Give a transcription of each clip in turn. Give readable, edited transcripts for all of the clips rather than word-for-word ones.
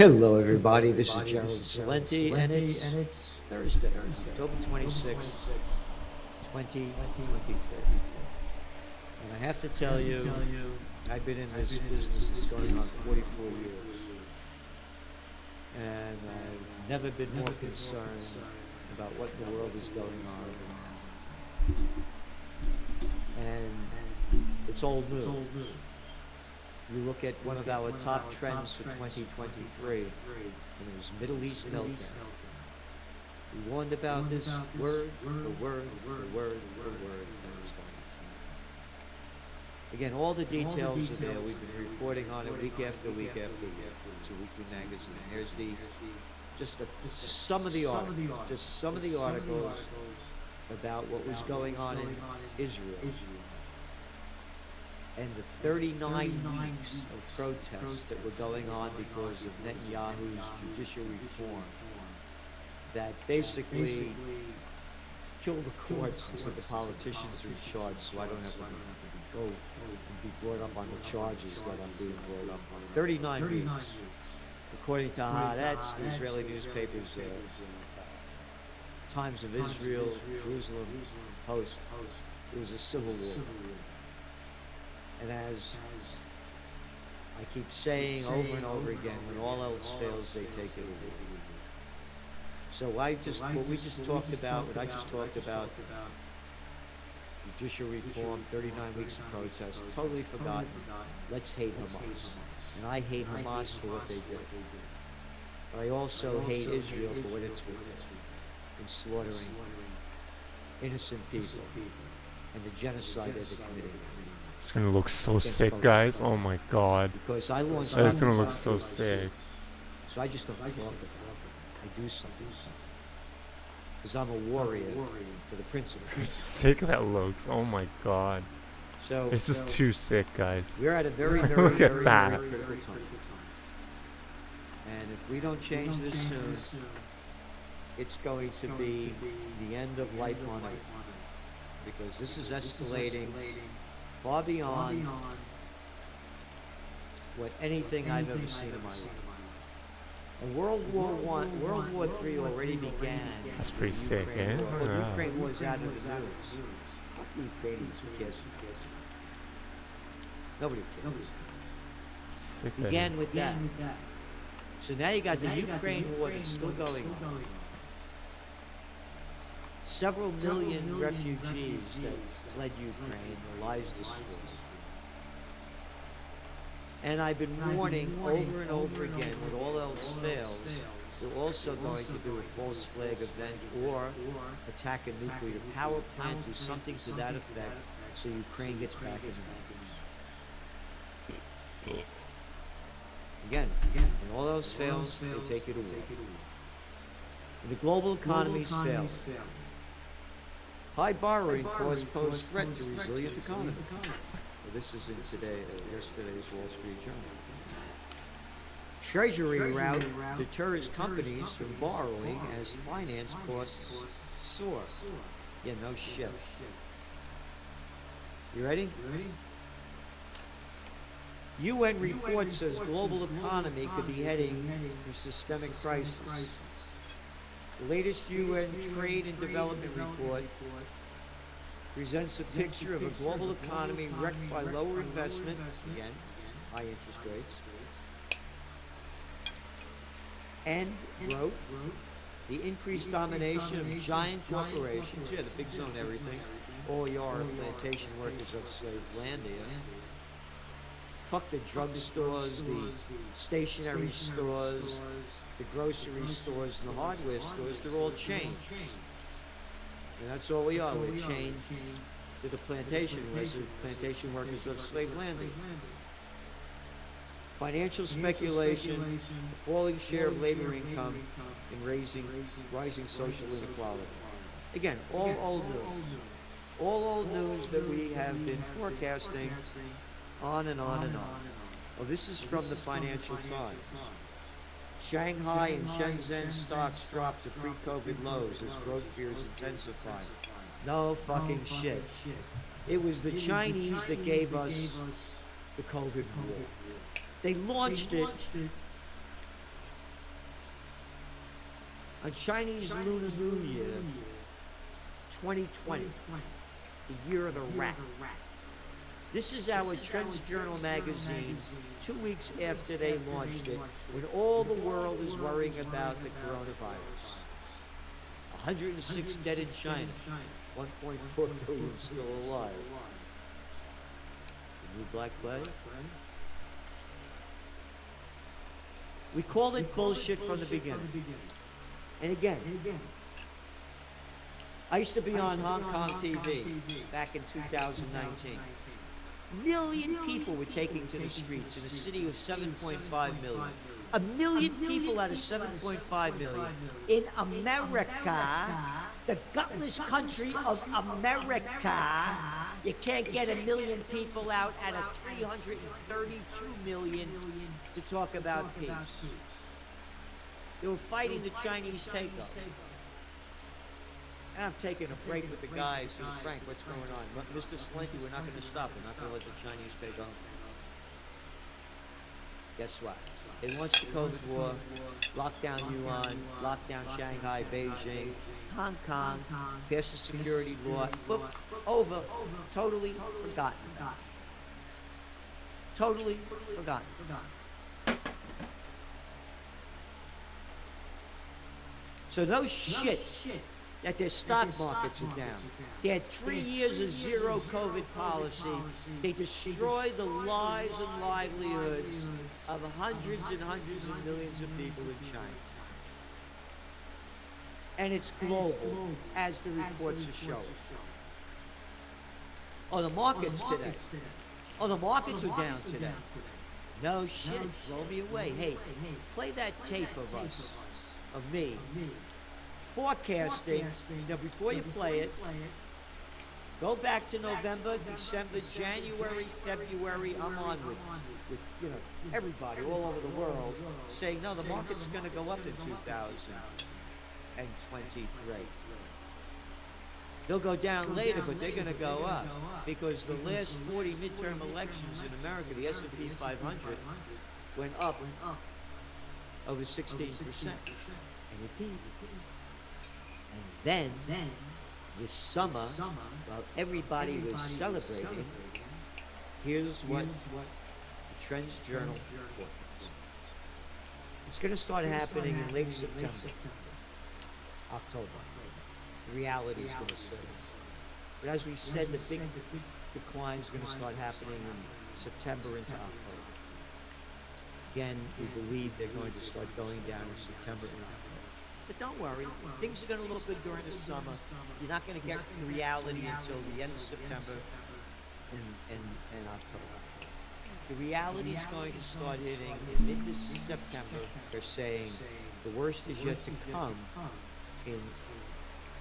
Hello, everybody. This is Gerald Salenti, and it's Thursday, October 26th, 2023. And I have to tell you, I've been in this business that's going on 44 years, and I've never been more concerned about what in the world is going on. And it's old news. You look at one of our top trends for 2023, and it was Middle East meltdown. We warned about this word for word for word for word that was going on. Again, all the details are there. We've been reporting on it week after week after week. It's a weekly magazine. Here's some of the articles about what was going on in Israel. And the 39 weeks of protests that were going on because of Netanyahu's judicial reform that basically killed the courts and said the politicians are in charge, so I don't have to go and be brought up on the charges that I'm being brought up on. 39 weeks. According to Haaretz, the Israeli newspapers, Times of Israel, Jerusalem Post, it was a civil war. And as I keep saying over and over again, when all else fails, they take it away. So what I just talked about, judicial reform, 39 weeks of protest, totally forgotten. Let's hate Hamas. And I hate Hamas for what they did. But I also hate Israel for what it's doing in slaughtering innocent people and the genocide that they're committing. It's gonna look so sick, guys. Oh my god. Because I launched. It's gonna look so sick. So I just don't talk about it. I do something. Because I'm a warrior for the principle. How sick that looks. Oh my god. So it's just too sick, guys. We're at a very, very, look very, at that. very critical time. And if we don't change this soon, it's going to be the end of life on Earth. Because this is escalating far beyond what anything I've ever seen in my life. And World War III already began. That's pretty sick, eh? Well, Ukraine was out of the news. Fuck the Ukrainians, who cares? Nobody cares. Sick Began with that. So now you got the Ukraine war that's still going on. Several million refugees that fled Ukraine, their lives destroyed. And I've been warning over and over again, when all else fails, they're also going to do a false flag event or attack a nuclear power plant, do something to that effect, so Ukraine gets back in the news. Again, when all else fails, they take it away. And the global economies fail. High borrowing costs pose threat to resilient economy. Well, this is in yesterday's Wall Street Journal. Treasury route deters companies from borrowing as finance costs soar. Yeah, no shit. You ready? UN report says global economy could be heading for systemic crisis. The latest UN Trade and Development Report presents a picture of a global economy wrecked by lower investment, again, high interest rates, and growth, the increased domination of giant corporations, yeah, the big zone everything, all your plantation workers of slave land here. Fuck the drugstores, the stationery stores, the grocery stores and the hardware stores, they're all chained. And that's all we are, we're chained to the plantation workers of slave landing. Financial speculation, the falling share of labor income, and rising social inequality. Again, all old news. All old news that we have been forecasting on and on and on. Well, this is from the Financial Times. Shanghai and Shenzhen stocks dropped to pre-COVID lows as growth fears intensified. No fucking shit. It was the Chinese that gave us the COVID war. They launched it On Chinese Lunar New Year, 2020, the year of the rat. This is our Trends Journal magazine 2 weeks after they launched it, when all the world is worrying about the coronavirus. 106 dead in China, 1.4 billion still alive. The new Black Plague? We called it bullshit from the beginning. And again, I used to be on Hong Kong TV back in 2019. Million people were taking to the streets in a city of 7.5 million. 1 million people out of 7.5 million. In America, the gutless country of America, you can't get 1 million people out out of 332 million to talk about peace. They were fighting the Chinese takeover. And I'm taking a break with the guys. Frank, what's going on? Mr. Slinky, we're not going to stop. We're not going to let the Chinese take over. Guess what? They launched the COVID war, locked down Yuan, locked down Shanghai, Beijing, Hong Kong, passed a security law. Boop, over. Totally forgotten. Totally forgotten. So no shit that their stock markets are down. They had 3 years of zero COVID policy. They destroyed the lives and livelihoods of hundreds and hundreds of millions of people in China. And it's global, as the reports are showing. Oh, the markets today. Oh, the markets are down today. No shit, blow me away. Hey, play that tape of us, of me, forecasting. Now, before you play it, go back to November, December, January, February. I'm on with everybody all over the world saying, no, the market's going to go up in 2023. They'll go down later, but they're going to go up because the last 40 midterm elections in America, the S&P 500 went up over 16%. And it did. And then, this summer, while everybody was celebrating, here's what the Trends Journal forecasts. It's going to start happening in late September, October. The reality is going to set in. But as we said, the big decline is going to start happening in September into October. Again, we believe they're going to start going down in September and October. But don't worry, things are going to look good during the summer. You're not going to get reality until the end of September and October. The reality is going to start hitting in mid-September. They're saying the worst is yet to come in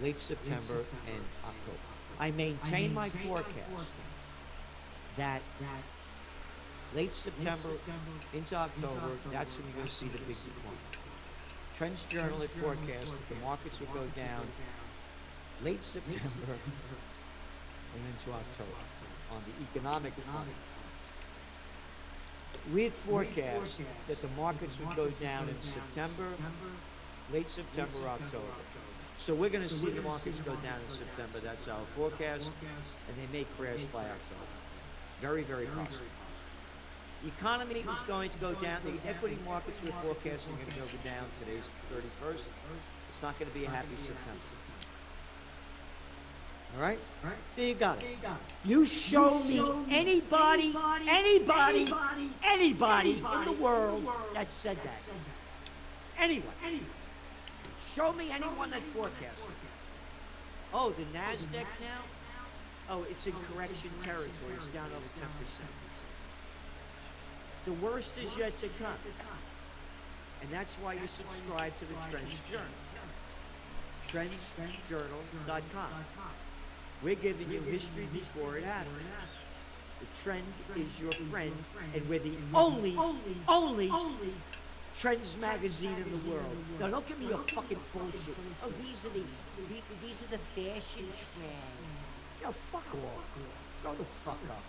late September and October. I maintain my forecast that late September into October, that's when you're going to see the big decline. Trends Journal had forecast that the markets would go down late September and into October on the economic front. We had forecast that the markets would go down in September, late September, October. So we're going to see the markets go down in September. That's our forecast, and they may crash by October. Very, very possible. The economy is going to go down. The equity markets we're forecasting are going to go down. Today's 31st. It's not going to be a happy September. All right? There you got it. You show me anybody in the world that said that. Anyone. Show me anyone that forecasted. Oh, the NASDAQ now? Oh, it's in correction territory. It's down over 10%. The worst is yet to come. And that's why you subscribe to the Trends Journal. TrendsJournal.com. We're giving you history before it happens. The trend is your friend, and we're the only Trends magazine in the world. Now, don't give me your fucking bullshit. Oh, these are the fashion trends. Yo, fuck off. Go the fuck up.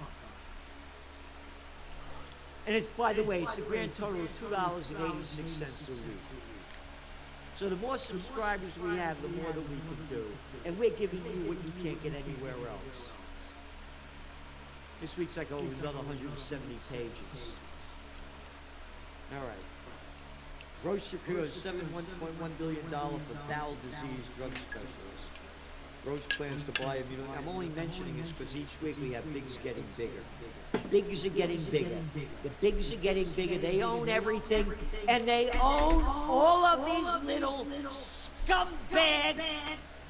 And it's, by the way, it's a grand total of $2.86 a week. So the more subscribers we have, the more that we can do. And we're giving you what you can't get anywhere else. This week's like another 170 pages. All right. Roche secures $1.1 billion for bowel disease drug specialist. Roche plans to buy immuno. I'm only mentioning this because each week we have bigs getting bigger. Bigs are getting bigger. The bigs are getting bigger. They own everything, and they own all of these little scumbag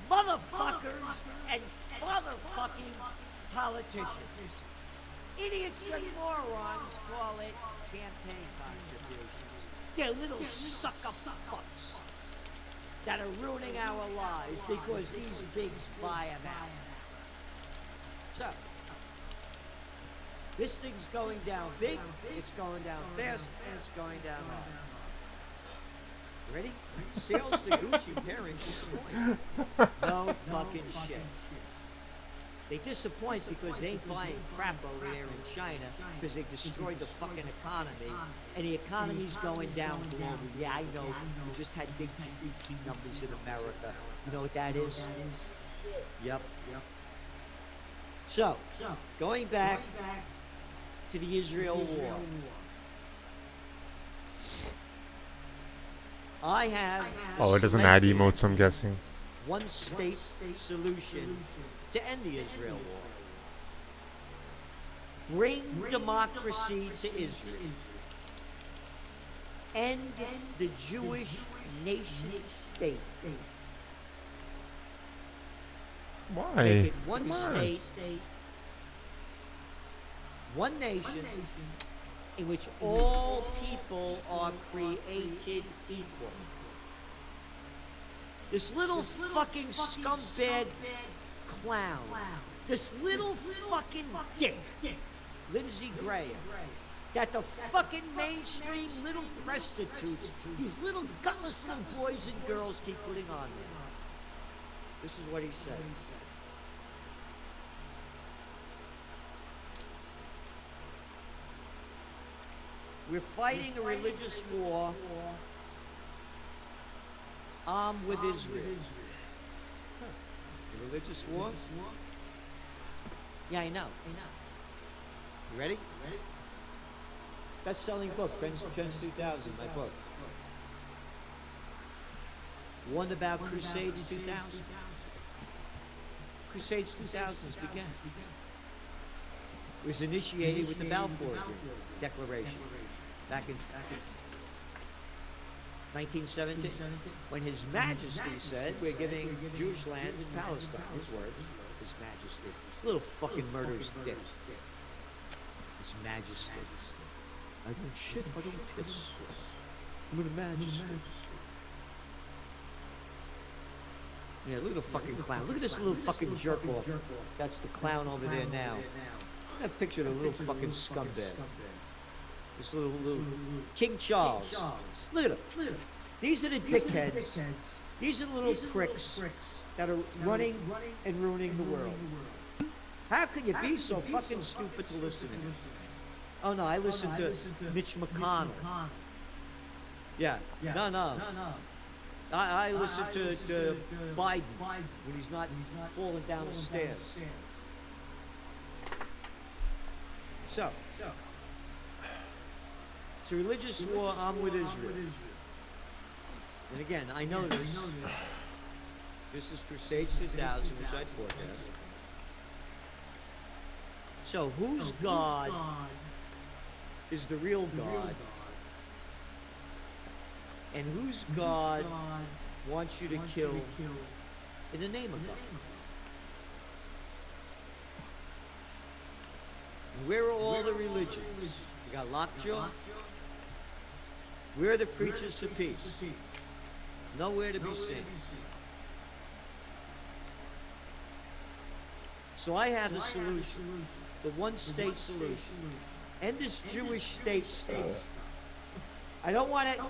motherfuckers and motherfucking politicians. Idiots and morons call it campaign contributions. They're little suck-up fucks that are ruining our lives because these bigs buy them out. So, this thing's going down big, it's going down fast, and it's going down hard. Ready? Sales to Gucci parents disappoint. No fucking shit. They disappoint because they ain't buying crap over there in China because they destroyed the fucking economy, and the economy's going down globally. Yeah, I know. We just had big GDP numbers in America. You know what that is? Yep. So, going back to the Israel war. I have Oh, it doesn't add emotes, I'm guessing. one state solution to end the Israel war. Bring democracy to Israel. End the Jewish nation state. Why? Make it one state, one nation, in which all people are created equal. This little fucking scumbag clown, this little fucking dick, Lindsey Graham, that the fucking mainstream little prostitutes, these little gutless little boys and girls keep putting on there. This is what he says. We're fighting a religious war with Israel. A religious war? Yeah, I know. You ready? Best-selling book, Trends 2000, my book. One about Crusades 2000. Crusades 2000's began. It was initiated with the Balfour Declaration back in 1917, when His Majesty said, we're giving Jewish land in Palestine. His words, His Majesty. Little fucking murderous dick. His Majesty. I don't shit, I don't piss. I'm an Majesty. Yeah, look at the fucking clown. Look at this little fucking jerk off. That's the clown over there now. That picture of the little fucking scumbag. This little King Charles. Look at him. These are the dickheads. These are the little pricks that are running and ruining the world. How can you be so fucking stupid to listen to him? Oh no, I listen to Mitch McConnell. Yeah. No. I listen to Biden when he's not falling down the stairs. So, it's a religious war. I'm with Israel. And again, I know this. This is Crusades 2000, which I forecast. So, whose God is the real God? And whose God wants you to kill in the name of God? Where are all the religions? You got lockjaw? Where are the preachers of peace? Nowhere to be seen. So I have the solution, the one-state solution. End this Jewish state stuff. I don't want it.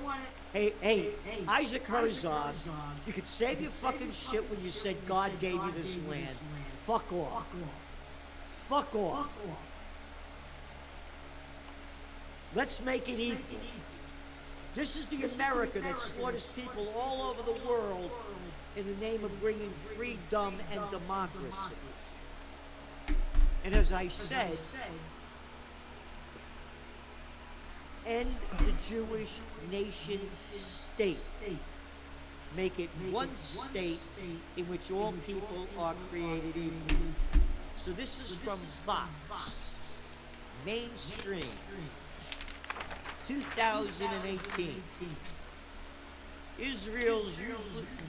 Hey, Isaac Herzog, you could save your fucking shit when you said God gave you this land. Fuck off. Fuck off. Let's make it equal. This is the America that slaughters people all over the world in the name of bringing freedom and democracy. And as I said, end the Jewish nation state. Make it one state in which all people are created equal. So this is from Fox, Mainstream, 2018. Israel's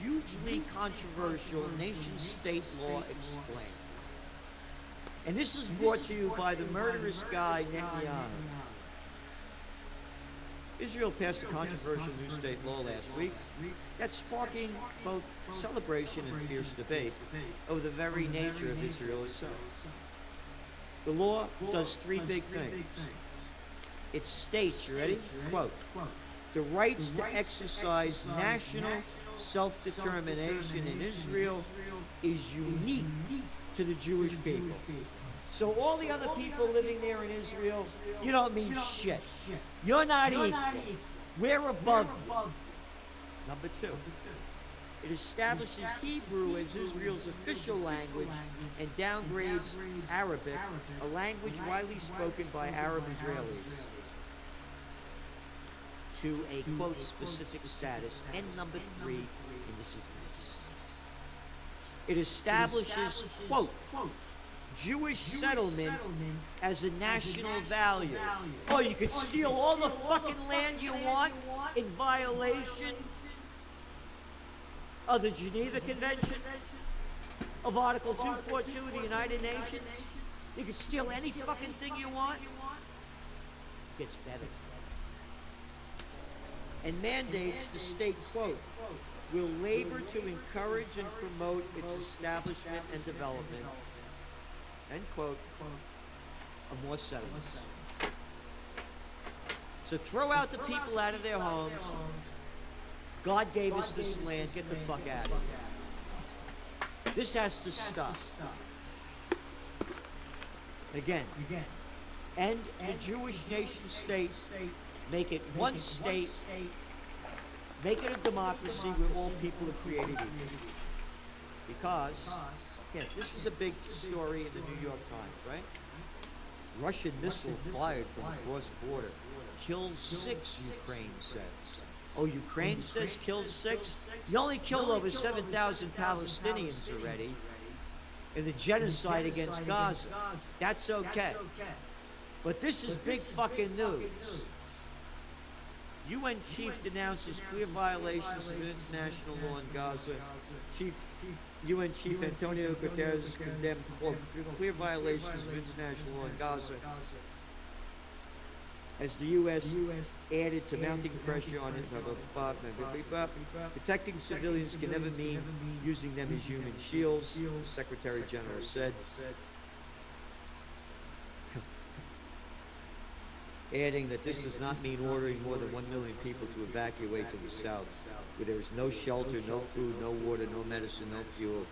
hugely controversial nation-state law explained. And this is brought to you by the murderous guy Netanyahu. Israel passed a controversial new state law last week that's sparking both celebration and fierce debate over the very nature of Israel itself. The law does three big things. It states, you ready? Quote, the rights to exercise national self-determination in Israel is unique to the Jewish people. So all the other people living there in Israel, you don't mean shit. You're not equal. We're above you. Number two, it establishes Hebrew as Israel's official language and downgrades Arabic, a language widely spoken by Arab Israelis, to a, quote, specific status. And number three, and this is this, it establishes, quote, Jewish settlement as a national value. Oh, you could steal all the fucking land you want in violation of the Geneva Convention, of Article 242 of the United Nations. You can steal any fucking thing you want. It gets better. And mandates the state, quote, will labor to encourage and promote its establishment and development, end quote, of more settlements. So throw out the people out of their homes. God gave us this land. Get the fuck out of here. This has to stop. Again, end the Jewish nation state. Make it one state. Make it a democracy where all people are created equal. Because, yeah, this is a big story in the New York Times, right? Russian missile fired from across border. Killed 6, Ukraine says. Oh, Ukraine says killed 6? You only killed over 7,000 Palestinians already in the genocide against Gaza. That's okay. But this is big fucking news. UN chief denounces clear violations of international law in Gaza. UN Chief Antonio Guterres condemned, quote, clear violations of international law in Gaza as the U.S. added to mounting pressure on it. Protecting civilians can never mean using them as human shields, the Secretary General said. Adding that this does not mean ordering more than 1 million people to evacuate to the south, where there is no shelter, no food, no water, no medicine, no fuel.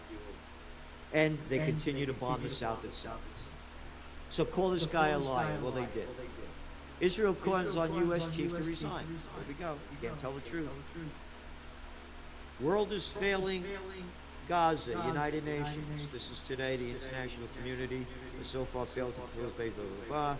And they continue to bomb the south itself. So call this guy a liar. Well, they did. Israel calls on U.S. chief to resign. There we go. You can't tell the truth. World is failing Gaza, United Nations. This is today. The international community has so far failed to fulfill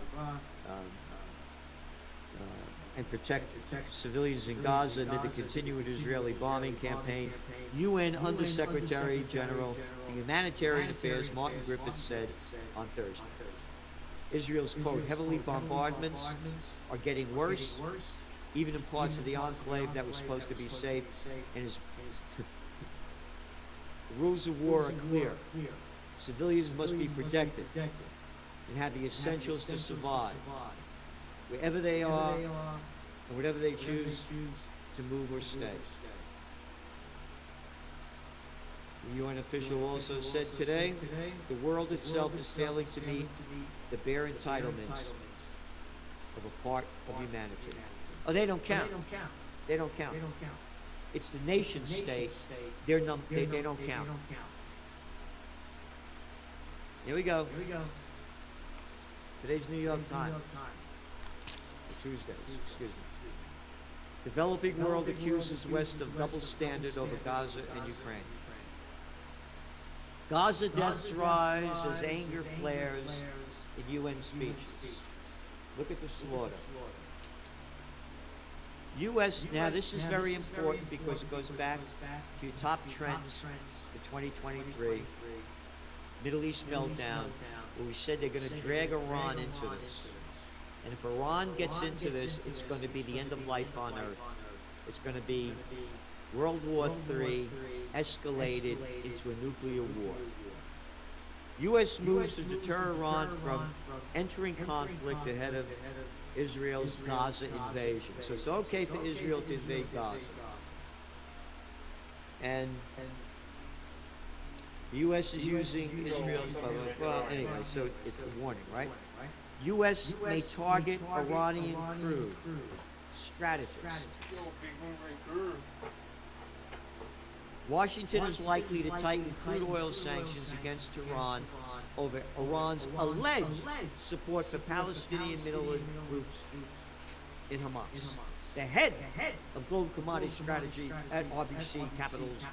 and protect civilians in Gaza amid the continuing Israeli bombing campaign. UN Undersecretary General for Humanitarian Affairs Martin Griffiths said on Thursday. Israel's, quote, heavily bombardments are getting worse, even in parts of the enclave that was supposed to be safe, and the rules of war are clear. Civilians must be protected and have the essentials to survive, wherever they are and whatever they choose to move or stay. The UN official also said today, the world itself is failing to meet the bare entitlements of a part of humanity. Oh, they don't count. They don't count. It's the nation state. They don't count. Here we go. Today's New York Times. Tuesday, excuse me. Developing world accuses West of double standard over Gaza and Ukraine. Gaza deaths rise as anger flares in UN speeches. Look at the slaughter. U.S. Now this is very important because it goes back to your top trends for 2023. Middle East meltdown, where we said they're going to drag Iran into this. And if Iran gets into this, it's going to be the end of life on Earth. It's going to be World War III escalated into a nuclear war. U.S. moves to deter Iran from entering conflict ahead of Israel's Gaza invasion. So it's okay for Israel to invade Gaza. And the U.S. is using Israel's, well, anyway, so it's a warning, right? U.S. may target Iranian crew. Strategist. Washington is likely to tighten crude oil sanctions against Iran over Iran's alleged support for Palestinian militant groups in Hamas. The head of global commodity strategy at RBC Capital's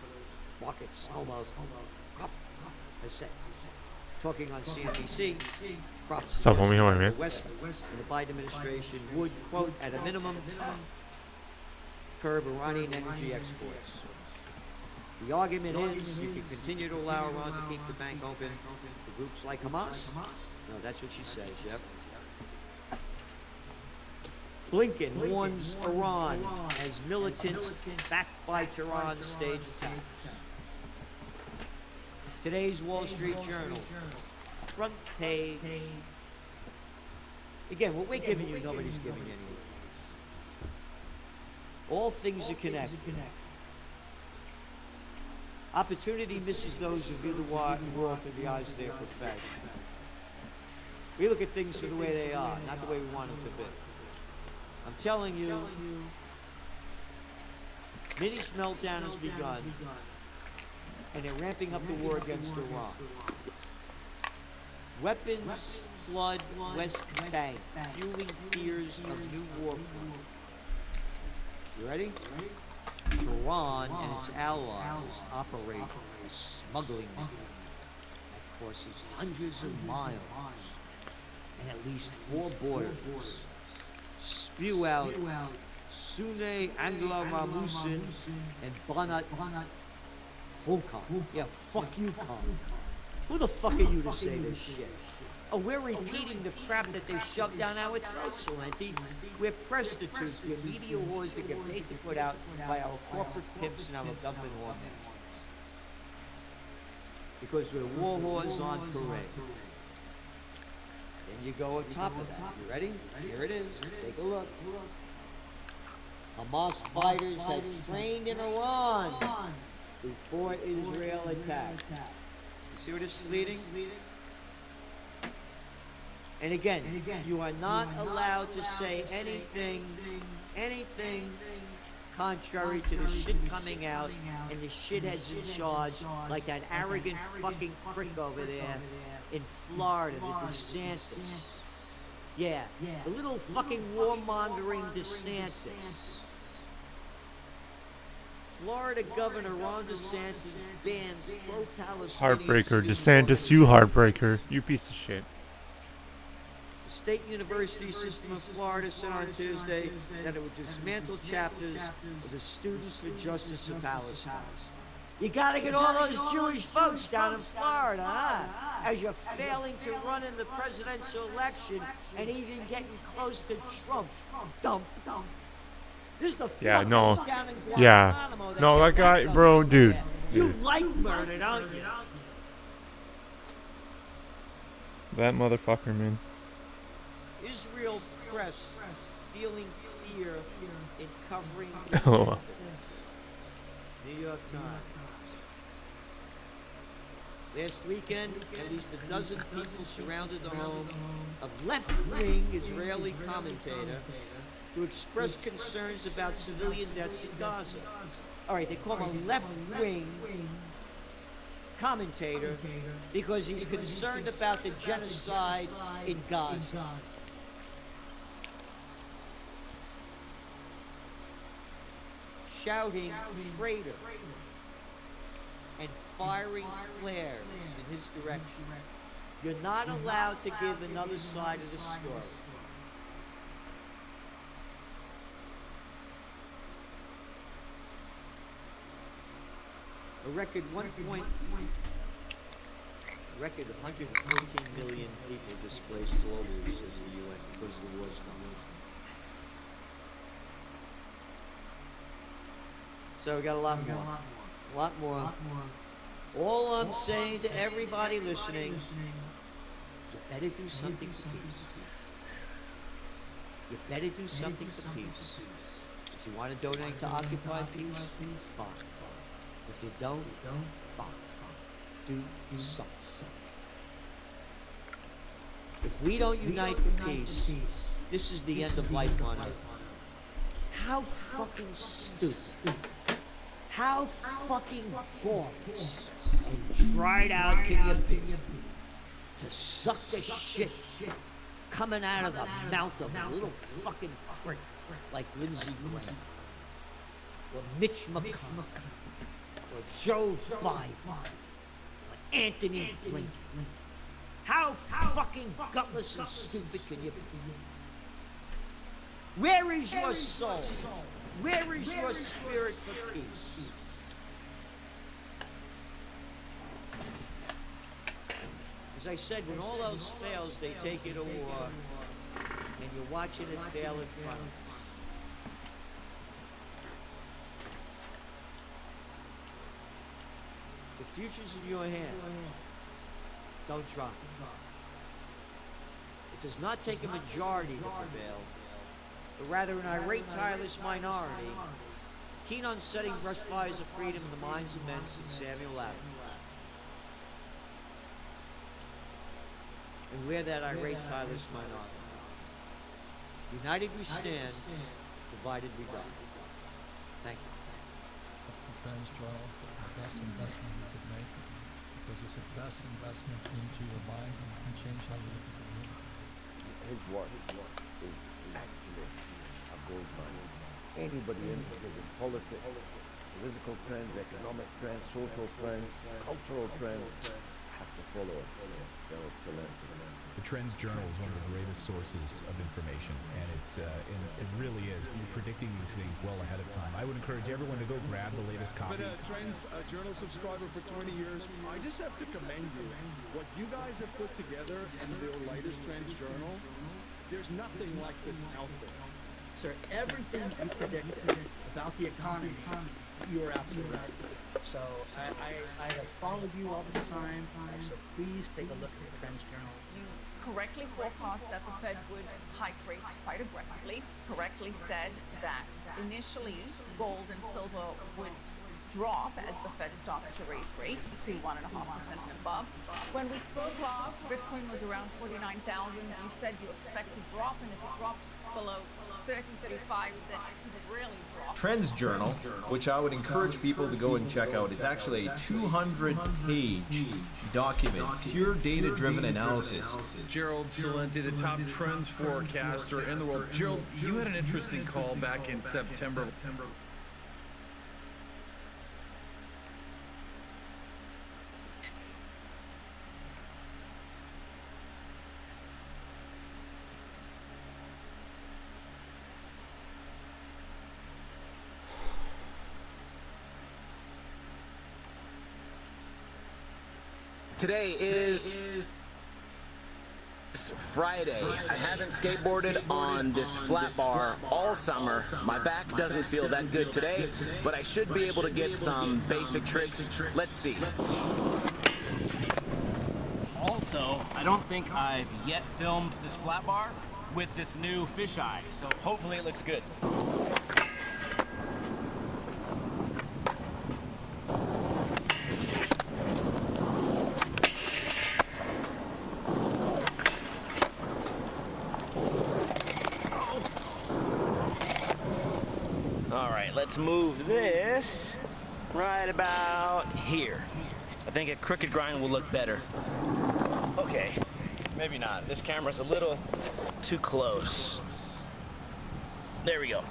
Markets, Homo Krupp, has said, talking on CNBC, What's up, homie? How are you, man? the West and the Biden administration would, quote, at a minimum, curb Iranian energy exports. The argument is you can continue to allow Iran to keep the bank open for groups like Hamas. No, that's what she says, yep. Blinken warns Iran as militants backed by Tehran stage attack. Today's Wall Street Journal, front page. Again, what we're giving you, nobody's giving you anything. All things are connected. Opportunity misses those who view the world through the eyes of their perfection. We look at things for the way they are, not the way we want them to be. I'm telling you, Mini's meltdown has begun, and they're ramping up the war against Iran. Weapons flood West Bank, fueling fears of new war front. You ready? Tehran and its allies operate a smuggling network that crosses hundreds of miles and at least 4 borders. Spew out Sunni Angla Ramusin and Banat Fulkan. Yeah, fuck you, Khan. Who the fuck are you to say this shit? Oh, we're repeating the crap that they shoved down our throats, Salenti. We're prostitutes. We're media whores that get paid to put out by our corporate pimps and our government lawmakers. Because we're war whores on parade. Then you go on top of that. You ready? Here it is. Take a look. Hamas fighters had trained in Iran before Israel attacked. You see where this is leading? And again, you are not allowed to say anything contrary to the shit coming out and the shitheads in charge, like that arrogant fucking prick over there in Florida, the DeSantis. Yeah, the little fucking warmongering DeSantis. Florida Governor Ron DeSantis bans pro-Palestinian Heartbreaker. student DeSantis, you heartbreaker. You piece of shit. The State University system of Florida said on Tuesday that it would dismantle chapters of the Students for Justice in Palestine. You gotta get all those Jewish folks down in Florida, huh? As you're failing to run in the presidential election and even getting close to Trump. Dump. This is the Yeah, fuck no. that was down in Yeah. Guantanamo that No, that got guy, dumped bro, over dude. there. You like murder, don't you? That motherfucker, man. Israel's press feeling fear in covering Oh. New York Times. Last weekend, at least a dozen people surrounded the home of left-wing Israeli commentator who expressed concerns about civilian deaths in Gaza. All right, they call him a left-wing commentator because he's concerned about the genocide in Gaza. shouting traitor and firing flares in his direction. You're not allowed to give another side of the story. A record 114 million people displaced globally, says the UN, because of the war's coming. So we got a lot more. A lot more. All I'm saying to everybody listening, you better do something for peace. You better do something for peace. If you want to donate to Occupy Peace, fine. If you don't, fine. Do something. If we don't unite for peace, this is the end of life on Earth. How fucking stupid. How fucking bogus and dried out can you be to suck the shit coming out of the mouth of a little fucking prick like Lindsey Graham or Mitch McConnell or Joe Biden or Anthony Blinken? How fucking gutless and stupid can you be? Where is your soul? Where is your spirit for peace? As I said, when all else fails, they take you to war, and you're watching it fail in front of you. The future's in your hand. Don't try. It does not take a majority to prevail, but rather an irate, tireless minority, keen on setting brush fires of freedom in the minds of men since Samuel Adams. And we're that irate, tireless minority. United we stand, divided we die. Thank you. The Trans Journal, the best investment you could make, because it's the best investment into your mind and change how you look at the world. His work is actually a gold mine. Anybody interested in politics, political trends, economic trends, social trends, cultural trends, have to follow it. They're excellent. The Trends Journal is one of the greatest sources of information, and it really is. You're predicting these things well ahead of time. I would encourage everyone to go grab the latest copy. But Trends Journal subscriber for 20 years, I just have to commend you. What you guys have put together in your latest Trends Journal, there's nothing like this out there. Sir, everything you predicted about the economy, you were absolutely right. So I have followed you all this time, so please take a look at the Trends Journal. You correctly forecast that the Fed would hike rates quite aggressively, correctly said that initially gold and silver would drop as the Fed starts to raise rates to 1.5% and above. When we spoke last, Bitcoin was around 49,000. You said you expect to drop, and if it drops below 30-35, then it could really drop. Trends Journal, which I would encourage people to go and check out. It's actually a 200-page document, pure data-driven analysis. Gerald Salenti, the top trends forecaster in the world. Gerald, you had an interesting call back in September. Today is Friday. I haven't skateboarded on this flat bar all summer. My back doesn't feel that good today, but I should be able to get some basic tricks. Let's see. Also, I don't think I've yet filmed this flat bar with this new fisheye, so hopefully it looks good. Let's move this right about here. I think a crooked grind will look better. Okay, maybe not. This camera's a little too close. There we go.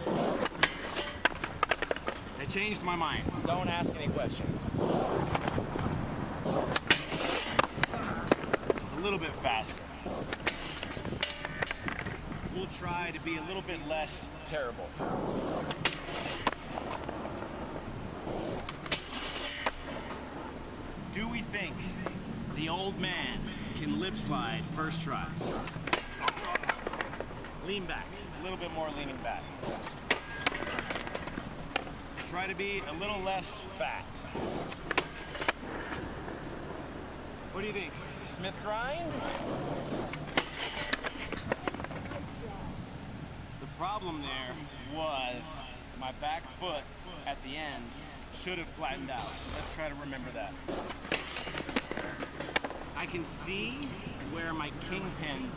I changed my mind. Don't ask any questions. A little bit faster. We'll try to be a little bit less terrible. Do we think the old man can lip slide first try? Lean back, a little bit more leaning back. Try to be a little less fat. What do you think? Smith grind? The problem there was my back foot at the end should have flattened out. So let's try to remember that. I can see where my kingpin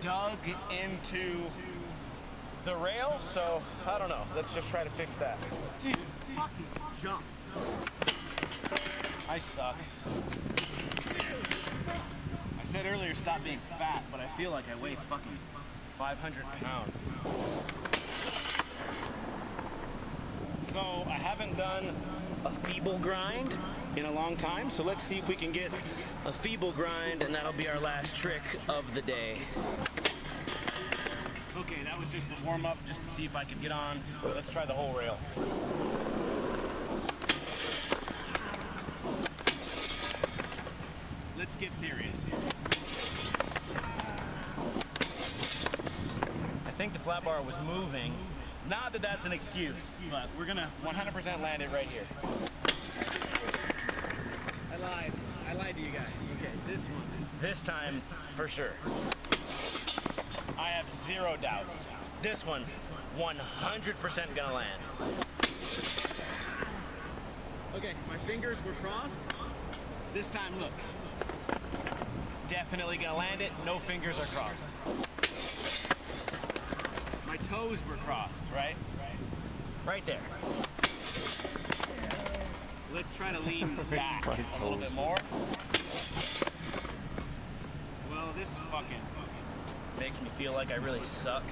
dug into the rail, so I don't know. Let's just try to fix that. Dude, fucking jump. I suck. I said earlier stop being fat, but I feel like I weigh fucking 500 pounds. So I haven't done a feeble grind in a long time, so let's see if we can get a feeble grind, and that'll be our last trick of the day. Okay, that was just the warm-up, just to see if I could get on. Let's try the whole rail. Let's get serious. I think the flat bar was moving. Not that that's an excuse, but we're gonna 100% land it right here. I lied to you guys. Okay, this one. This time, for sure. I have zero doubts. This one, 100% gonna land. Okay, my fingers were crossed. This time, look. Definitely gonna land it. No fingers are crossed. My toes were crossed, right? Right there. Let's try to lean back a little bit more. Well, this fucking makes me feel like I really suck.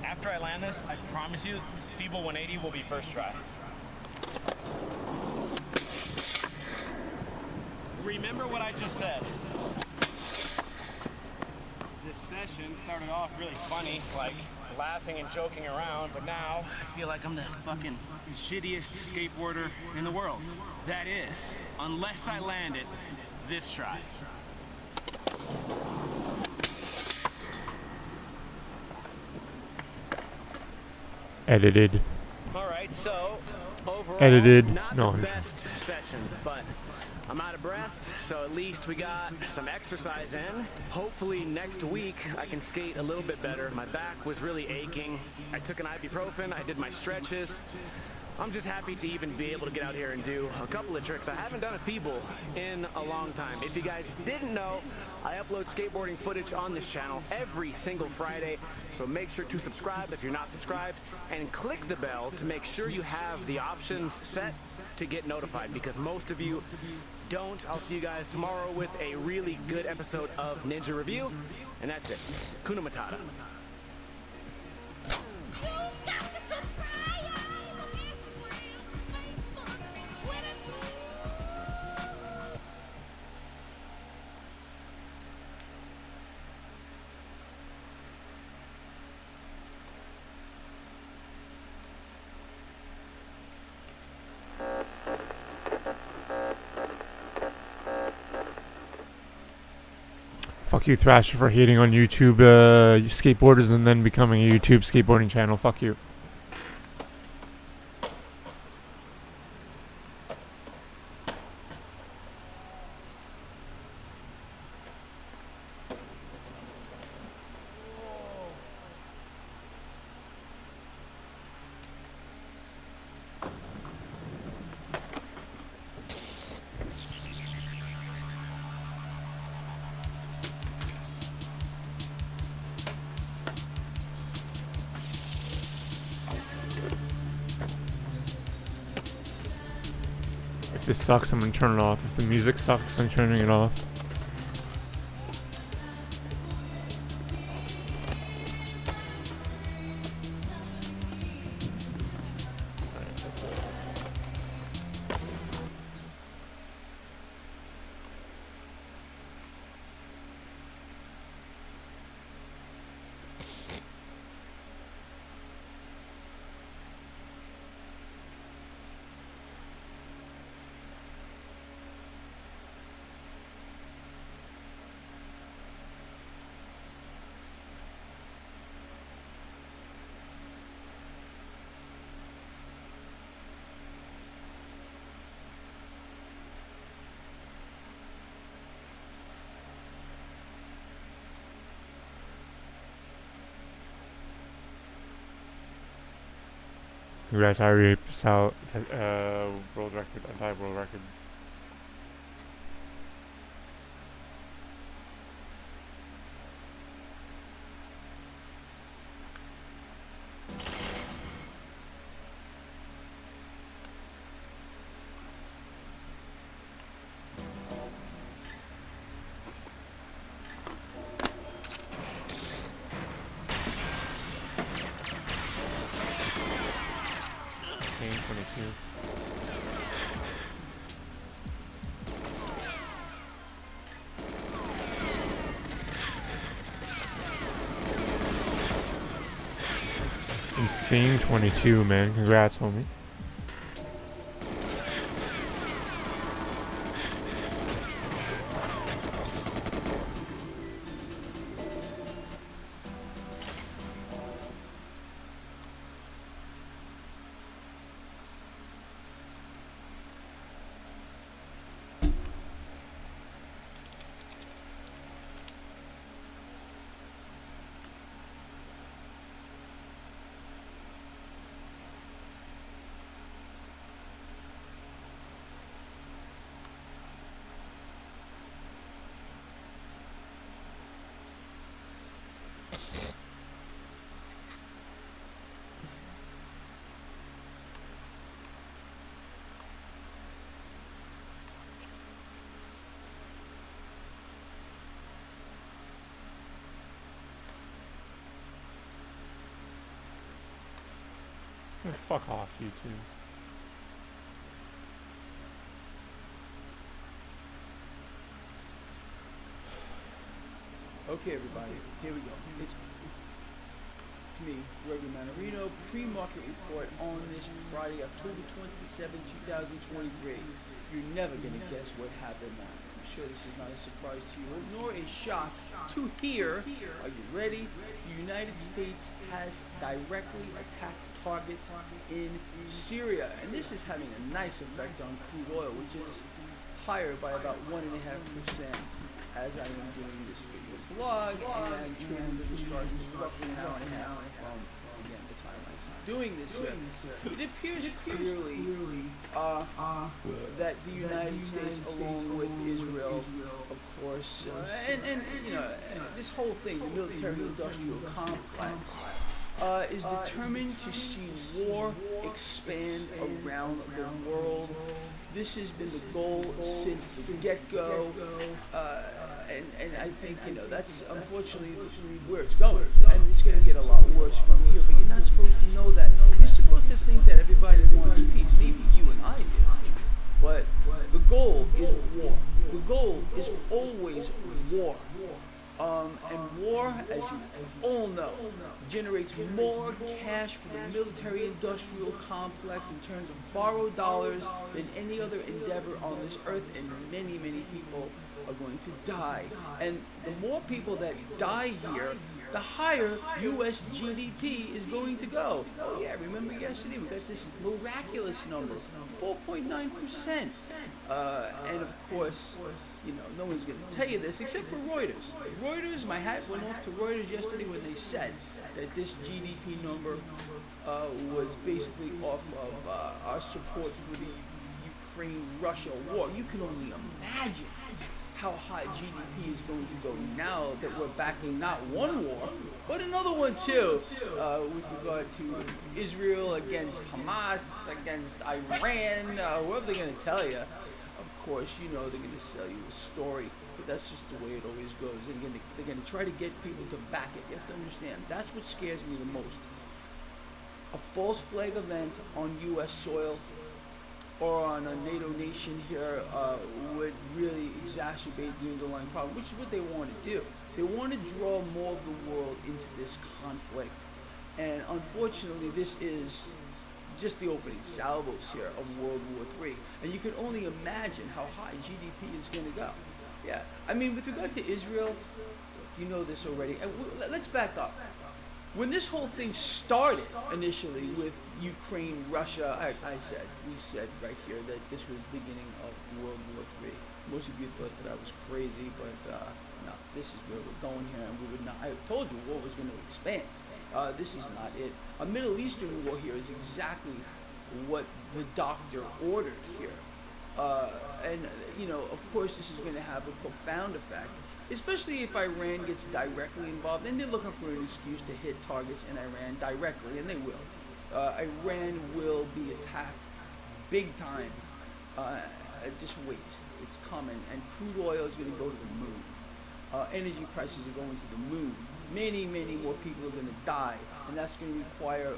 After I land this, I promise you, feeble 180 will be first try. Remember what I just said. This session started off really funny, like laughing and joking around, but now I feel like I'm the fucking shittiest skateboarder in the world. That is, unless I land it this try. Edited. All right, so overall, Edited. not No, the best session, but I'm out of breath, so at least we got some exercise in. Hopefully next week I can skate a little bit better. My back was really aching. I took an ibuprofen, I did my stretches. I'm just happy to even be able to get out here and do a couple of tricks. I haven't done a feeble in a long time. If you guys didn't know, I upload skateboarding footage on this channel every single Friday, so make sure to subscribe if you're not subscribed, and click the bell to make sure you have the options set to get notified, because most of you don't. I'll see you guys tomorrow with a really good episode of Ninja Review, and that's it. Kuna Matata. Fuck you, Thrasher, for hating on YouTube skateboarders and then becoming a YouTube skateboarding channel. Fuck you. If this sucks, I'm gonna turn it off. If the music sucks, I'm turning it off. Congrats, Irie. World record, anti-world record. Insane 22. Insane 22, man. Congrats, homie. Fuck off, YouTube. Okay, everybody, here we go. It's me, Gregory Manarino, pre-market report on this Friday, October 27, 2023. You're never going to guess what happened now. I'm sure this is not a surprise to you, nor a shock to hear. Are you ready? The United States has directly attacked targets in Syria, and this is having a nice effect on crude oil, which is higher by about 1.5% as I am doing this video blog, and trading the start is roughly an hour and a half from, again, the time I'm doing this here. It appears clearly that the United States, along with Israel, of course, and you know, this whole thing, the military-industrial complex, is determined to see war expand around the world. This has been the goal since the get-go, and I think, you know, that's unfortunately where it's going, and it's going to get a lot worse from here, but you're not supposed to know that. You're supposed to think that everybody wants peace. Maybe you and I do, but the goal is war. The goal is always war. And war, as you all know, generates more cash for the military-industrial complex in terms of borrowed dollars than any other endeavor on this earth, and many, many people are going to die. And the more people that die here, the higher U.S. GDP is going to go. Oh yeah, remember yesterday we got this miraculous number, 4.9%. And of course, you know, no one's going to tell you this except for Reuters. Reuters, my hat went off to Reuters yesterday when they said that this GDP number was basically off of our support for the Ukraine-Russia war. You can only imagine how high GDP is going to go now that we're backing not one war, but another one too, with regard to Israel against Hamas, against Iran, whatever they're going to tell you. Of course, you know they're going to sell you a story, but that's just the way it always goes. They're going to try to get people to back it. You have to understand, that's what scares me the most. A false flag event on U.S. soil or on a NATO nation here would really exacerbate the underlying problem, which is what they want to do. They want to draw more of the world into this conflict. And unfortunately, this is just the opening salvos here of World War III. And you can only imagine how high GDP is going to go. Yeah, I mean, with regard to Israel, you know this already. And let's back up. When this whole thing started initially with Ukraine, Russia, we said right here that this was the beginning of World War III. Most of you thought that I was crazy, but no, this is where we're going here, and we would not. I told you war was going to expand. This is not it. A Middle Eastern war here is exactly what the doctor ordered here. And, you know, of course this is going to have a profound effect, especially if Iran gets directly involved. And they're looking for an excuse to hit targets in Iran directly, and they will. Iran will be attacked big time. Just wait. It's coming. And crude oil is going to go to the moon. Energy prices are going to the moon. Many, many more people are going to die. And that's going to require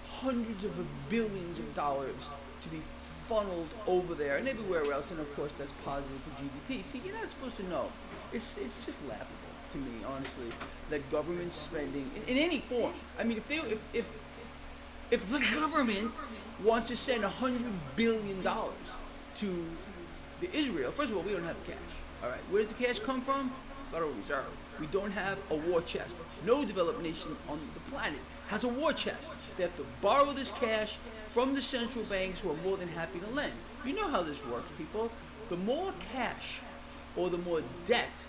hundreds of billions of dollars to be funneled over there and everywhere else, and of course that's positive for GDP. See, you're not supposed to know. It's just laughable to me, honestly, that government spending in any form. I mean, if the government wants to send $100 billion to the Israel, first of all, we don't have the cash. All right, where does the cash come from? Federal Reserve. We don't have a war chest. No developed nation on the planet has a war chest. They have to borrow this cash from the central banks, who are more than happy to lend. You know how this works, people. The more cash or the more debt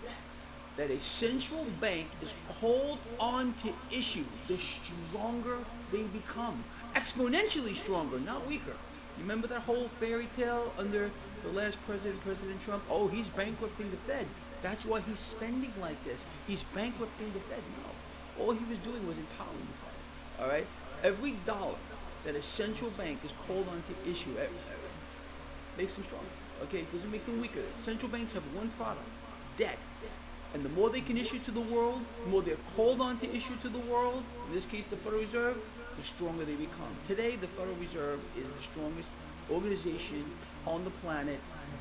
that a central bank is called on to issue, the stronger they become. Exponentially stronger, not weaker. You remember that whole fairy tale under the last president, President Trump? Oh, he's bankrupting the Fed. That's why he's spending like this. He's bankrupting the Fed. No. All he was doing was empowering the Fed. All right? Every dollar that a central bank is called on to issue makes them stronger. Okay? It doesn't make them weaker. Central banks have one product, debt. And the more they can issue to the world, the more they're called on to issue to the world, in this case the Federal Reserve, the stronger they become. Today, the Federal Reserve is the strongest organization on the planet,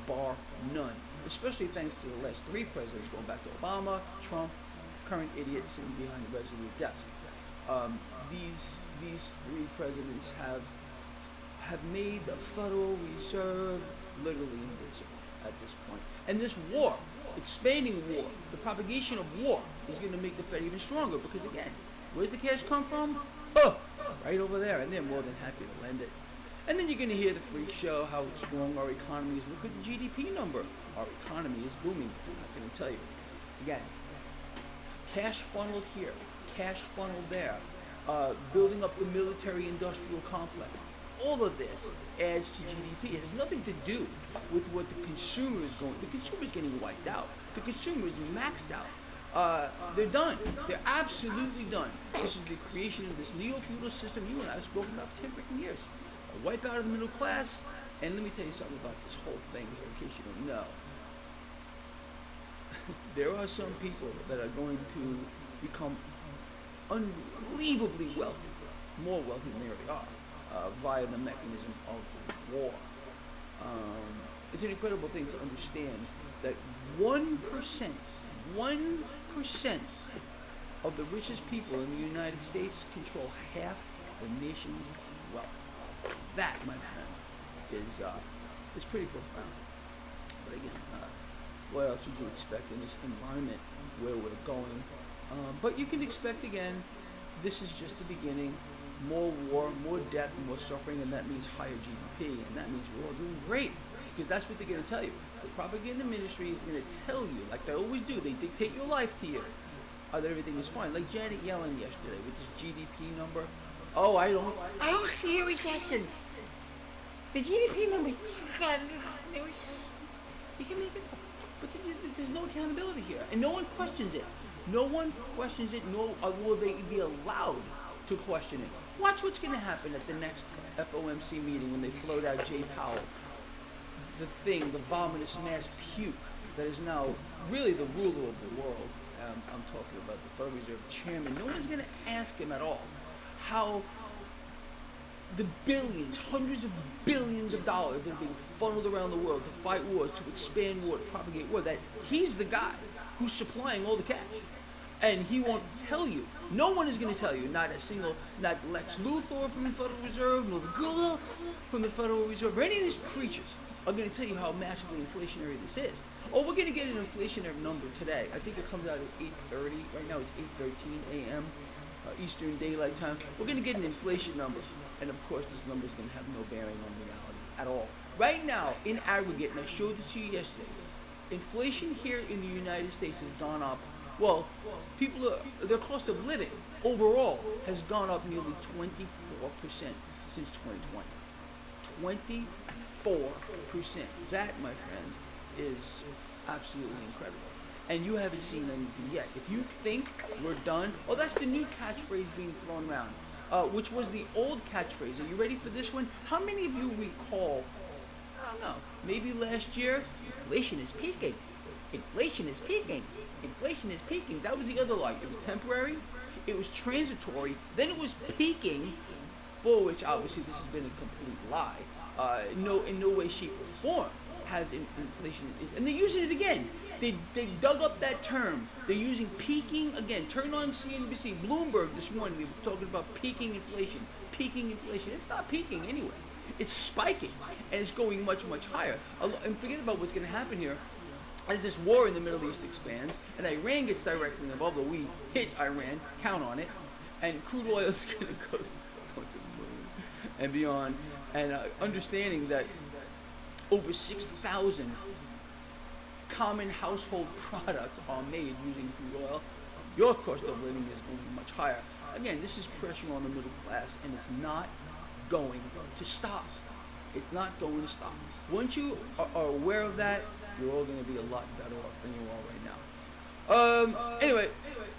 bar none. Especially thanks to the last three presidents, going back to Obama, Trump, current idiot sitting behind the Resolute desk. These three presidents have made the Federal Reserve literally invincible at this point. And this war, expanding war, the propagation of war, is going to make the Fed even stronger, because again, where's the cash come from? Oh, right over there, and they're more than happy to lend it. And then you're going to hear the freak show how strong our economy is. Look at the GDP number. Our economy is booming. I'm not going to tell you. Again, cash funneled here, cash funneled there, building up the military-industrial complex. All of this adds to GDP. It has nothing to do with what the consumer is going. The consumer is getting wiped out. The consumer is maxed out. They're done. They're absolutely done. This is the creation of this neo-feudal system you and I have spoken about for 10 freaking years. A wipe out of the middle class. And let me tell you something about this whole thing here, in case you don't know. There are some people that are going to become unbelievably wealthy, more wealthy than they already are, via the mechanism of war. It's an incredible thing to understand that 1% of the richest people in the United States control half the nation's wealth. That, my friend, is pretty profound. But again, what else would you expect in this environment where we're going? But you can expect, again, this is just the beginning. More war, more death, more suffering, and that means higher GDP, and that means we're all doing great, because that's what they're going to tell you. The propaganda ministry is going to tell you, like they always do, they dictate your life to you, that everything is fine. Like Janet Yellen yesterday with this GDP number. Oh, I don't see a recession. The GDP number, you can make it up. But there's no accountability here, and no one questions it. No one questions it, nor will they be allowed to question it. Watch what's going to happen at the next FOMC meeting when they float out Jay Powell, the vomitous mass puke that is now really the ruler of the world. I'm talking about the Federal Reserve Chairman. No one's going to ask him at all how the billions, hundreds of billions of dollars that are being funneled around the world to fight wars, to expand war, to propagate war, that he's the guy who's supplying all the cash. And he won't tell you. No one is going to tell you. Not Lex Luthor from the Federal Reserve, nor the Gula from the Federal Reserve, or any of these creatures are going to tell you how massively inflationary this is. Oh, we're going to get an inflationary number today. I think it comes out at 8:30. Right now it's 8:13 a.m. Eastern Daylight Time. We're going to get an inflation number. And of course, this number is going to have no bearing on reality at all. Right now, in aggregate, and I showed it to you yesterday, inflation here in the United States has gone up. Well, their cost of living overall has gone up nearly 24% since 2020. 24%. That, my friends, is absolutely incredible. And you haven't seen anything yet. If you think we're done, oh, that's the new catchphrase being thrown around, which was the old catchphrase. Are you ready for this one? How many of you recall, I don't know, maybe last year, inflation is peaking. Inflation is peaking. Inflation is peaking. That was the other lie. It was temporary. It was transitory. Then it was peaking, for which obviously this has been a complete lie. In no way, shape, or form has inflation. And they're using it again. They dug up that term. They're using peaking again. Turn on CNBC. Bloomberg this morning, they were talking about peaking inflation. Peaking inflation. It's not peaking anyway. It's spiking. And it's going much, much higher. And forget about what's going to happen here. As this war in the Middle East expands, and Iran gets directly involved, though we hit Iran, count on it, and crude oil is going to go to the moon and beyond, and understanding that over 6,000 common household products are made using crude oil, your cost of living is going much higher. Again, this is pressure on the middle class, and it's not going to stop. It's not going to stop. Once you are aware of that, you're all going to be a lot better off than you are right now. Anyway,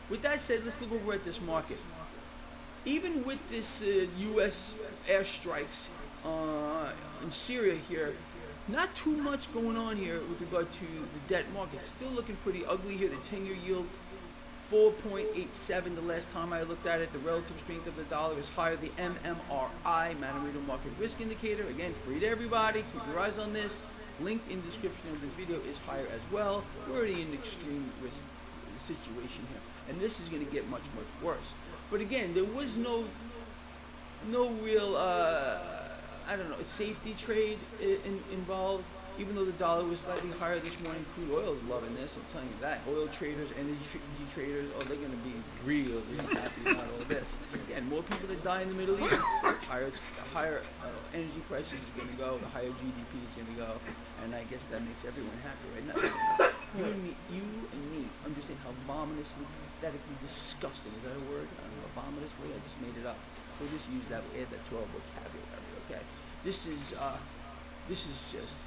with that said, let's look over at this market. Even with this U.S. airstrikes in Syria here, not too much going on here with regard to the debt market. Still looking pretty ugly here. The 10-year yield, 4.87 the last time I looked at it. The relative strength of the dollar is higher. The MMRI, Mandarino Market Risk Indicator, again, free to everybody. Keep your eyes on this. Link in the description of this video is higher as well. We're already in an extreme risk situation here. And this is going to get much, much worse. But again, there was no real, I don't know, safety trade involved. Even though the dollar was slightly higher this morning, crude oil is loving this, I'm telling you that. Oil traders, energy traders, oh, they're going to be real happy about all this. Again, more people that die in the Middle East, the higher energy prices is going to go, the higher GDP is going to go, and I guess that makes everyone happy, right? Now, you and me understand how vomitously, pathetically disgusting, is that a word? I don't know, vomitously, I just made it up. We'll just use that, we'll add that to our vocabulary, okay? This is just,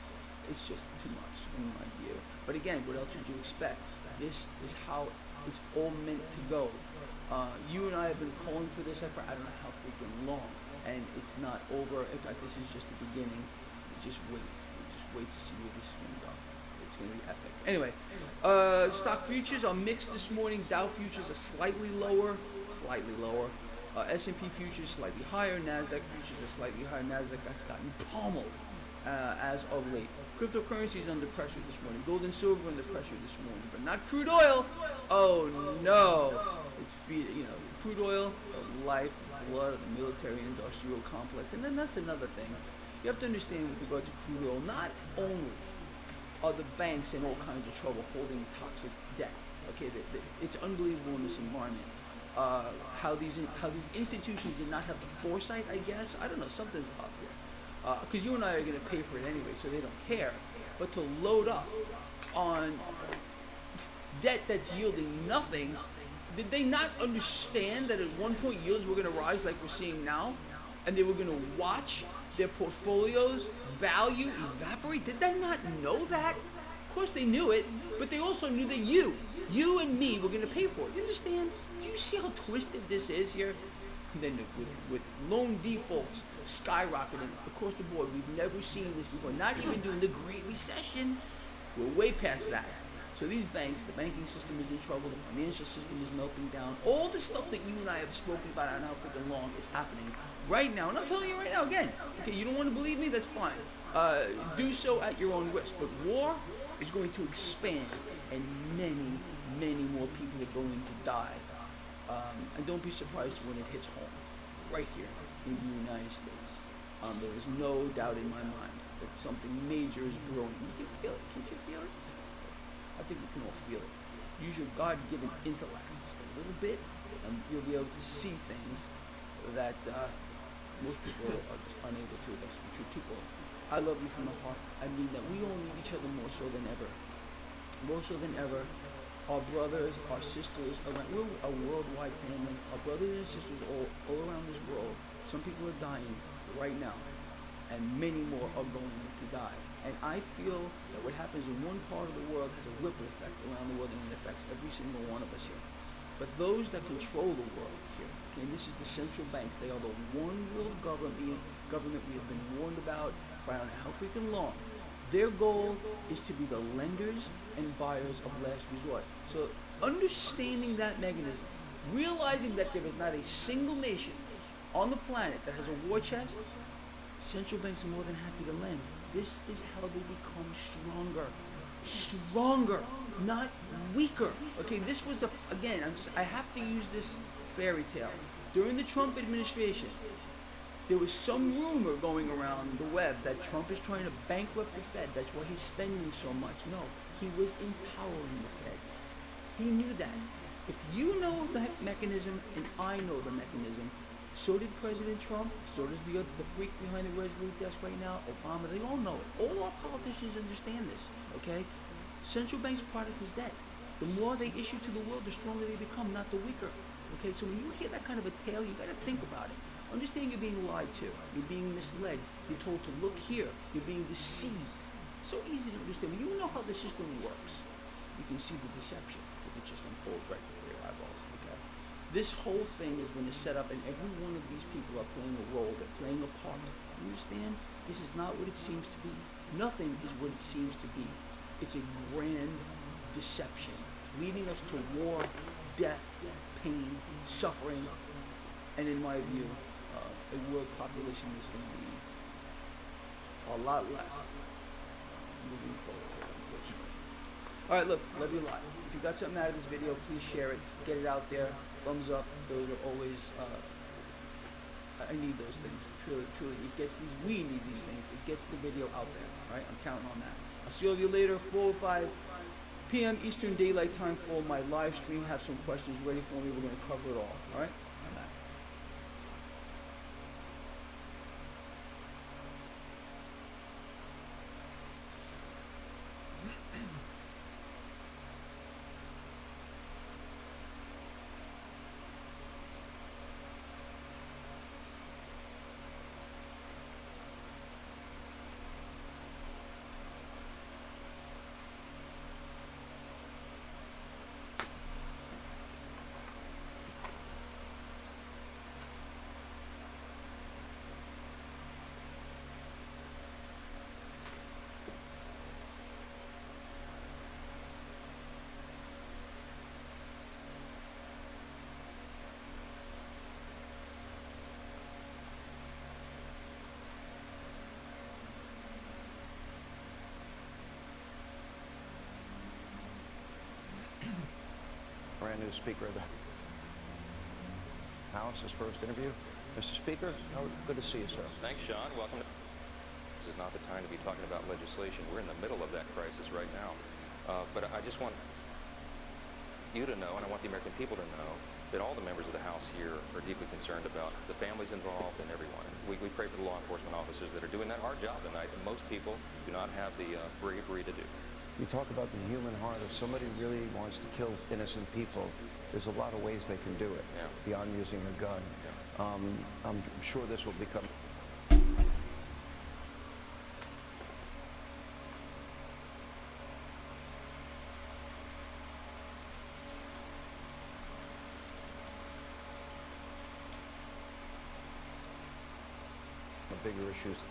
it's just too much in my view. But again, what else would you expect? This is how it's all meant to go. You and I have been calling for this for I don't know how freaking long, and it's not over. In fact, this is just the beginning. Just wait. Just wait to see where this is going to go. It's going to be epic. Anyway, stock futures are mixed this morning. Dow futures are slightly lower. S&P futures slightly higher. Nasdaq futures are slightly higher. Nasdaq has gotten pummeled as of late. Cryptocurrency is under pressure this morning. Gold and silver under pressure this morning, but not crude oil. Oh no! It's crude oil, the life, blood of the military-industrial complex. And then that's another thing. You have to understand with regard to crude oil, not only are the banks in all kinds of trouble holding toxic debt. Okay, it's unbelievable in this environment. How these institutions did not have the foresight, I guess. I don't know, something's up here. Because you and I are going to pay for it anyway, so they don't care. But to load up on debt that's yielding nothing, did they not understand that at one point yields were going to rise like we're seeing now? And they were going to watch their portfolios value evaporate? Did they not know that? Of course they knew it, but they also knew that you and me were going to pay for it. You understand? Do you see how twisted this is here? And then with loan defaults skyrocketing across the board. We've never seen this before, not even during the Great Recession. We're way past that. So these banks, the banking system is in trouble, the financial system is melting down. All the stuff that you and I have spoken about on how freaking long is happening right now. And I'm telling you right now, again, okay, you don't want to believe me? That's fine. Do so at your own risk. But war is going to expand, and many, many more people are going to die. And don't be surprised when it hits home, right here in the United States. There is no doubt in my mind that something major is brewing. You can feel it. Can't you feel it? I think we can all feel it. Use your God-given intellect just a little bit, and you'll be able to see things that most people are just unable to. That's the truth. People, I love you from the heart. I mean that we all need each other more so than ever. More so than ever. our brothers, our sisters around. We're a worldwide family. Our brothers and sisters all around this world. Some people are dying right now, and many more are going to die. And I feel that what happens in one part of the world has a ripple effect around the world, and it affects every single one of us here. But those that control the world here, okay, and this is the central banks, they are the one world government we have been warned about for I don't know how freaking long. Their goal is to be the lenders and buyers of last resort. So understanding that mechanism, realizing that there is not a single nation on the planet that has a war chest, central banks are more than happy to lend. This is how they become stronger. Stronger, not weaker. Okay, this was I have to use this fairy tale. During the Trump administration, there was some rumor going around the web that Trump is trying to bankrupt the Fed. That's why he's spending so much. No, he was empowering the Fed. He knew that. If you know the mechanism and I know the mechanism, so did President Trump, so does the freak behind the Resolute desk right now, Obama, they all know it. All our politicians understand this, okay? Central bank's product is dead. The more they issue to the world, the stronger they become, not the weaker. Okay, so when you hear that kind of a tale, you gotta think about it. Understand you're being lied to, you're being misled, you're told to look here, you're being deceived. So easy to understand. When you know how the system works, you can see the deception that it just unfolds right before your eyeballs, okay? This whole thing is when it's set up, and every one of these people are playing a role, they're playing a part. You understand? This is not what it seems to be. Nothing is what it seems to be. It's a grand deception, leading us to war, death, pain, suffering, and in my view, a world population is going to be a lot less moving forward, unfortunately. All right, look, love you a lot. If you got something out of this video, please share it, get it out there, thumbs up. Those are always, I need those things, truly, truly. It gets we need these things. It gets the video out there, all right? I'm counting on that. I'll see all of you later, 4:05 p.m. Eastern Daylight Time for my live stream. Have some questions ready for me. We're going to cover it all, all right? I'm back. Brand new Speaker of the House, his first interview. Mr. Speaker, good to see you, sir. Thanks, Sean. Welcome. This is not the time to be talking about legislation. We're in the middle of that crisis right now. But I just want you to know, and I want the American people to know, that all the members of the House here are deeply concerned about the families involved and everyone. We pray for the law enforcement officers that are doing that hard job tonight, and most people do not have the bravery to do. You talk about the human heart. If somebody really wants to kill innocent people, there's a lot of ways they can do it, beyond using a gun. I'm sure this will become... the bigger issues.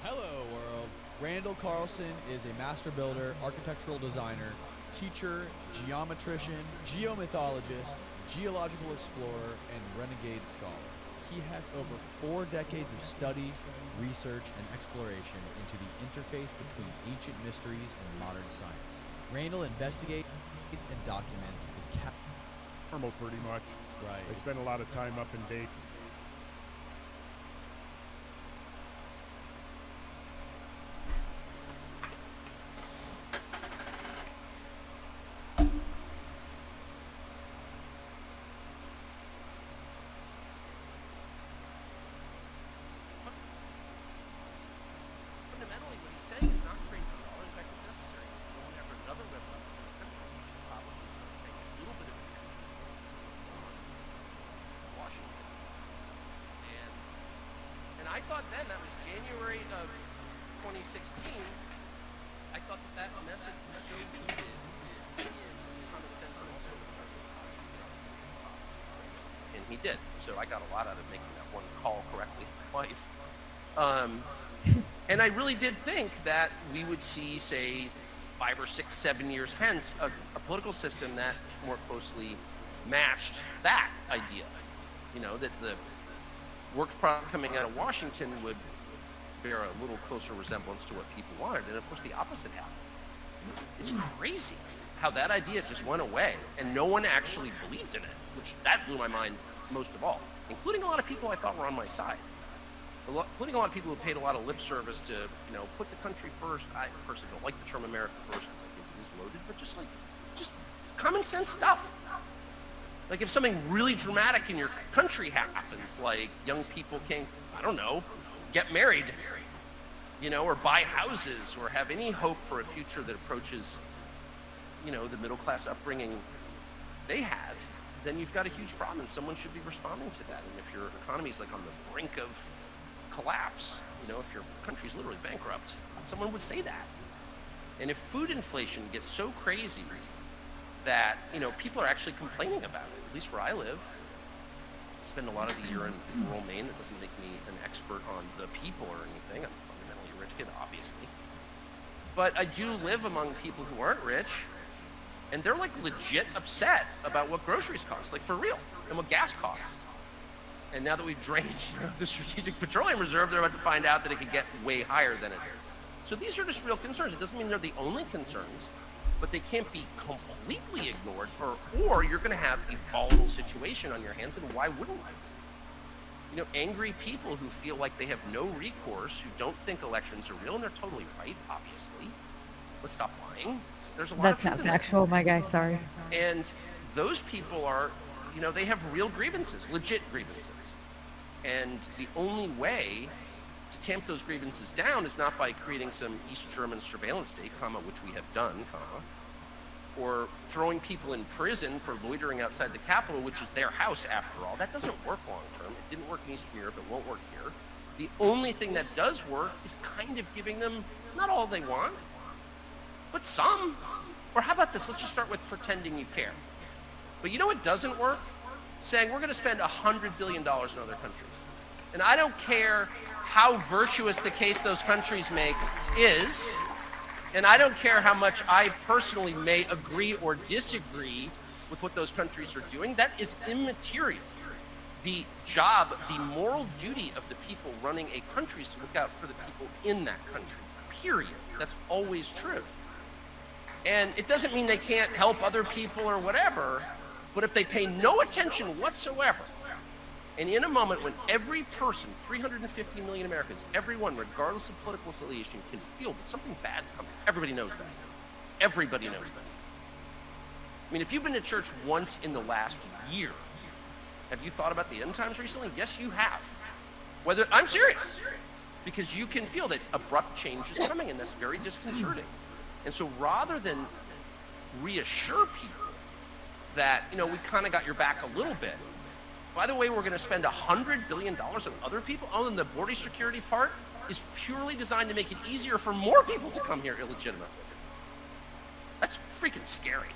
Hello world. Randall Carlson is a master builder, architectural designer, teacher, geometrician, geomythologist, geological explorer, and renegade scholar. He has over 4 decades of study, research, and exploration into the interface between ancient mysteries and modern science. Randall investigates and documents the normal pretty much. Right. I spend a lot of time up in date thought then, that was January of 2016, I thought that message was so rooted in common sense and also and he did. So I got a lot out of making that one call correctly to my wife. And I really did think that we would see, say, 5 or 6, 7 years hence, a political system that more closely matched that idea. You know, that the work product coming out of Washington would bear a little closer resemblance to what people wanted, and of course the opposite happened. It's crazy how that idea just went away, and no one actually believed in it, which that blew my mind most of all, including a lot of people I thought were on my side. Including a lot of people who paid a lot of lip service to, you know, put the country first. I personally don't like the term America first because I think it is loaded, but just common sense stuff. Like if something really dramatic in your country happens, like young people can't, I don't know, get married, you know, or buy houses or have any hope for a future that approaches, you know, the middle class upbringing they had, then you've got a huge problem and someone should be responding to that. And if your economy's like on the brink of collapse, you know, if your country's literally bankrupt, someone would say that. And if food inflation gets so crazy that, you know, people are actually complaining about it, at least where I live. I spend a lot of the year in rural Maine. That doesn't make me an expert on the people or anything. I'm a fundamentally rich kid, obviously. But I do live among people who aren't rich, and they're like legit upset about what groceries cost, like for real, and what gas costs. And now that we've drained the Strategic Petroleum Reserve, they're about to find out that it could get way higher than it is. So these are just real concerns. It doesn't mean they're the only concerns, but they can't be completely ignored, or you're going to have a volatile situation on your hands, and why wouldn't you? You know, angry people who feel like they have no recourse, who don't think elections are real, and they're totally right, obviously. Let's stop lying. There's a lot That's of not truth in that. factual, my guy, sorry. And those people are, you know, they have real grievances, legit grievances. And the only way to tamp those grievances down is not by creating some East German surveillance state, which we have done, or throwing people in prison for loitering outside the Capitol, which is their house after all. That doesn't work long term. It didn't work in Eastern Europe, it won't work here. The only thing that does work is kind of giving them, not all they want, but some. Or how about this? Let's just start with pretending you care. But you know what doesn't work? Saying we're going to spend $100 billion in other countries. And I don't care how virtuous the case those countries make is, and I don't care how much I personally may agree or disagree with what those countries are doing. That is immaterial. The job, the moral duty of the people running a country is to look out for the people in that country, period. That's always true. And it doesn't mean they can't help other people or whatever, but if they pay no attention whatsoever, and in a moment when every person, 350 million Americans, everyone, regardless of political affiliation, can feel that something bad's coming, everybody knows that. Everybody knows that. I mean, if you've been to church once in the last year, have you thought about the end times recently? Yes, you have. I'm serious, because you can feel that abrupt change is coming, and that's very disconcerting. And so rather than reassure people that, you know, we kind of got your back a little bit, by the way, we're going to spend $100 billion on other people. Oh, and the border security part is purely designed to make it easier for more people to come here illegitimately. That's freaking scary,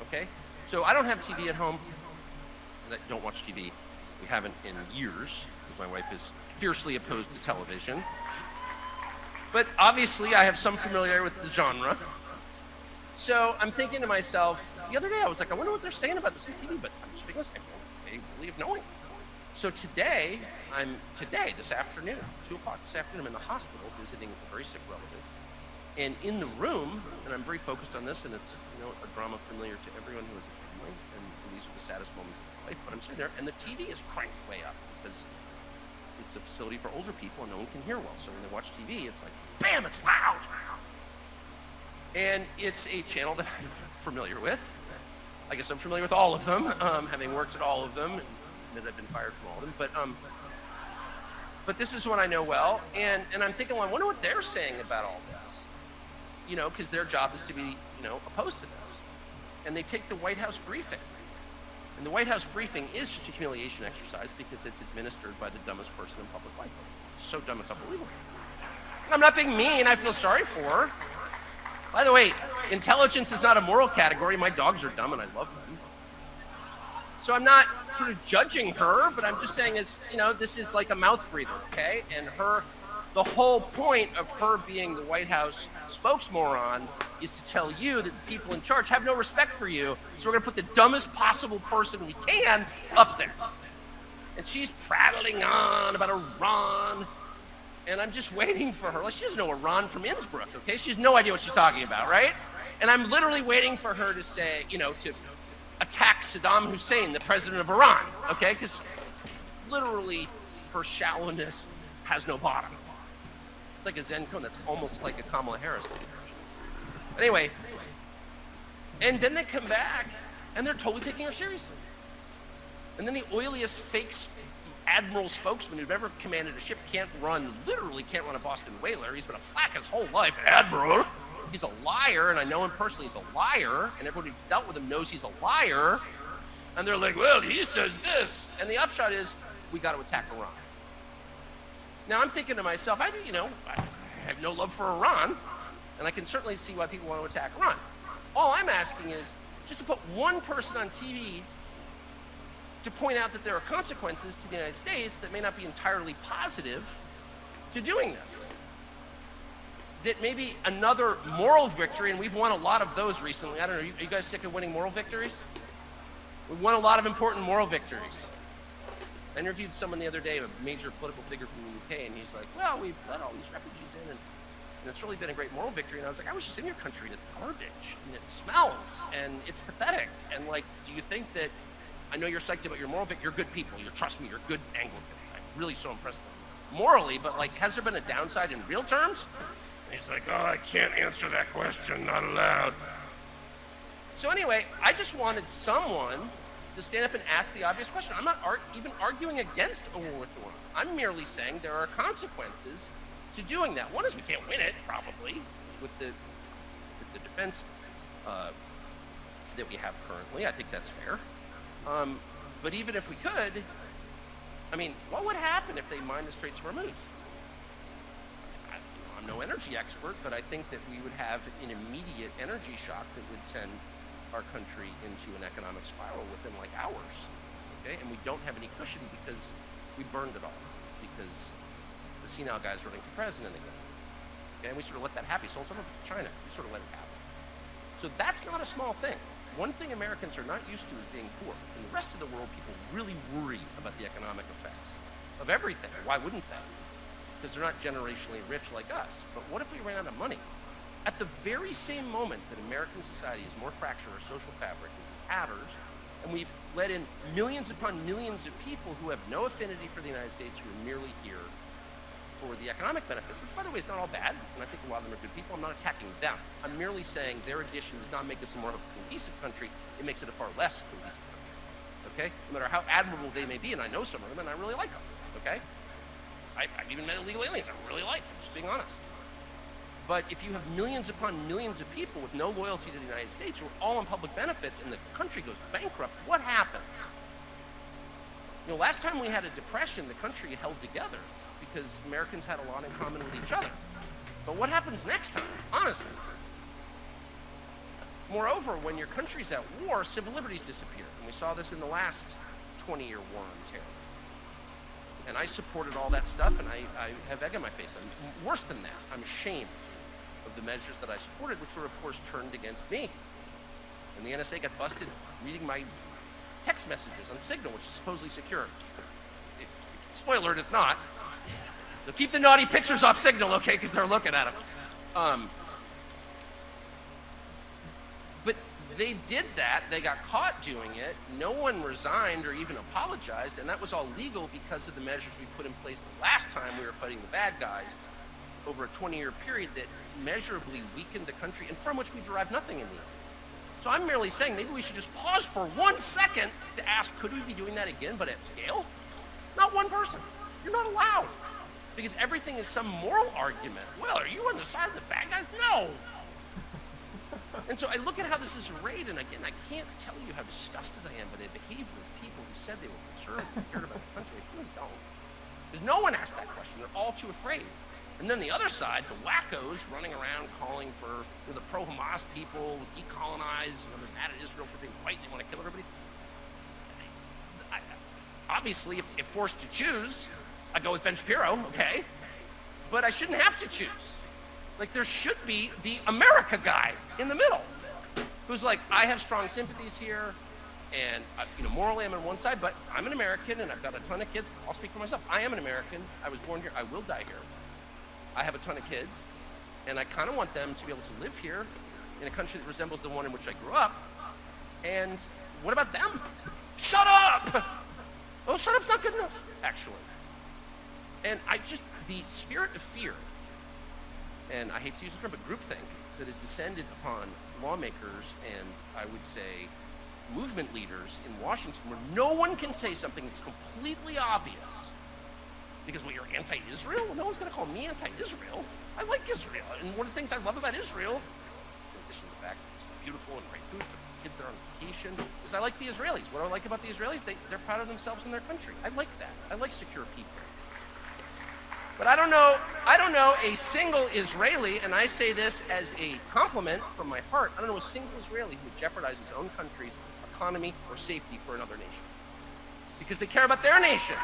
okay? So I don't have TV at home, and I don't watch TV. We haven't in years, because my wife is fiercely opposed to television. But obviously, I have some familiarity with the genre. So I'm thinking to myself, the other day I was like, I wonder what they're saying about this on TV, but I'm just being honest, I don't really have knowing. So today, this afternoon, 2 o'clock this afternoon, I'm in the hospital visiting a very sick relative. And in the room, and I'm very focused on this, and it's, you know, a drama familiar to everyone who has a family, and these are the saddest moments of life, but I'm sitting there, and the TV is cranked way up, because it's a facility for older people, and no one can hear well. So when they watch TV, it's like, bam, it's loud! And it's a channel that I'm familiar with. I guess I'm familiar with all of them, having worked at all of them, and that I've been fired from all of them. But this is one I know well, and I'm thinking, well, I wonder what they're saying about all this. You know, because their job is to be, you know, opposed to this. And they take the White House briefing. And the White House briefing is just a humiliation exercise because it's administered by the dumbest person in public life. It's so dumb, it's unbelievable. I'm not being mean, I feel sorry for her. By the way, intelligence is not a moral category. My dogs are dumb and I love them. So I'm not sort of judging her, but I'm just saying is, you know, this is like a mouth breather, okay? And the whole point of her being the White House spokesmoron is to tell you that the people in charge have no respect for you, so we're gonna put the dumbest possible person we can up there. And she's prattling on about Iran, and I'm just waiting for her. Like, she doesn't know Iran from Innsbruck, okay? She has no idea what she's talking about, right? And I'm literally waiting for her to say, you know, to attack Saddam Hussein, the president of Iran, okay? Because literally her shallowness has no bottom. It's like a Zen cone. That's almost like a Kamala Harris thing. Anyway, and then they come back and they're totally taking her seriously. And then the oiliest fake admiral spokesman who've ever commanded a ship literally can't run a Boston whaler. He's been a flak his whole life, admiral. He's a liar, and I know him personally, he's a liar, and everybody who's dealt with him knows he's a liar. And they're like, well, he says this. And the upshot is, we got to attack Iran. Now, I'm thinking to myself, I have no love for Iran, and I can certainly see why people want to attack Iran. All I'm asking is just to put one person on TV to point out that there are consequences to the United States that may not be entirely positive to doing this. That maybe another moral victory, and we've won a lot of those recently. I don't know, are you guys sick of winning moral victories? We've won a lot of important moral victories. I interviewed someone the other day, a major political figure from the UK, and he's like, well, we've let all these refugees in, and it's really been a great moral victory. And I was like, I was just in your country, and it's garbage, and it smells, and it's pathetic. And like, do you think that, I know you're psyched about your moral victory, you're good people, trust me, you're good Anglicans. I'm really so impressed with you. Morally, but like, has there been a downside in real terms? And he's like, oh, I can't answer that question, not allowed. So anyway, I just wanted someone to stand up and ask the obvious question. I'm not even arguing against a war with Iran. I'm merely saying there are consequences to doing that. One is we can't win it, probably, with the defense that we have currently. I think that's fair. But even if we could, I mean, what would happen if they mine the Straits of Hormuz? I'm no energy expert, but I think that we would have an immediate energy shock that would send our country into an economic spiral within like hours, okay? And we don't have any cushion because we burned it all, because the senile guy's running for president again, okay? And we sort of let that happen. Sold some of it to China. We sort of let it happen. So that's not a small thing. One thing Americans are not used to is being poor. In the rest of the world, people really worry about the economic effects of everything. Why wouldn't they? Because they're not generationally rich like us. But what if we ran out of money? At the very same moment that American society is more fractured, our social fabric is in tatters, and we've let in millions upon millions of people who have no affinity for the United States, who are merely here for the economic benefits, which, by the way, is not all bad, and I think a lot of them are good people. I'm not attacking them. I'm merely saying their addition does not make us a more cohesive country. It makes it a far less cohesive country, okay? No matter how admirable they may be, and I know some of them, and I really like them, okay? I've even met illegal aliens I really like, I'm just being honest. But if you have millions upon millions of people with no loyalty to the United States who are all on public benefits and the country goes bankrupt, what happens? You know, last time we had a depression, the country held together because Americans had a lot in common with each other. But what happens next time, honestly? Moreover, when your country's at war, civil liberties disappear. And we saw this in the last 20-year war on terror. And I supported all that stuff, and I have egg on my face. I'm worse than that. I'm ashamed of the measures that I supported, which were, of course, turned against me. And the NSA got busted reading my text messages on Signal, which is supposedly secure. Spoiler alert, it's not. They'll keep the naughty pictures off Signal, okay, because they're looking at them. But they did that. They got caught doing it. No one resigned or even apologized, and that was all legal because of the measures we put in place the last time we were fighting the bad guys over a 20-year period that measurably weakened the country and from which we derived nothing in the end. So I'm merely saying maybe we should just pause for 1 second to ask, could we be doing that again, but at scale? Not one person. You're not allowed. Because everything is some moral argument. Well, are you on the side of the bad guys? No. And so I look at how this is arrayed, and again, I can't tell you how disgusted I am by the behavior of people who said they were conservative and cared about the country. They really don't. Because no one asked that question. They're all too afraid. And then the other side, the wackos running around calling for the pro-Hamas people, decolonize, they're mad at Israel for being white, and they want to kill everybody. Obviously, if forced to choose, I go with Ben Shapiro, okay? But I shouldn't have to choose. Like, there should be the America guy in the middle who's like, I have strong sympathies here, and morally I'm on one side, but I'm an American and I've got a ton of kids. I'll speak for myself. I am an American. I was born here. I will die here. I have a ton of kids, and I kind of want them to be able to live here in a country that resembles the one in which I grew up. And what about them? Shut up! Oh, shut up's not good enough, actually. And the spirit of fear, and I hate to use the term, but groupthink, that has descended upon lawmakers and I would say movement leaders in Washington, where no one can say something that's completely obvious because, well, you're anti-Israel? Well, no one's going to call me anti-Israel. I like Israel. And one of the things I love about Israel, in addition to the fact that it's beautiful and great food, took the kids there on vacation, is I like the Israelis. What do I like about the Israelis? They're proud of themselves and their country. I like that. I like secure people. But I don't know a single Israeli, and I say this as a compliment from my heart, I don't know a single Israeli who would jeopardize his own country's economy or safety for another nation. Because they care about their nation.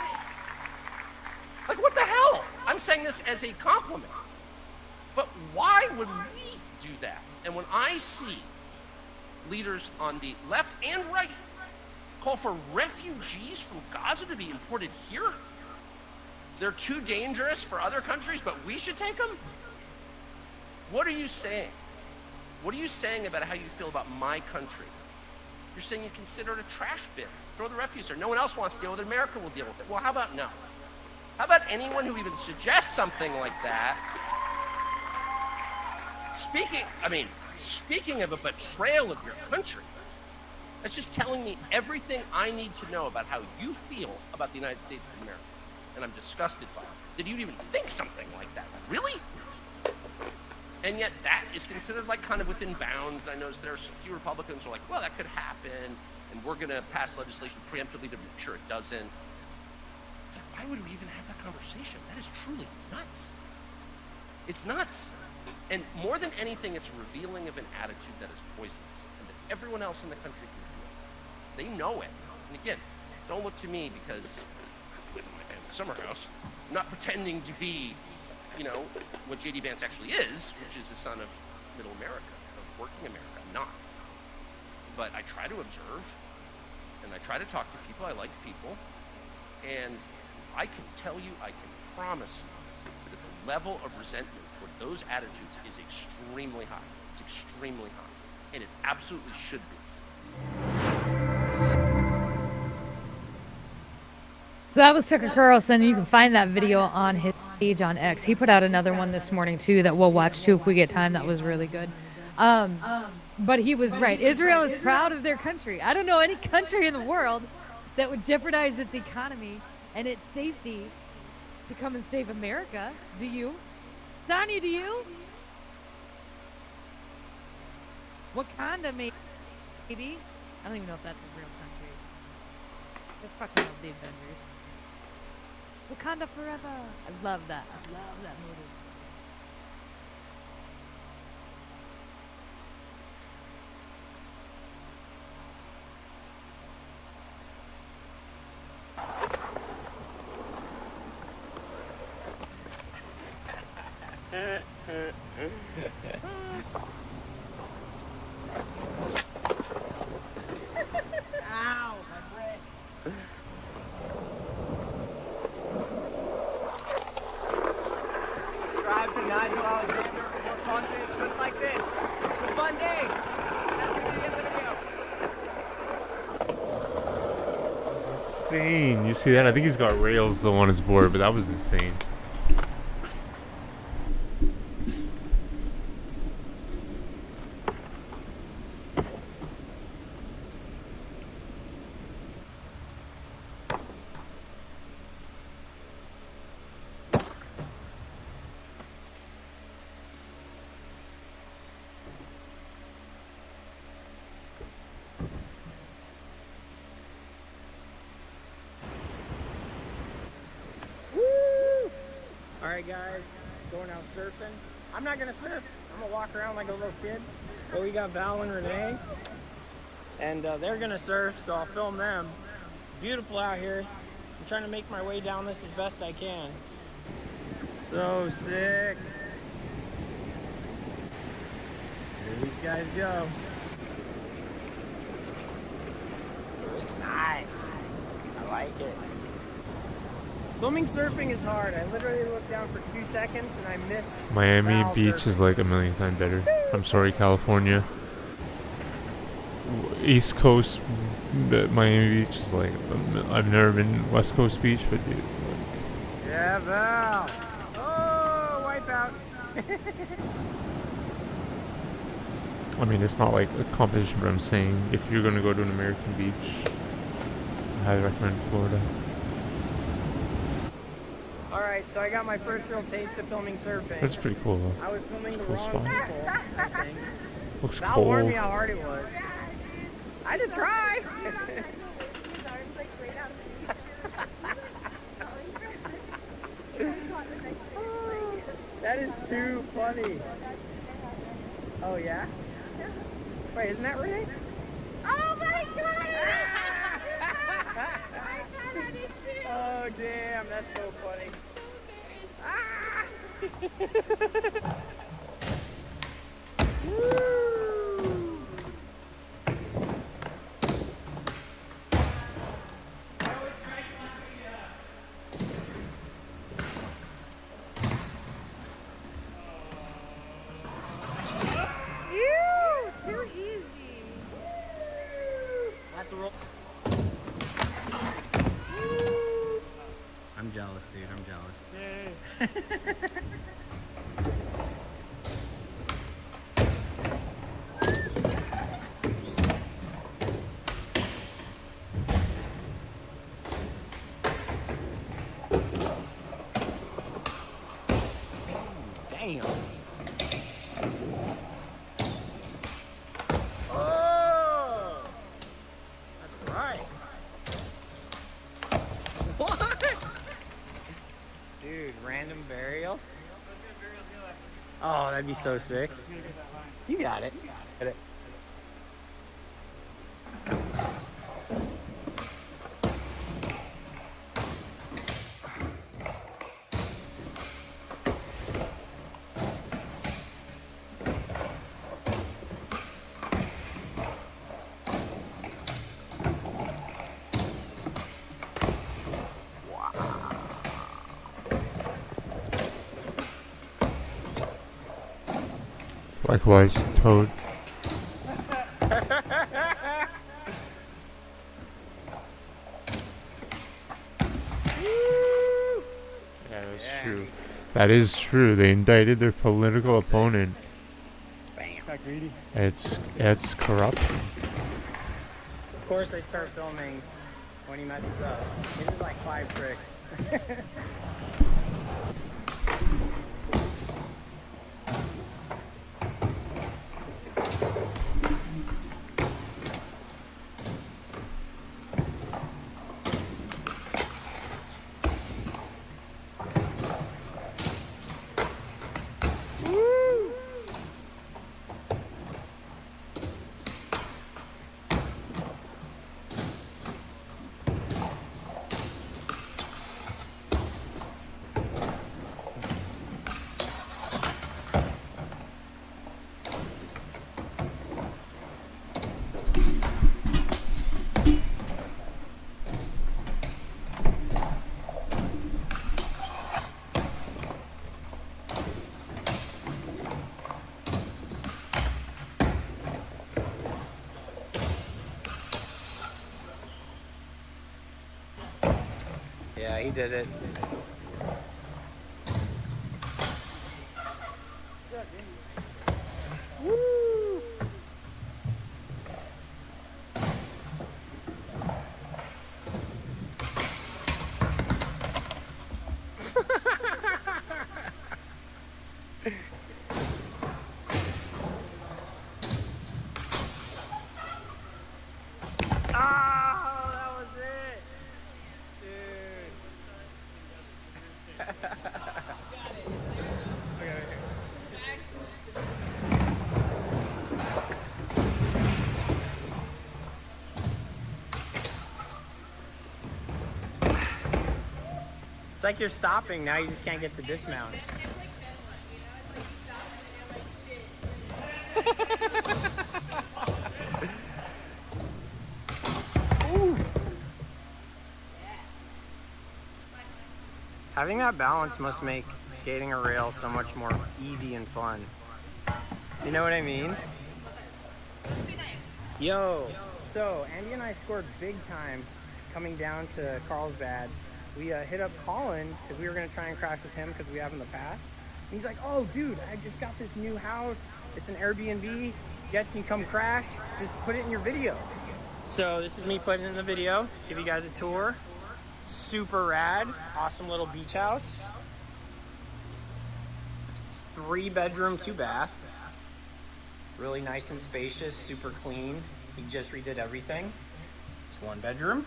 Like, what the hell? I'm saying this as a compliment. But why would we do that? And when I see leaders on the left and right call for refugees from Gaza to be imported here, they're too dangerous for other countries, but we should take them? What are you saying? What are you saying about how you feel about my country? You're saying you consider it a trash bin. Throw the refuse there. No one else wants to deal with it. America will deal with it. Well, how about no? How about anyone who even suggests something like that? Speaking of a betrayal of your country, that's just telling me everything I need to know about how you feel about the United States of America. And I'm disgusted by it. Did you even think something like that? Really? And yet that is considered like kind of within bounds. And I notice there's a few Republicans who are like, well, that could happen, and we're going to pass legislation preemptively to make sure it doesn't. It's like, why would we even have that conversation? That is truly nuts. It's nuts. And more than anything, it's revealing of an attitude that is poisonous and that everyone else in the country can feel. They know it. And again, don't look to me because I live in my family summer house. I'm not pretending to be, what J.D. Vance actually is, which is the son of middle America, of working America. I'm not. But I try to observe, and I try to talk to people. I like people. And I can tell you, I can promise you that the level of resentment toward those attitudes is extremely high. It's extremely high. And it absolutely should be. So that was Tucker Carlson. You can find that video on his page on X. He put out another one this morning too that we'll watch too if we get time. That was really good. But he was right. Israel is proud of their country. I don't know any country in the world that would jeopardize its economy and its safety to come and save America. Do you? Sonia, do you? Wakanda, maybe? I don't even know if that's a real country. They fucking love the Avengers. Wakanda forever. I love that. I love that movie. Ow, my wrist. Subscribe to Nigel Alexander for more content just like this. It's a fun day. That's gonna be the end of the video. Insane. You see that? I think he's got rails though on his board, but that was insane. Alright guys, going out surfing. I'm not gonna surf, I'm gonna walk around like a little kid. But we got Val and Renee. And they're gonna surf, so I'll film them. It's beautiful out here. I'm trying to make my way down this as best I can. So sick. Here these guys go. It's nice. I like it. Filming surfing is hard. I literally looked down for 2 seconds and I missed. Miami Val Beach surfing. is like a million times better. I'm sorry, California. East Coast, Miami Beach is like, I've never been West Coast Beach, but dude. Yeah, Val. Oh, wipe out. I mean, it's not like a competition, but I'm saying if you're gonna go to an American beach, I highly recommend Florida. Alright, so I got my first real taste of filming surfing. That's pretty cool though. I was filming the Cool wrong spot. people, I think. Looks Val warned me cold. how hard it was. I had to try. That is too funny. Oh yeah? Wait, isn't that Renee? Oh my god! I thought I did too. Oh damn, that's so funny. Woo! Ew, too easy. That's a roll. I'm jealous, dude. I'm jealous. Damn. Oh, that's right. What? Dude, random burial? Oh, that'd be so sick. You got it. Get it. Likewise, Toad. Yeah, that's true. That is true. They indicted their political opponent. Bam. It's corruption. Of course, I start filming when he messes up. He did like 5 tricks. Yeah, he did it. Woo! Oh, that was it. Dude. It's like you're stopping now, you just can't get the dismount. Ooh. Having that balance must make skating a rail so much more easy and fun. You know what I mean? Yo, so Andy and I scored big time coming down to Carlsbad. We hit up Colin because we were gonna try and crash with him because we have in the past. And he's like, oh dude, I just got this new house. It's an Airbnb. You guys can come crash. Just put it in your video. So this is me putting it in the video. Give you guys a tour. Super rad. Awesome little beach house. It's 3-bedroom, 2-bath. Really nice and spacious, super clean. He just redid everything. It's 1 bedroom.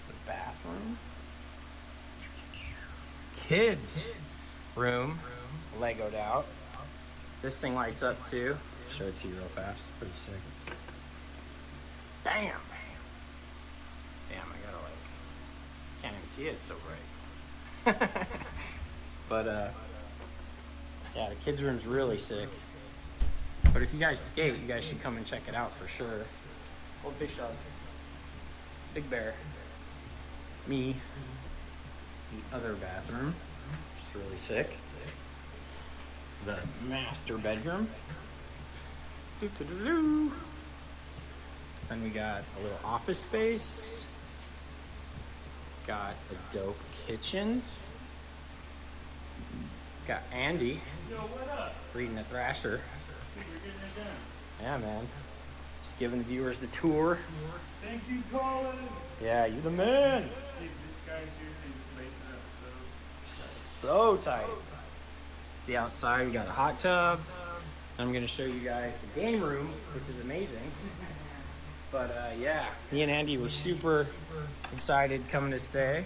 The bathroom. Kids room, Legoed out. This thing lights up too. Show it to you real fast. Pretty sick. Bam! Damn, I gotta can't even see it, it's so bright. But yeah, the kids' room's really sick. But if you guys skate, you guys should come and check it out for sure. Old Fish Dog, Big Bear, me, the other bathroom, which is really sick. The master bedroom. Doo-doo-doo-doo. Then we got a little office space. Got a dope kitchen. Got Andy reading a Thrasher. Yeah, man. Just giving the viewers the tour. Thank you, Colin. Yeah, you the man. Hey, this guy's here to make an episode. So tight. See outside, we got a hot tub. I'm gonna show you guys the game room, which is amazing. But yeah, me and Andy were super excited coming to stay.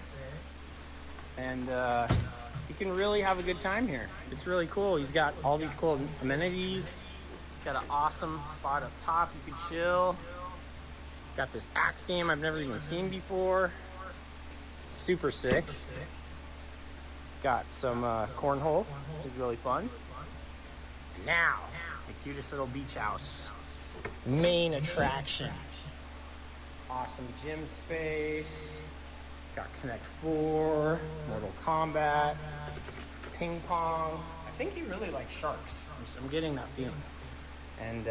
And you can really have a good time here. It's really cool. He's got all these cool amenities. He's got an awesome spot up top you can chill. Got this axe game I've never even seen before. Super sick. Got some cornhole, which is really fun. And now, the cutest little beach house. Main attraction. Awesome gym space. Got Connect 4, Mortal Kombat, ping pong. I think he really likes sharks. I'm getting that feeling. And,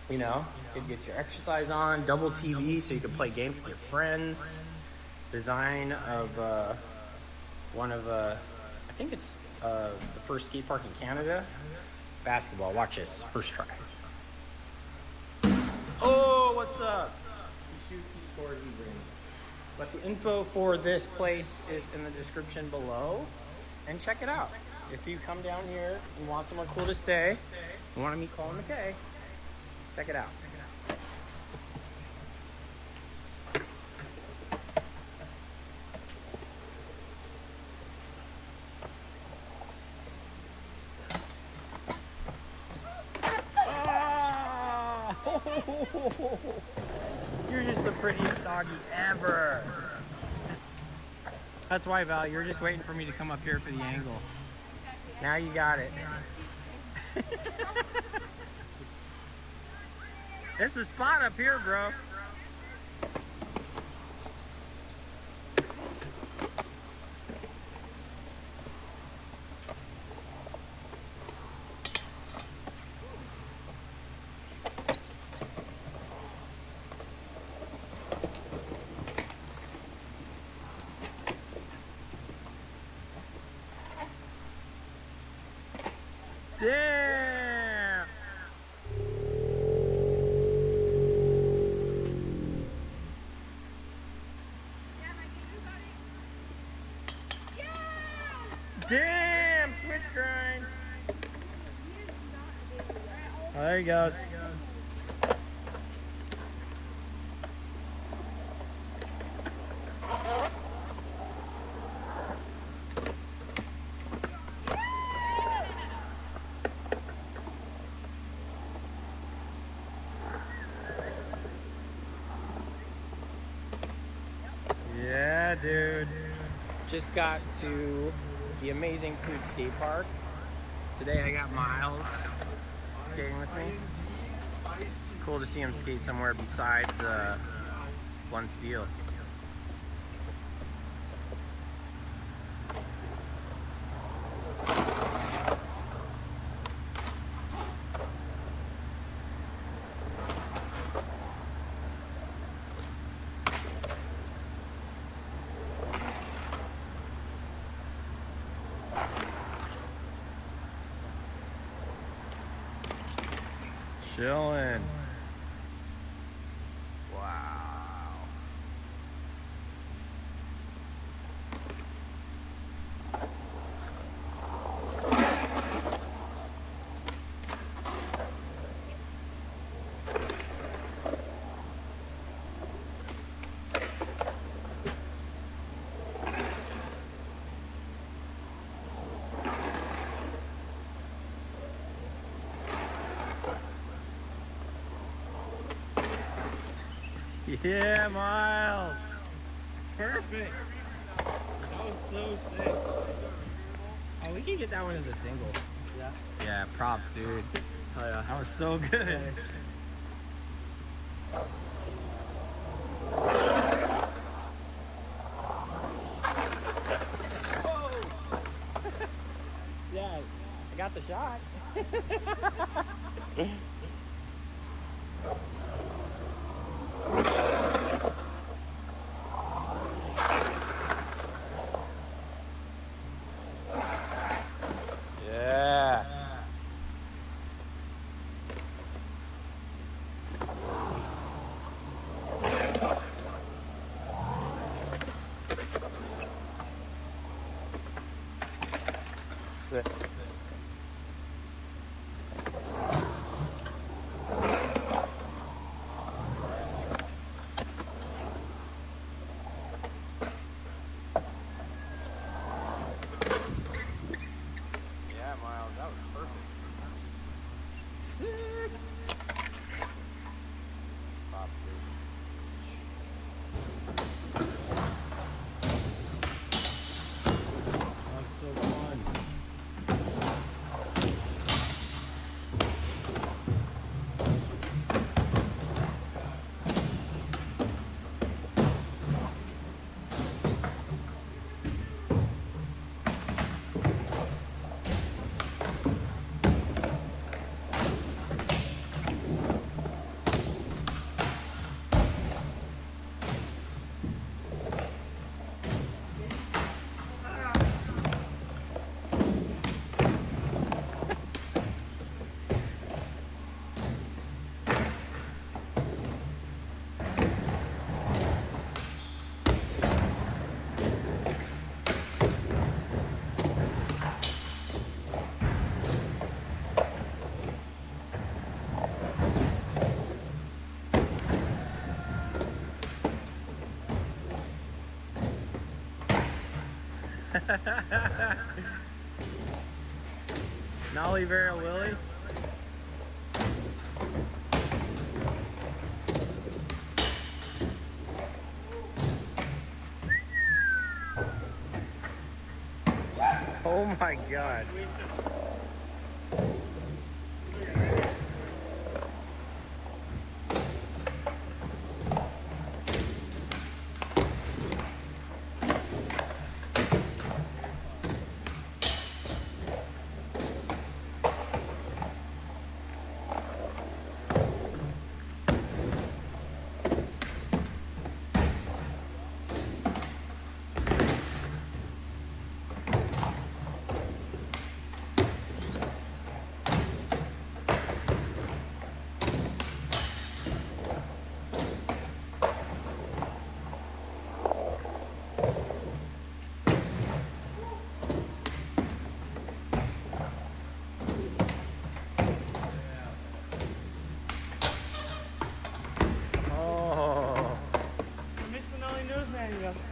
you know, you could get your exercise on, double TV so you can play games with your friends. Design of one of, I think it's the first skate park in Canada. Basketball, watch this, first try. Oh, what's up? He shoots, he scores, he brings. But the info for this place is in the description below, and check it out. If you come down here and want somewhere cool to stay, and want to meet Colin McKay, check it out. You're just the prettiest doggy ever. That's why, Val, you're just waiting for me to come up here for the angle. Now you got it. It's the spot up here, bro. Damn! Damn! Switch grind! Oh, there he goes. Yeah. Yeah, dude. Just got to the Amazing Food Skate Park. Today I got Miles skating with me. Cool to see him skate somewhere besides Blunt Steel. Chillin'. Wow. Yeah, Miles. Perfect. That was so sick. Oh, we can get that one as a single. Yeah. Yeah, props, dude. Oh yeah. That was so good. Whoa. Yeah, I got the shot. Yeah. Sick. Yeah, Miles, that was perfect. Sick. Props, dude. That was so fun. Nollie Vera Willie. Oh my god.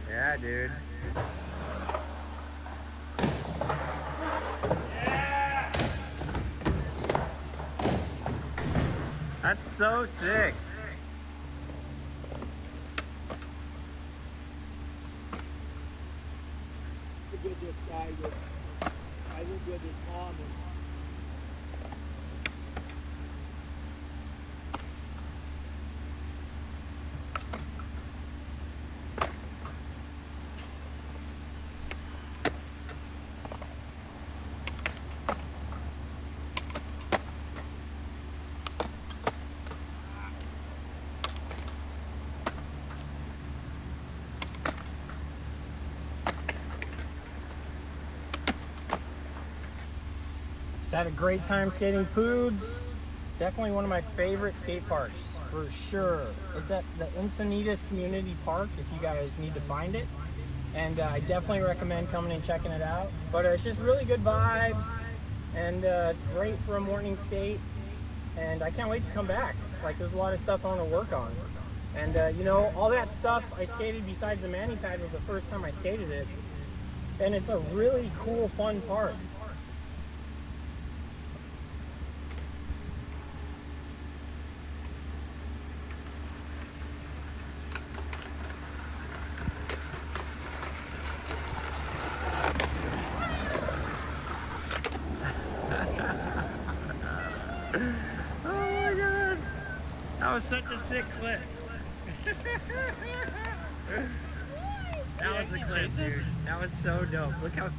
Yeah, dude. Yeah! That's so sick. with this guy. I live with his mom, and Just had a great time skating Poods. Definitely one of my favorite skate parks, for sure. It's at the Encinitas Community Park, if you guys need to find it. And I definitely recommend coming and checking it out. But it's just really good vibes, and it's great for a morning skate. And I can't wait to come back. Like, there's a lot of stuff I want to work on. And you know, all that stuff I skated besides the mani pad was the first time I skated it. And it's a really cool, fun park. Oh my god! That was such a sick clip. That was a clip, dude. That was so dope. Look how...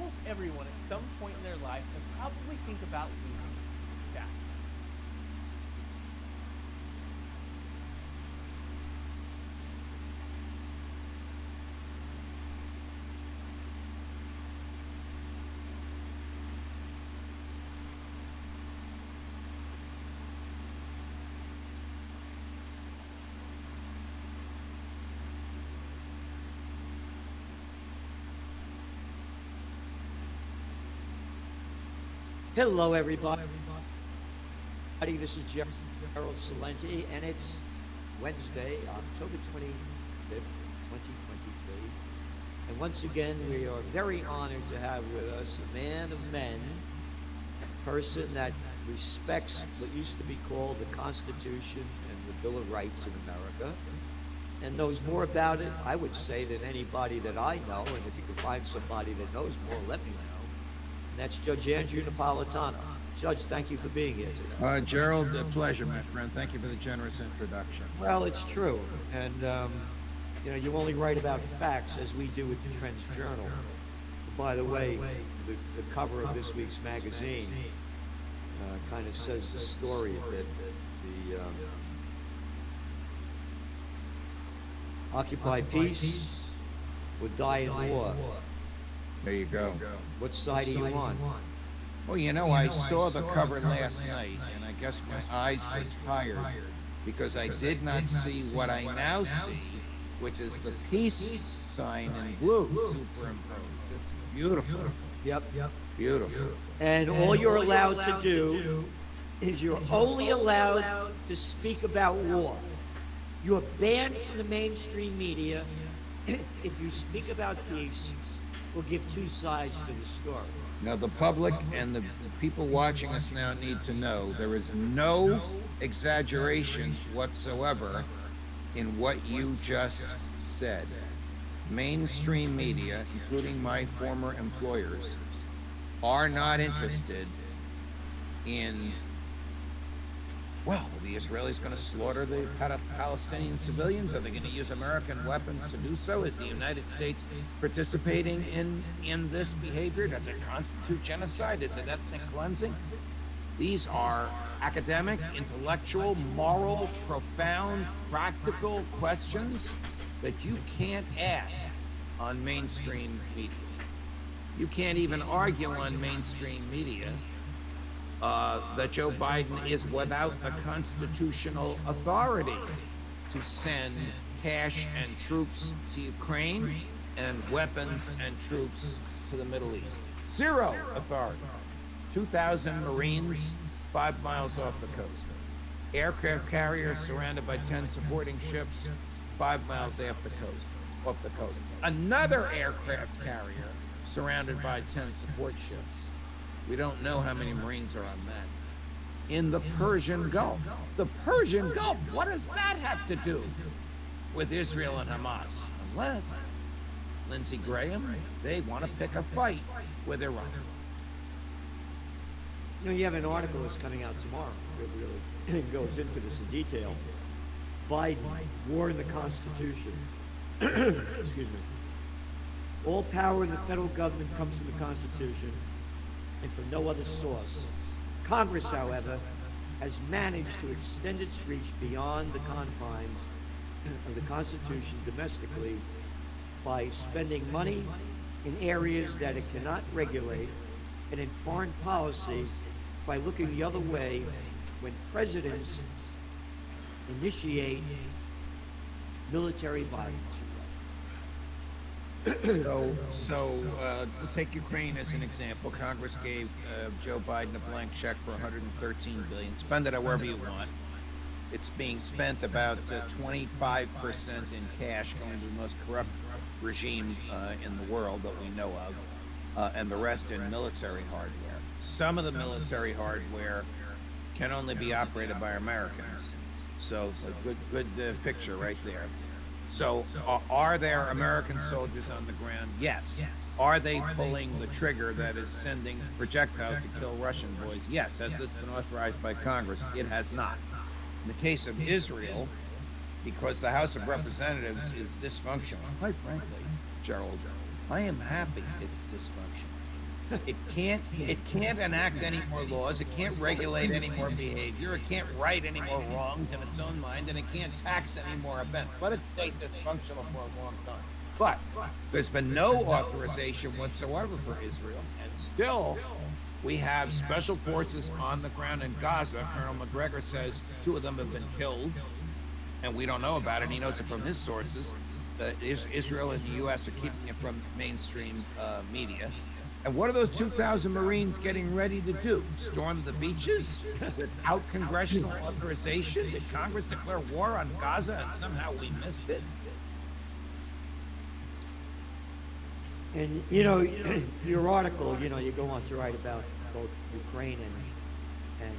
almost everyone at some point in their life will probably think about losing fat. Hello, everybody. This is Gerald Salenti, and it's Wednesday, October 25th, 2023. And once again, we are very honored to have with us a man of men, a person that respects what used to be called the Constitution and the Bill of Rights in America, and knows more about it, I would say, than anybody that I know. And if you can find somebody that knows more, let me know. And that's Judge Andrew Napolitano. Judge, thank you for being here today. Gerald, a pleasure, my friend. Thank you for the generous introduction. Well, it's true. And, you know, you only write about facts as we do at the Trends Journal. By the way, the cover of this week's magazine kind of says the story that the occupy peace or die in war. There you go. What side are you on? Well, you know, I saw the cover last night, and I guess my eyes were tired because I did not see what I now see, which is the peace sign in blue superimposed. It's beautiful. Yep. Beautiful. And all you're allowed to do is you're only allowed to speak about war. You're banned from the mainstream media if you speak about peace or give two sides to the story. Now, the public and the people watching us now need to know there is no exaggeration whatsoever in what you just said. Mainstream media, including my former employers, are not interested in, well, are the Israelis going to slaughter the Palestinian civilians? Are they going to use American weapons to do so? Is the United States participating in this behavior? Does it constitute genocide? Is it ethnic cleansing? These are academic, intellectual, moral, profound, practical questions that you can't ask on mainstream media. You can't even argue on mainstream media that Joe Biden is without the constitutional authority to send cash and troops to Ukraine and weapons and troops to the Middle East. Zero authority. 2,000 Marines 5 miles off the coast. Aircraft carrier surrounded by 10 supporting ships 5 miles off the coast. Another aircraft carrier surrounded by 10 support ships. We don't know how many Marines are on that. In the Persian Gulf. The Persian Gulf, what does that have to do with Israel and Hamas? Unless, Lindsey Graham, they want to pick a fight with Iran. You know, you have an article that's coming out tomorrow that really goes into this in detail. Biden, war in the Constitution. Excuse me. All power in the federal government comes from the Constitution and from no other source. Congress, however, has managed to extend its reach beyond the confines of the Constitution domestically by spending money in areas that it cannot regulate, and in foreign policy by looking the other way when presidents initiate military violence. So take Ukraine as an example. Congress gave Joe Biden a blank check for $113 billion. Spend it however you want. It's being spent about 25% in cash, going to the most corrupt regime in the world that we know of, and the rest in military hardware. Some of the military hardware can only be operated by Americans. So a good picture right there. So are there American soldiers on the ground? Yes. Are they pulling the trigger that is sending projectiles to kill Russian boys? Yes. Has this been authorized by Congress? It has not. In the case of Israel, because the House of Representatives is dysfunctional, quite frankly, Gerald, I am happy it's dysfunctional. It can't enact any more laws. It can't regulate any more behavior. It can't right any more wrongs in its own mind, and it can't tax any more events. Let it stay dysfunctional for a long time. But there's been no authorization whatsoever for Israel, and still we have special forces on the ground in Gaza. Colonel McGregor says 2 of them have been killed, and we don't know about it. He knows it from his sources. Israel and the U.S. are keeping it from mainstream media. And what are those 2,000 Marines getting ready to do? Storm the beaches without congressional authorization? Did Congress declare war on Gaza and somehow we missed it? And, you know, your article, you know, you go on to write about both Ukraine and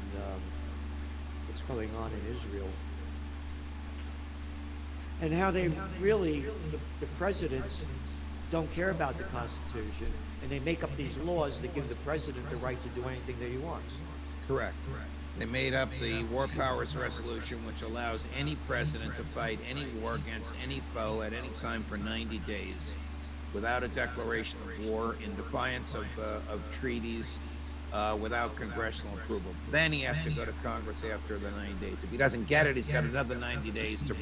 what's going on in Israel. And how they really, the presidents don't care about the Constitution, and they make up these laws that give the president the right to do anything that he wants. Correct. They made up the War Powers Resolution, which allows any president to fight any war against any foe at any time for 90 days without a declaration of war, in defiance of treaties, without congressional approval. Then he has to go to Congress after the 90 days. If he doesn't get it, he's got another 90 days to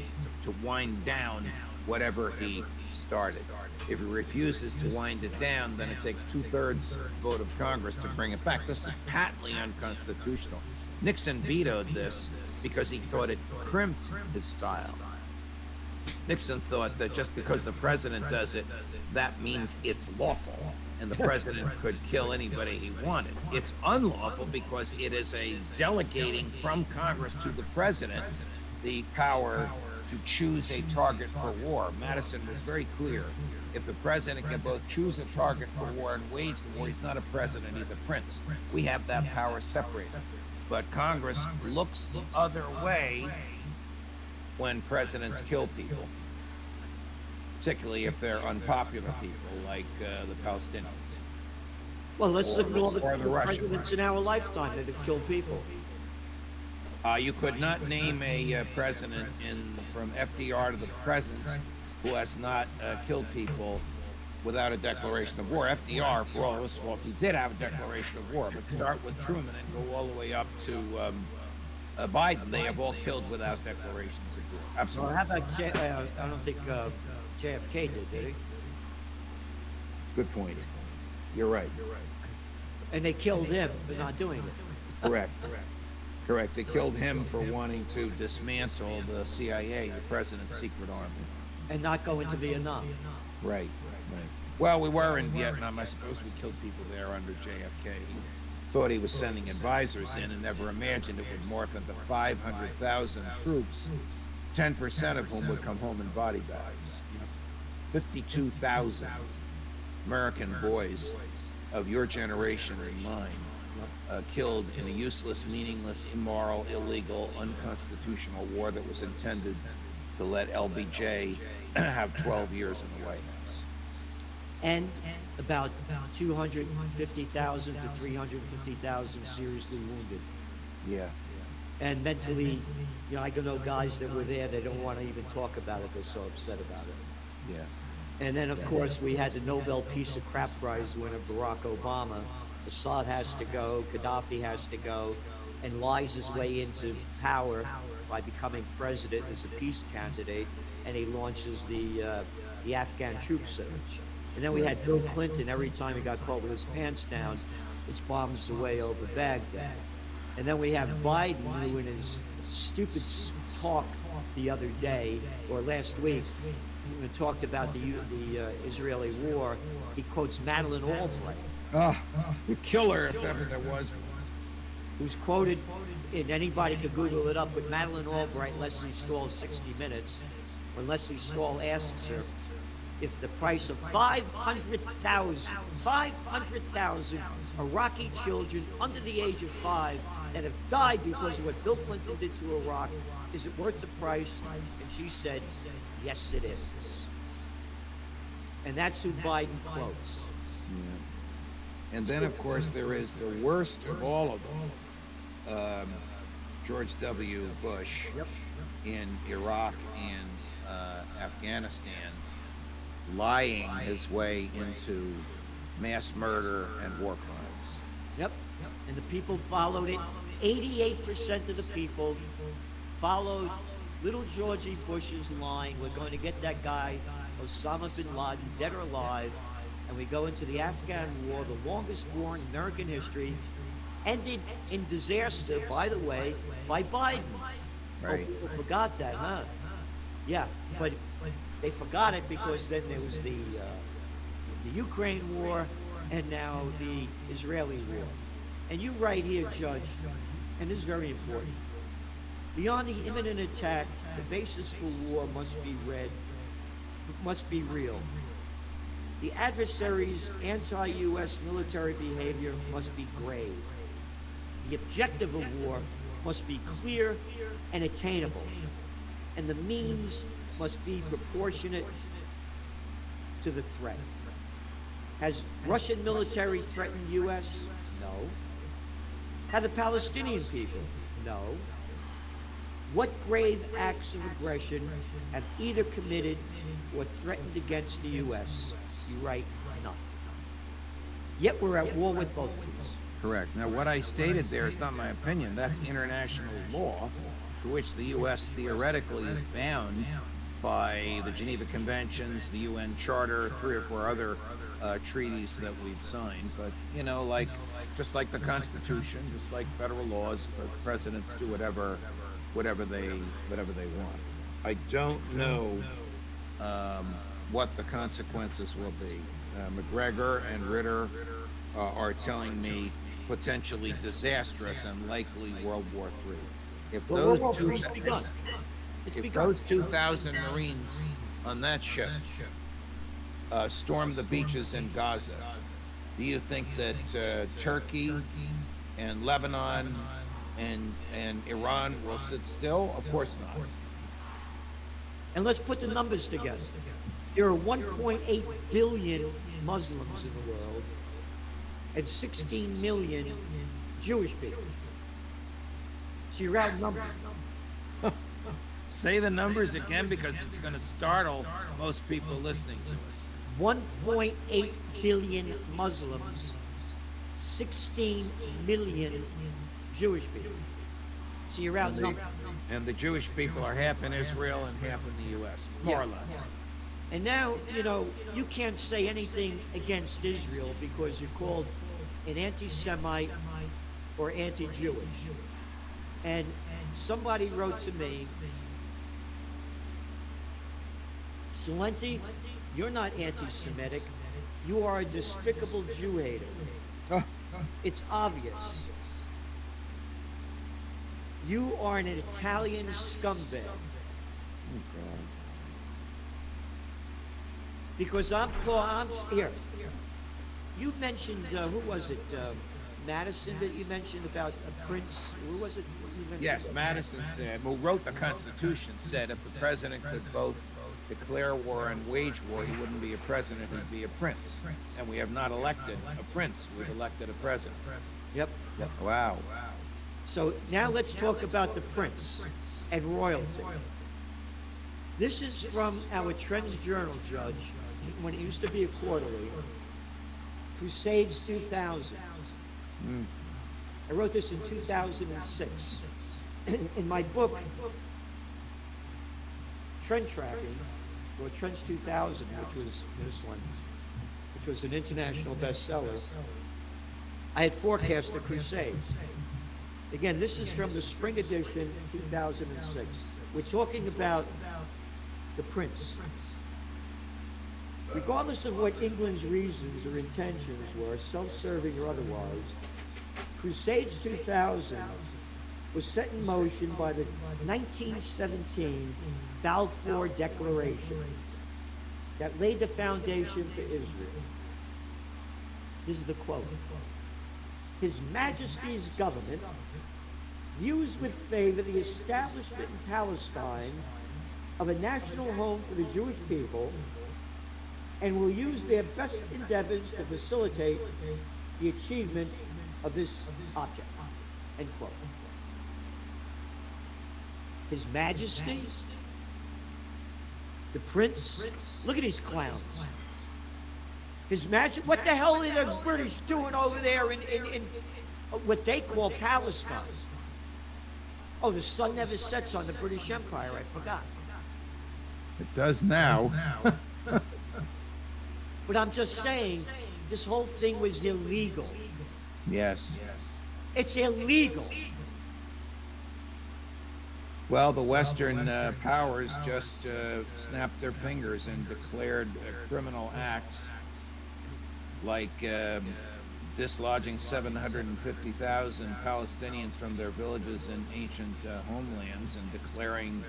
wind down whatever he started. If he refuses to wind it down, then it takes 2/3 vote of Congress to bring it back. This is patently unconstitutional. Nixon vetoed this because he thought it crimped his style. Nixon thought that just because the president does it, that means it's lawful, and the president could kill anybody he wanted. It's unlawful because it is a delegating from Congress to the president the power to choose a target for war. Madison was very clear. If the president can both choose a target for war and wage the war, he's not a president, he's a prince. We have that power separated. But Congress looks the other way when presidents kill people, particularly if they're unpopular people like the Palestinians. Well, let's look at all the Russians. presidents in our lifetime that have killed people. You could not name a president from FDR to the present who has not killed people without a declaration of war. FDR, for all his faults, he did have a declaration of war, but start with Truman and go all the way up to Biden. They have all killed without declarations of war. Absolutely. Well, how about I don't think JFK did he? Good point. You're right. And they killed him for not doing it. Correct. Correct. They killed him for wanting to dismantle the CIA, the president's secret army. And not go into Vietnam. Right. Well, we were in Vietnam. I suppose we killed people there under JFK. Thought he was sending advisors in and never imagined it would morph into 500,000 troops, 10% of whom would come home in body bags. 52,000 American boys of your generation and mine killed in a useless, meaningless, immoral, illegal, unconstitutional war that was intended to let LBJ have 12 years in the White House. And about 250,000 to 350,000 seriously wounded. Yeah. And mentally, you know, I know guys that were there, they don't want to even talk about it, they're so upset about it. Yeah. And then, of course, we had the Nobel Peace of Crap Prize winner, Barack Obama. Assad has to go, Gaddafi has to go, and lies his way into power by becoming president as a peace candidate, and he launches the Afghan troop surge. And then we had Bill Clinton, every time he got caught with his pants down, it's bombs away over Baghdad. And then we have Biden, who in his stupid talk the other day, or last week, when he talked about the Israeli war, he quotes Madeleine Albright. The killer, if ever there was. Who's quoted, and anybody could Google it up, with Madeleine Albright, Leslie Stahl's 60 Minutes, when Leslie Stahl asks her if the price of 500,000 Iraqi children under the age of 5 that have died because of what Bill Clinton did to Iraq, is it worth the price? And she said, yes, it is. And that's who Biden quotes. Yeah. And then, of course, there is the worst of all of them, George W. Bush in Iraq and Afghanistan, lying his way into mass murder, and war crimes. Yep. And the people followed it. 88% of the people followed little Georgie Bush's line. We're going to get that guy, Osama bin Laden, dead or alive. And we go into the Afghan war, the longest war in American history, ended in disaster, by the way, by Biden. Right. Oh, people forgot that, huh? Yeah, but they forgot it because then there was the Ukraine war and now the Israeli war. And you write here, Judge, and this is very important. Beyond the imminent attack, the basis for war must be real. The adversary's anti-U.S. military behavior must be grave. The objective of war must be clear and attainable, and the means must be proportionate to the threat. Has Russian military threatened U.S.? No. Have the Palestinian people? No. What grave acts of aggression have either committed or threatened against the U.S.? You write, none. Yet we're at war with both of these. Correct. Now, what I stated there is not my opinion. That's international law to which the U.S. theoretically is bound by the Geneva Conventions, the UN Charter, 3 or 4 other treaties that we've signed. But, you know, just like the Constitution, just like federal laws, but presidents do whatever they want. I don't know what the consequences will be. McGregor and Ritter are telling me potentially disastrous and likely World War III. If those 2,000 Marines on that ship storm the beaches in Gaza, do you think that Turkey and Lebanon and Iran will sit still? Of course not. And let's put the numbers together. There are 1.8 billion Muslims in the world and 16 million Jewish people. So you round numbers. Say the numbers again because it's going to startle most people listening to us. 1.8 billion Muslims, 16 million Jewish people. So you round numbers. And the Jewish people are half in Israel and half in the U.S., more or less. And now, you know, you can't say anything against Israel because you're called an anti-Semite or anti-Jewish. And somebody wrote to me, Salenti, you're not anti-Semitic. You are a despicable Jew hater. It's obvious. You are an Italian scumbag. Oh, God. Because I'm here. You mentioned, who was it? Madison that you mentioned about a prince? Who was it? Yes, Madison said, who wrote the Constitution, said if the president could both declare war and wage war, he wouldn't be a president, he'd be a prince. And we have not elected a prince, we've elected a president. Yep. Wow. So now let's talk about the prince and royalty. This is from our Trends Journal, Judge, when it used to be a quarterly, Crusades 2000. I wrote this in 2006. In my book, Trend Tracking, or Trends 2000, which was this one, which was an international bestseller, I had forecast the Crusades. Again, this is from the spring edition, 2006. We're talking about the prince. Regardless of what England's reasons or intentions were, self-serving or otherwise, Crusades 2000 was set in motion by the 1917 Balfour Declaration that laid the foundation for Israel. This is the quote. His Majesty's government views with favor the establishment in Palestine of a national home for the Jewish people and will use their best endeavors to facilitate the achievement of this object. End quote. His Majesty, the Prince, look at these clowns. His Majesty, what the hell are the British doing over there in what they call Palestine? Oh, the sun never sets on the British Empire. I forgot. It does now. But I'm just saying, this whole thing was illegal. Yes. It's illegal. Well, the Western powers just snapped their fingers and declared criminal acts like dislodging 750,000 Palestinians from their villages and ancient homelands and declaring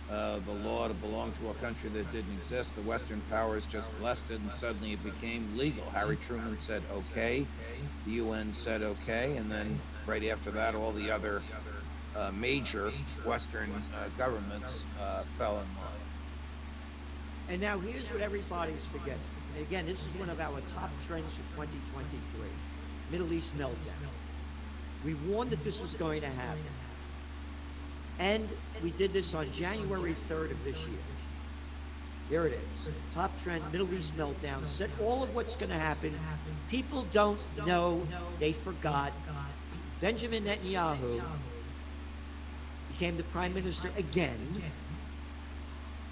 the law to belong to a country that didn't exist. The Western powers just blessed it, and suddenly it became legal. Harry Truman said okay, the UN said okay, and then right after that, all the other major Western governments fell in line. And now here's what everybody's forgetting. And again, this is one of our top trends for 2023, Middle East meltdown. We warned that this was going to happen. And we did this on January 3rd of this year. There it is. Top trend, Middle East meltdown. Said all of what's going to happen. People don't know. They forgot. Benjamin Netanyahu became the prime minister again.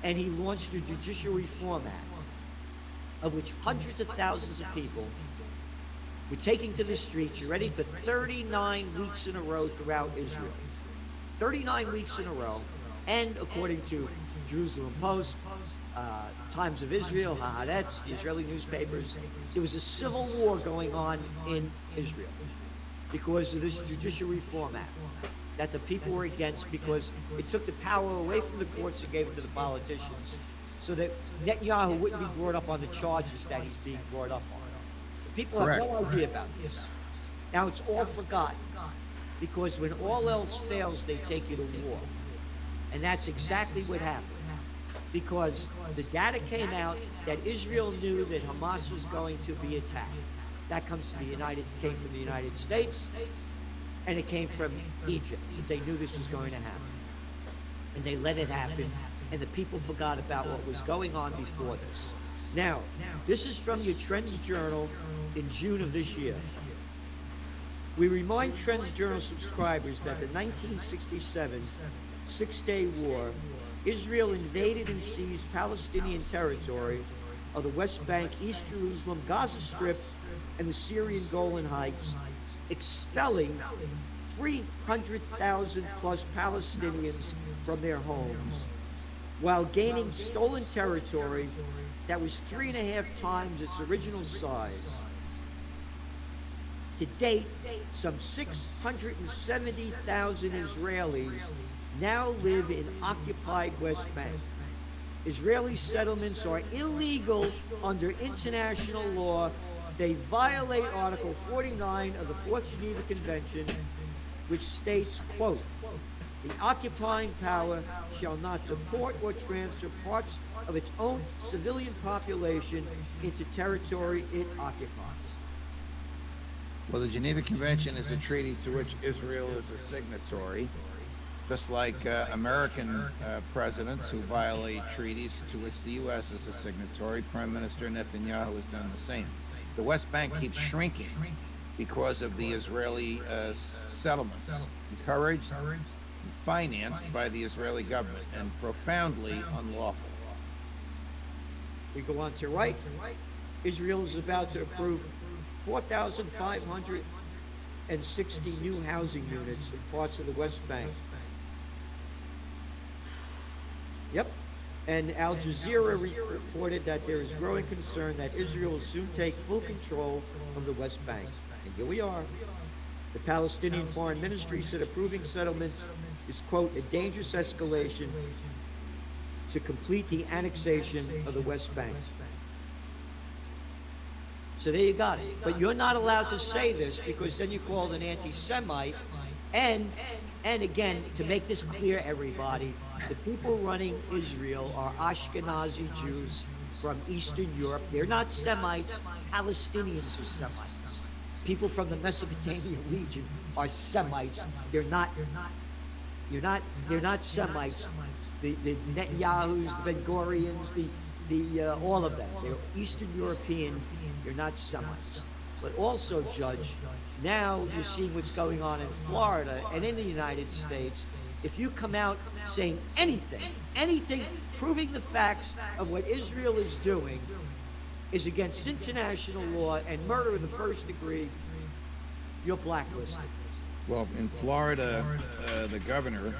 And he launched the Judicial Reform Act, of which hundreds of thousands of people were taking to the streets. You ready? For 39 weeks in a row throughout Israel. 39 weeks in a row, and according to Jerusalem Post, Times of Israel, Haaretz, the Israeli newspapers, there was a civil war going on in Israel because of this Judicial Reform Act that the people were against, because it took the power away from the courts and gave it to the politicians so that Netanyahu wouldn't be brought up on the charges that he's being brought up on. The people have no idea about this. Now it's all forgotten. Because when all else fails, they take you to war. And that's exactly what happened. Because the data came out that Israel knew that Hamas was going to be attacked. That came from the United States, and it came from Egypt. They knew this was going to happen. And they let it happen, and the people forgot about what was going on before this. Now, this is from your Trends Journal in June of this year. We remind Trends Journal subscribers that the 1967 Six-Day War, Israel invaded and seized Palestinian territory of the West Bank, East Jerusalem, Gaza Strip, and the Syrian Golan Heights, expelling 300,000 plus Palestinians from their homes, while gaining stolen territory that was 3.5 times its original size. To date, some 670,000 Israelis now live in occupied West Bank. Israeli settlements are illegal under international law. They violate Article 49 of the Fourth Geneva Convention, which states, quote, "The occupying power shall not deport or transfer parts of its own civilian population into territory it occupies." Well, the Geneva Convention is a treaty to which Israel is a signatory, just like American presidents who violate treaties to which the U.S. is a signatory. Prime Minister Netanyahu has done the same. The West Bank keeps shrinking because of the Israeli settlements, encouraged and financed by the Israeli government, and profoundly unlawful. We go on to right. Israel is about to approve 4,560 new housing units in parts of the West Bank. Yep. And Al Jazeera reported that there is growing concern that Israel will soon take full control of the West Bank. And here we are. The Palestinian Foreign Ministry said approving settlements is, quote, "a dangerous escalation to complete the annexation of the West Bank." So there you got it. But you're not allowed to say this, because then you're called an anti-Semite. And again, to make this clear, everybody, the people running Israel are Ashkenazi Jews from Eastern Europe. They're not Semites. Palestinians are Semites. People from the Mesopotamian region are Semites. They're not Semites. The Netanyahus, the Ben-Gurions, the all of them. They're Eastern European. They're not Semites. But also, Judge, now you're seeing what's going on in Florida and in the United States. If you come out saying anything proving the facts of what Israel is doing is against international law and murder of the first degree, you're blacklisted. Well, in Florida, the governor,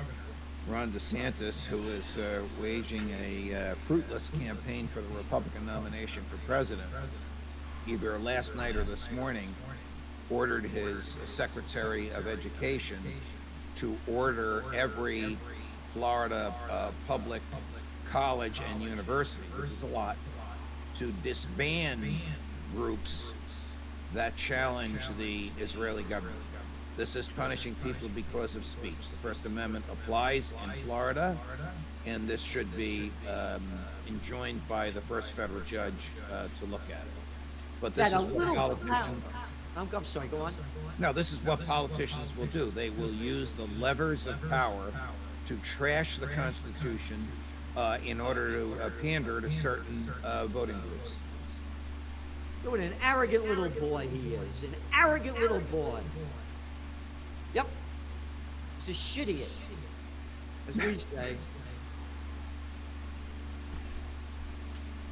Ron DeSantis, who is waging a fruitless campaign for the Republican nomination for president, either last night or this morning, ordered his Secretary of Education to order every Florida public college and university, which is a lot, to disband groups that challenge the Israeli government. This is punishing people because of speech. The First Amendment applies in Florida, and this should be enjoined by the first federal judge to look at it. But this is what politicians... I'm sorry, go on. No, this is what politicians will do. They will use the levers of power to trash the Constitution in order to pander to certain voting groups. What an arrogant little boy he is. An arrogant little boy. Yep. He's a shit idiot, as we say.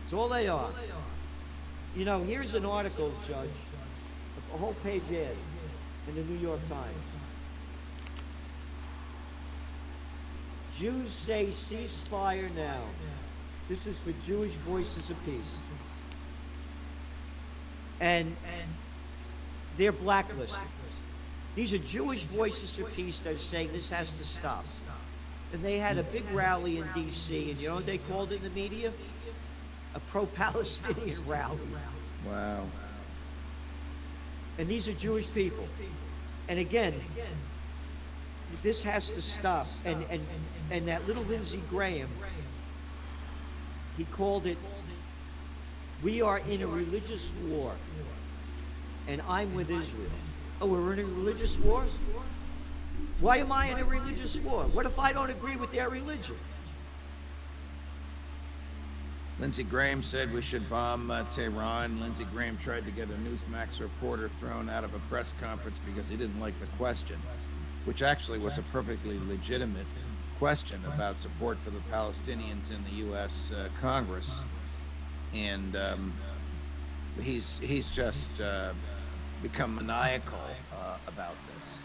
That's all they are. You know, here's an article, Judge, a whole page ad in the New York Times. Jews say ceasefire now. This is for Jewish Voices of Peace. And they're blacklisted. These are Jewish Voices of Peace that are saying this has to stop. And they had a big rally in D.C., and you know what they called it in the media? A pro-Palestinian rally. Wow. And these are Jewish people. And again, this has to stop. And that little Lindsey Graham, he called it, "We are in a religious war, and I'm with Israel." Oh, we're in a religious war? Why am I in a religious war? What if I don't agree with their religion? Lindsey Graham said we should bomb Tehran. Lindsey Graham tried to get a Newsmax reporter thrown out of a press conference because he didn't like the question, which actually was a perfectly legitimate question about support for the Palestinians in the U.S. Congress. And he's just become maniacal about this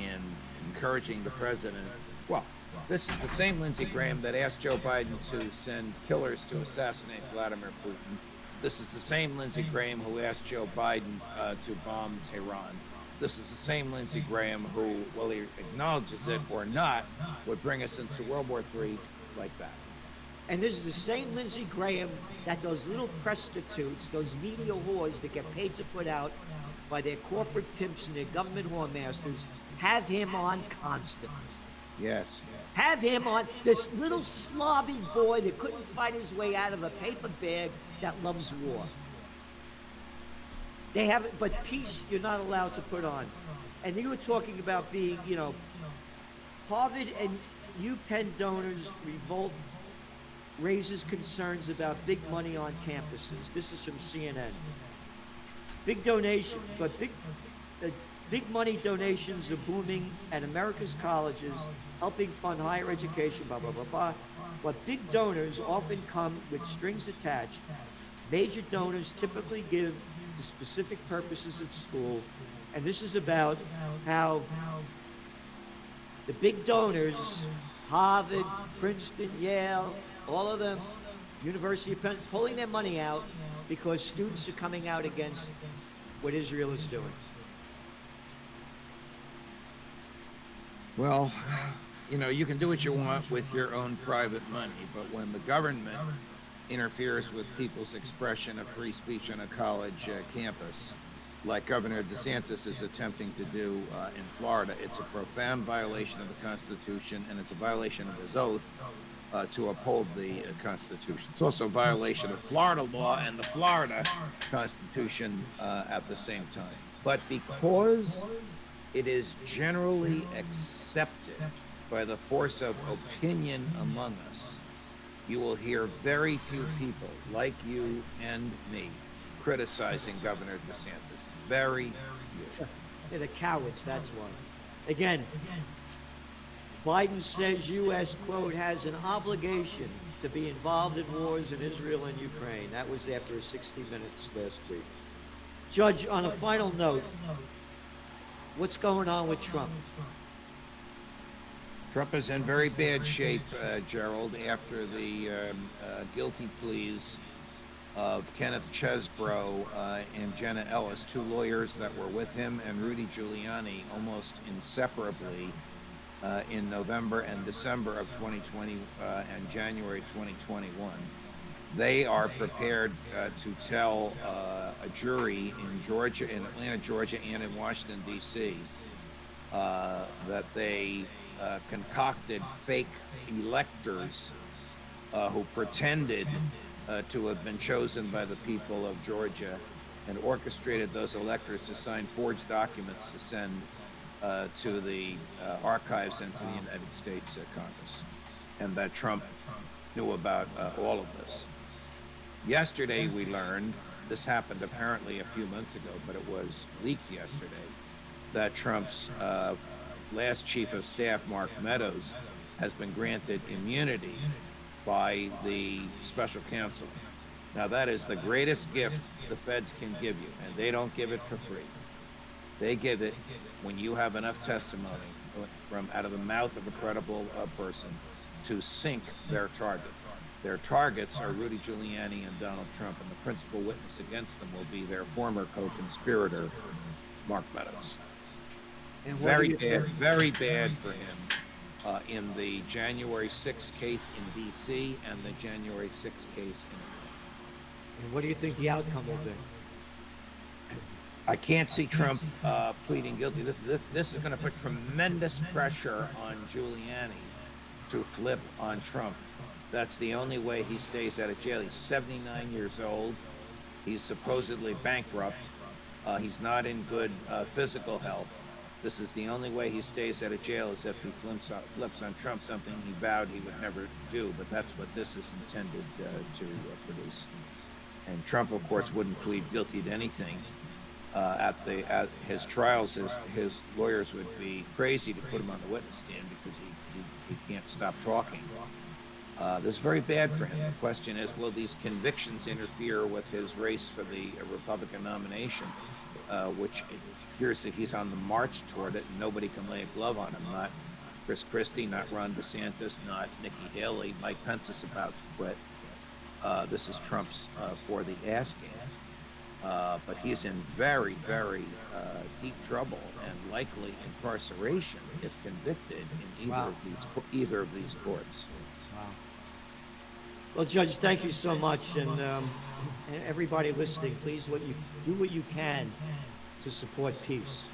and encouraging the president. Well, this is the same Lindsey Graham that asked Joe Biden to send killers to assassinate Vladimir Putin. This is the same Lindsey Graham who asked Joe Biden to bomb Tehran. This is the same Lindsey Graham who, whether he acknowledges it or not, would bring us into World War III like that. And this is the same Lindsey Graham that those little prostitutes, those media whores that get paid to put out by their corporate pimps and their government whoremasters, have him on constantly. Yes. Have him on, this little slobby boy that couldn't fight his way out of a paper bag that loves war. They have it, but peace you're not allowed to put on. And you were talking about being, you know, Harvard and UPenn donors revolt raises concerns about big money on campuses. This is from CNN. Big donation, but big money donations are booming at America's colleges, helping fund higher education, blah, blah, blah, blah. But big donors often come with strings attached. Major donors typically give to specific purposes at school. And this is about how the big donors, Harvard, Princeton, Yale, all of them, University of Penn, pulling their money out because students are coming out against what Israel is doing. Well, you know, you can do what you want with your own private money, but when the government interferes with people's expression of free speech on a college campus, like Governor DeSantis is attempting to do in Florida, it's a profound violation of the Constitution, and it's a violation of his oath to uphold the Constitution. It's also a violation of Florida law and the Florida Constitution at the same time. But because it is generally accepted by the force of opinion among us you will hear very few people like you and me criticizing Governor DeSantis. Very few. They're the cowards, that's why. Again, Biden says U.S., quote, has an obligation to be involved in wars in Israel and Ukraine. That was after 60 Minutes last week. Judge, on a final note, what's going on with Trump? Trump is in very bad shape, Gerald, after the guilty pleas of Kenneth Chesbrough and Jenna Ellis, two lawyers that were with him, and Rudy Giuliani almost inseparably in November and December of 2020 and January 2021. They are prepared to tell a jury in Georgia, in Atlanta, Georgia, and in Washington, D.C., that they concocted fake electors who pretended to have been chosen by the people of Georgia and orchestrated those electors to sign forged documents to send to the archives and to the United States Congress, and that Trump knew about all of this. Yesterday we learned, this happened apparently a few months ago, but it was leaked yesterday, that Trump's last chief of staff, Mark Meadows, has been granted immunity by the special counsel. Now that is the greatest gift the feds can give you, and they don't give it for free. They give it when you have enough testimony from out of the mouth of a credible person to sink their target. Their targets are Rudy Giuliani and Donald Trump, and the principal witness against them will be their former co-conspirator, Mark Meadows. And very bad for him in the January 6th case in D.C. and the January 6th case in Atlanta. And what do you think the outcome will be? I can't see Trump pleading guilty. This is going to put tremendous pressure on Giuliani to flip on Trump. That's the only way he stays out of jail. He's 79 years old. He's supposedly bankrupt. He's not in good physical health. This is the only way he stays out of jail, is if he flips on Trump, something he vowed he would never do. But that's what this is intended to produce. And Trump, of course, wouldn't plead guilty to anything. At his trials, his lawyers would be crazy to put him on the witness stand because he can't stop talking. This is very bad for him. The question is, will these convictions interfere with his race for the Republican nomination, which it appears that he's on the march toward it, and nobody can lay a glove on him. Not Chris Christie, not Ron DeSantis, not Nikki Haley. Mike Pence is about to quit. This is Trump's for the asking. But he's in very, very deep trouble and likely incarceration if convicted in either of these courts. Wow. Well, Judge, thank you so much, and everybody listening, please do what you can to support peace.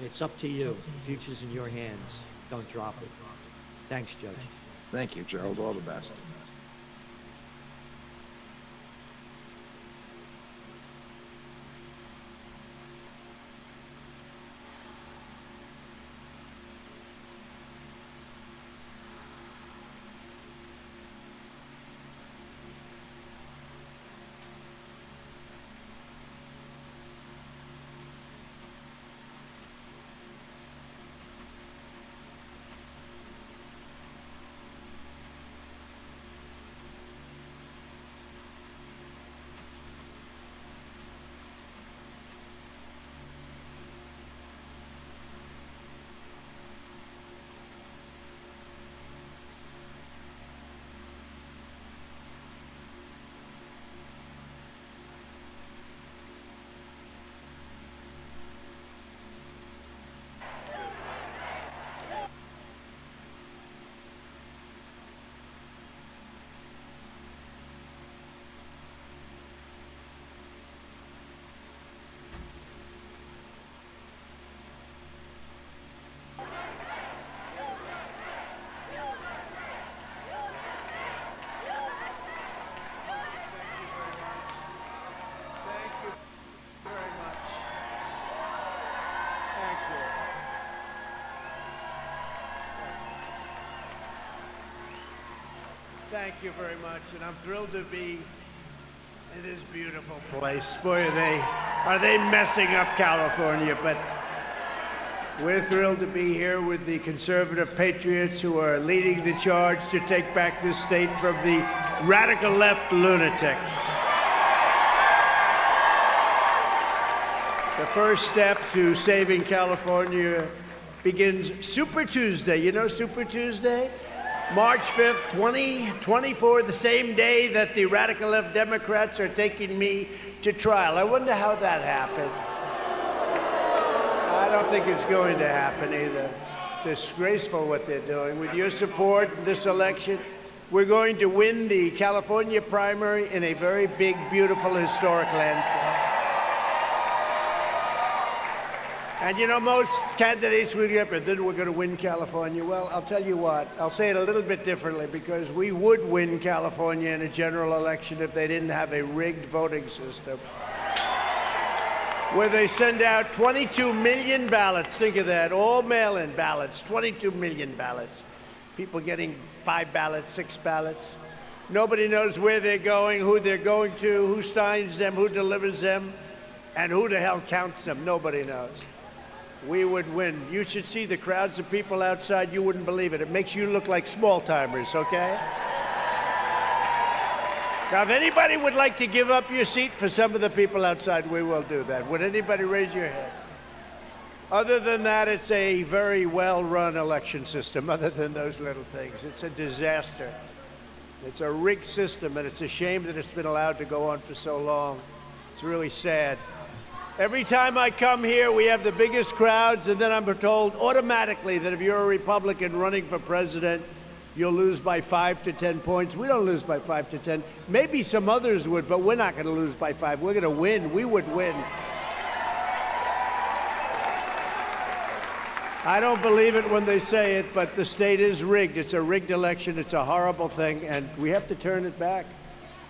It's up to you. The future's in your hands. Don't drop it. Thanks, Judge. Thank you, Gerald. All the best. Thank you very much, and I'm thrilled to be in this beautiful place. Boy, are they messing up California, but we're thrilled to be here with the conservative patriots who are leading the charge to take back this state from the radical left lunatics. The first step to saving California begins Super Tuesday. You know Super Tuesday? March 5th, 2024, the same day that the radical left Democrats are taking me to trial. I wonder how that happened. I don't think it's going to happen either. Disgraceful what they're doing. With your support in this election, we're going to win the California primary in a very big, beautiful, historic landslide. And you know, most candidates would get up and then we're going to win California. Well, I'll tell you what, I'll say it a little bit differently, because we would win California in a general election if they didn't have a rigged voting system where they send out 22 million ballots. Think of that, all mail-in ballots, 22 million ballots. People getting 5 ballots, 6 ballots. Nobody knows where they're going, who they're going to, who signs them, who delivers them, and who the hell counts them. Nobody knows. We would win. You should see the crowds of people outside. You wouldn't believe it. It makes you look like small-timers, okay? Now, if anybody would like to give up your seat for some of the people outside, we will do that. Would anybody raise your hand? Other than that, it's a very well-run election system, other than those little things. It's a disaster. It's a rigged system, and it's a shame that it's been allowed to go on for so long. It's really sad. Every time I come here, we have the biggest crowds, and then I'm told automatically that if you're a Republican running for president, you'll lose by 5 to 10 points. We don't lose by 5 to 10. Maybe some others would, but we're not going to lose by 5. We're going to win. We would win. I don't believe it when they say it, but the state is rigged. It's a rigged election. It's a horrible thing, and we have to turn it back.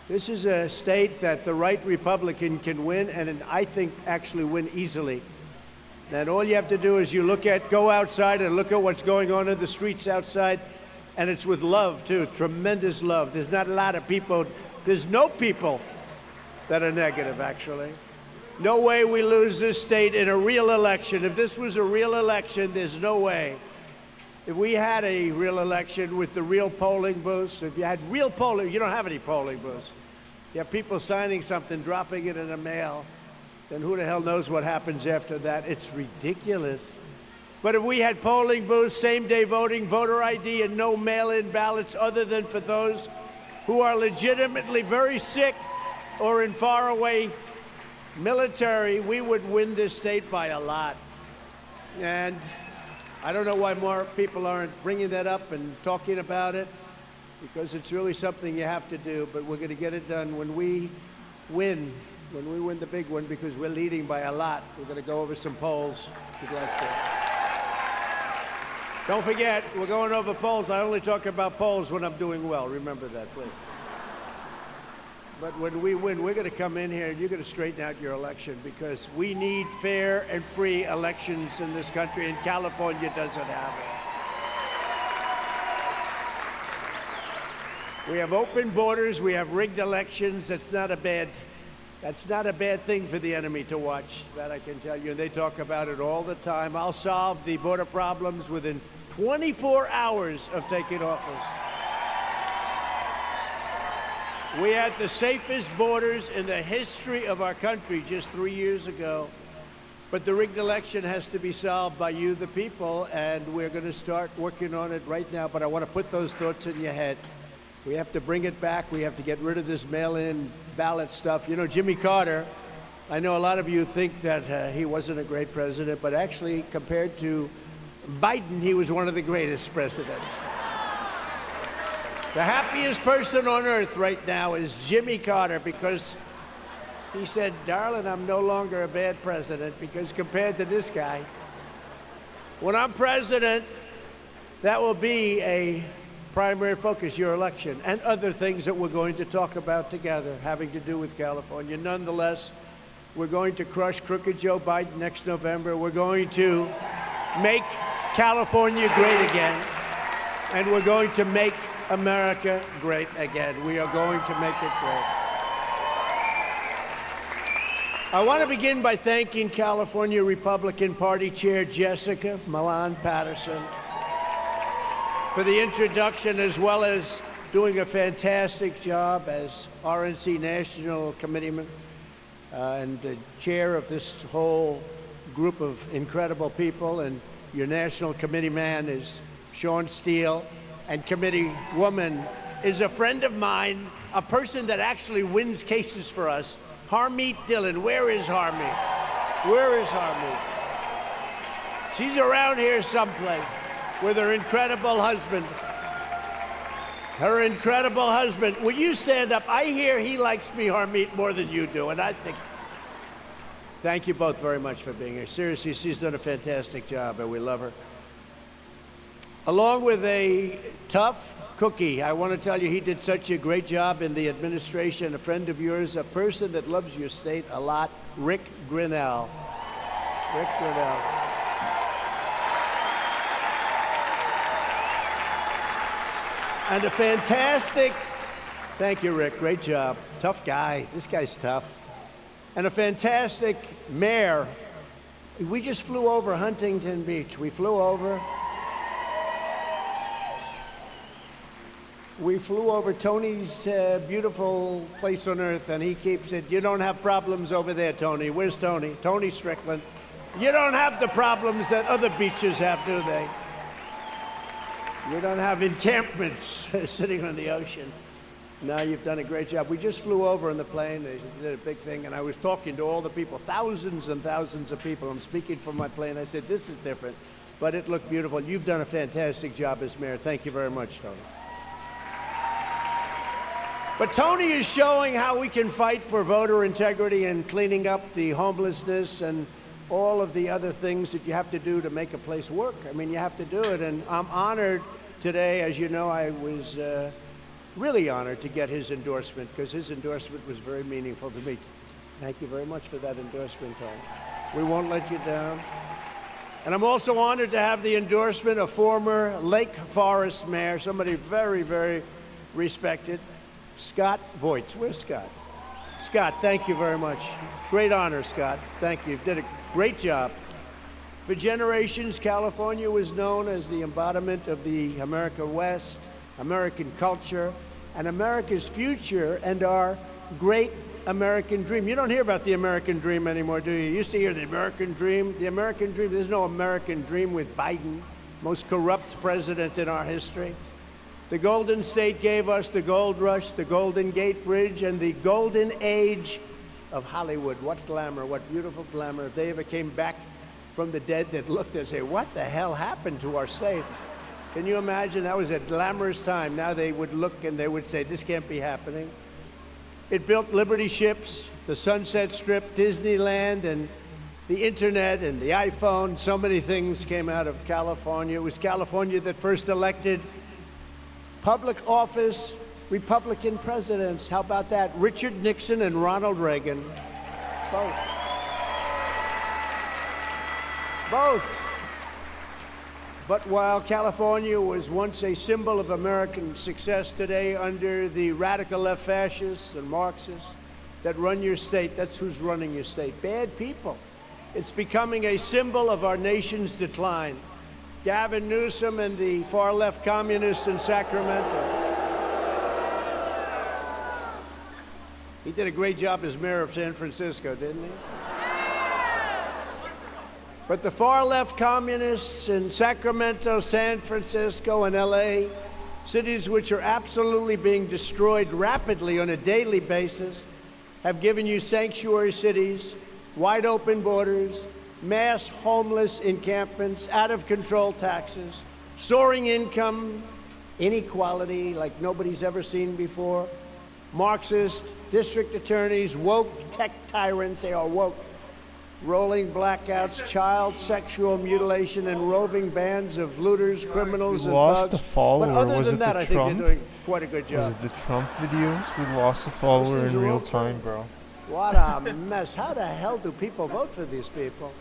This is a state that the right Republican can win, and I think actually win easily. And all you have to do is go outside and look at what's going on in the streets outside, and it's with love, too, tremendous love. There's not a lot of people, there's no people that are negative, actually. No way we lose this state in a real election. If this was a real election, there's no way. If we had a real election with the real polling booths, if you had real polling, you don't have any polling booths. You have people signing something, dropping it in the mail, then who the hell knows what happens after that? It's ridiculous. But if we had polling booths, same-day voting, voter ID, and no mail-in ballots other than for those who are legitimately very sick or in faraway military, we would win this state by a lot. And I don't know why more people aren't bringing that up and talking about it, because it's really something you have to do, but we're going to get it done when we win the big one, because we're leading by a lot. We're going to go over some polls if you'd like to. Don't forget, we're going over polls. I only talk about polls when I'm doing well. Remember that, please. But when we win, we're going to come in here and you're going to straighten out your election, because we need fair and free elections in this country, and California doesn't have it. We have open borders. We have rigged elections. That's not a bad thing for the enemy to watch, that I can tell you. And they talk about it all the time. I'll solve the border problems within 24 hours of taking office. We had the safest borders in the history of our country just 3 years ago. But the rigged election has to be solved by you, the people, and we're going to start working on it right now. But I want to put those thoughts in your head. We have to bring it back. We have to get rid of this mail-in ballot stuff. You know, Jimmy Carter, I know a lot of you think that he wasn't a great president, but actually, compared to Biden, he was one of the greatest presidents. The happiest person on earth right now is Jimmy Carter, because he said, darling, I'm no longer a bad president, because compared to this guy, when I'm president, that will be a primary focus, your election, and other things that we're going to talk about together having to do with California. Nonetheless, we're going to crush crooked Joe Biden next November. We're going to make California great again, and we're going to make America great again. We are going to make it great. I want to begin by thanking California Republican Party Chair Jessica Milan Patterson for the introduction, as well as doing a fantastic job as RNC National Committeeman and the chair of this whole group of incredible people. And your National Committee man is Sean Steele, and committee woman is a friend of mine, a person that actually wins cases for us, Harmeet Dillon. Where is Harmeet? Where is Harmeet? She's around here someplace with her incredible husband. Her incredible husband. Will you stand up? I hear he likes me, Harmeet, more than you do, and I think... Thank you both very much for being here. Seriously, she's done a fantastic job, and we love her. Along with a tough cookie, I want to tell you he did such a great job in the administration. A friend of yours, a person that loves your state a lot, Rick Grinnell. Rick Grinnell. And a fantastic, thank you, Rick, great job. Tough guy, this guy's tough. And a fantastic mayor. We just flew over Huntington Beach. We flew over Tony's beautiful place on earth, and he keeps it, you don't have problems over there, Tony. Where's Tony? Tony Strickland. You don't have the problems that other beaches have, do they? You don't have encampments sitting on the ocean. No, you've done a great job. We just flew over in the plane. They did a big thing, and I was talking to all the people, thousands and thousands of people. I'm speaking from my plane. I said, this is different, but it looked beautiful. You've done a fantastic job as mayor. Thank you very much, Tony. But Tony is showing how we can fight for voter integrity and cleaning up the homelessness and all of the other things that you have to do to make a place work. I mean, you have to do it, and I'm honored today. As you know, I was really honored to get his endorsement, because his endorsement was very meaningful to me. Thank you very much for that endorsement, Tony. We won't let you down. And I'm also honored to have the endorsement of former Lake Forest Mayor, somebody very, very respected, Scott Voigt. Where's Scott? Scott, thank you very much. Great honor, Scott. Thank you. You did a great job. For generations, California was known as the embodiment of the America West, American culture, and America's future, and our great American dream. You don't hear about the American dream anymore, do you? You used to hear the American dream. The American dream, there's no American dream with Biden, most corrupt president in our history. The Golden State gave us the gold rush, the Golden Gate Bridge, and the golden age of Hollywood. What glamour, what beautiful glamour. If they ever came back from the dead, they'd look and say, what the hell happened to our state? Can you imagine? That was a glamorous time. Now they would look and they would say, this can't be happening. It built Liberty ships, the Sunset Strip, Disneyland, and the internet and the iPhone. So many things came out of California. It was California that first elected public office Republican presidents. How about that? Richard Nixon and Ronald Reagan. Both. But while California was once a symbol of American success, today under the radical left fascists and Marxists that run your state, that's who's running your state. Bad people. It's becoming a symbol of our nation's decline. Gavin Newsom and the far left communists in Sacramento. He did a great job as mayor of San Francisco, didn't he? But the far left communists in Sacramento, San Francisco, and LA, cities which are absolutely being destroyed rapidly on a daily basis, have given you sanctuary cities, wide open borders, mass homeless encampments, out of control taxes, soaring income, inequality like nobody's ever seen before, Marxist district attorneys, woke tech tyrants, they are woke, rolling blackouts, child sexual mutilation, and roving bands of looters, criminals, and thugs. Lost a follower. But other was than it that, the I Trump? think you're doing quite a good job. Was it the Trump videos? We lost a follower in real time, bro. What a mess. How the hell do people vote for these people?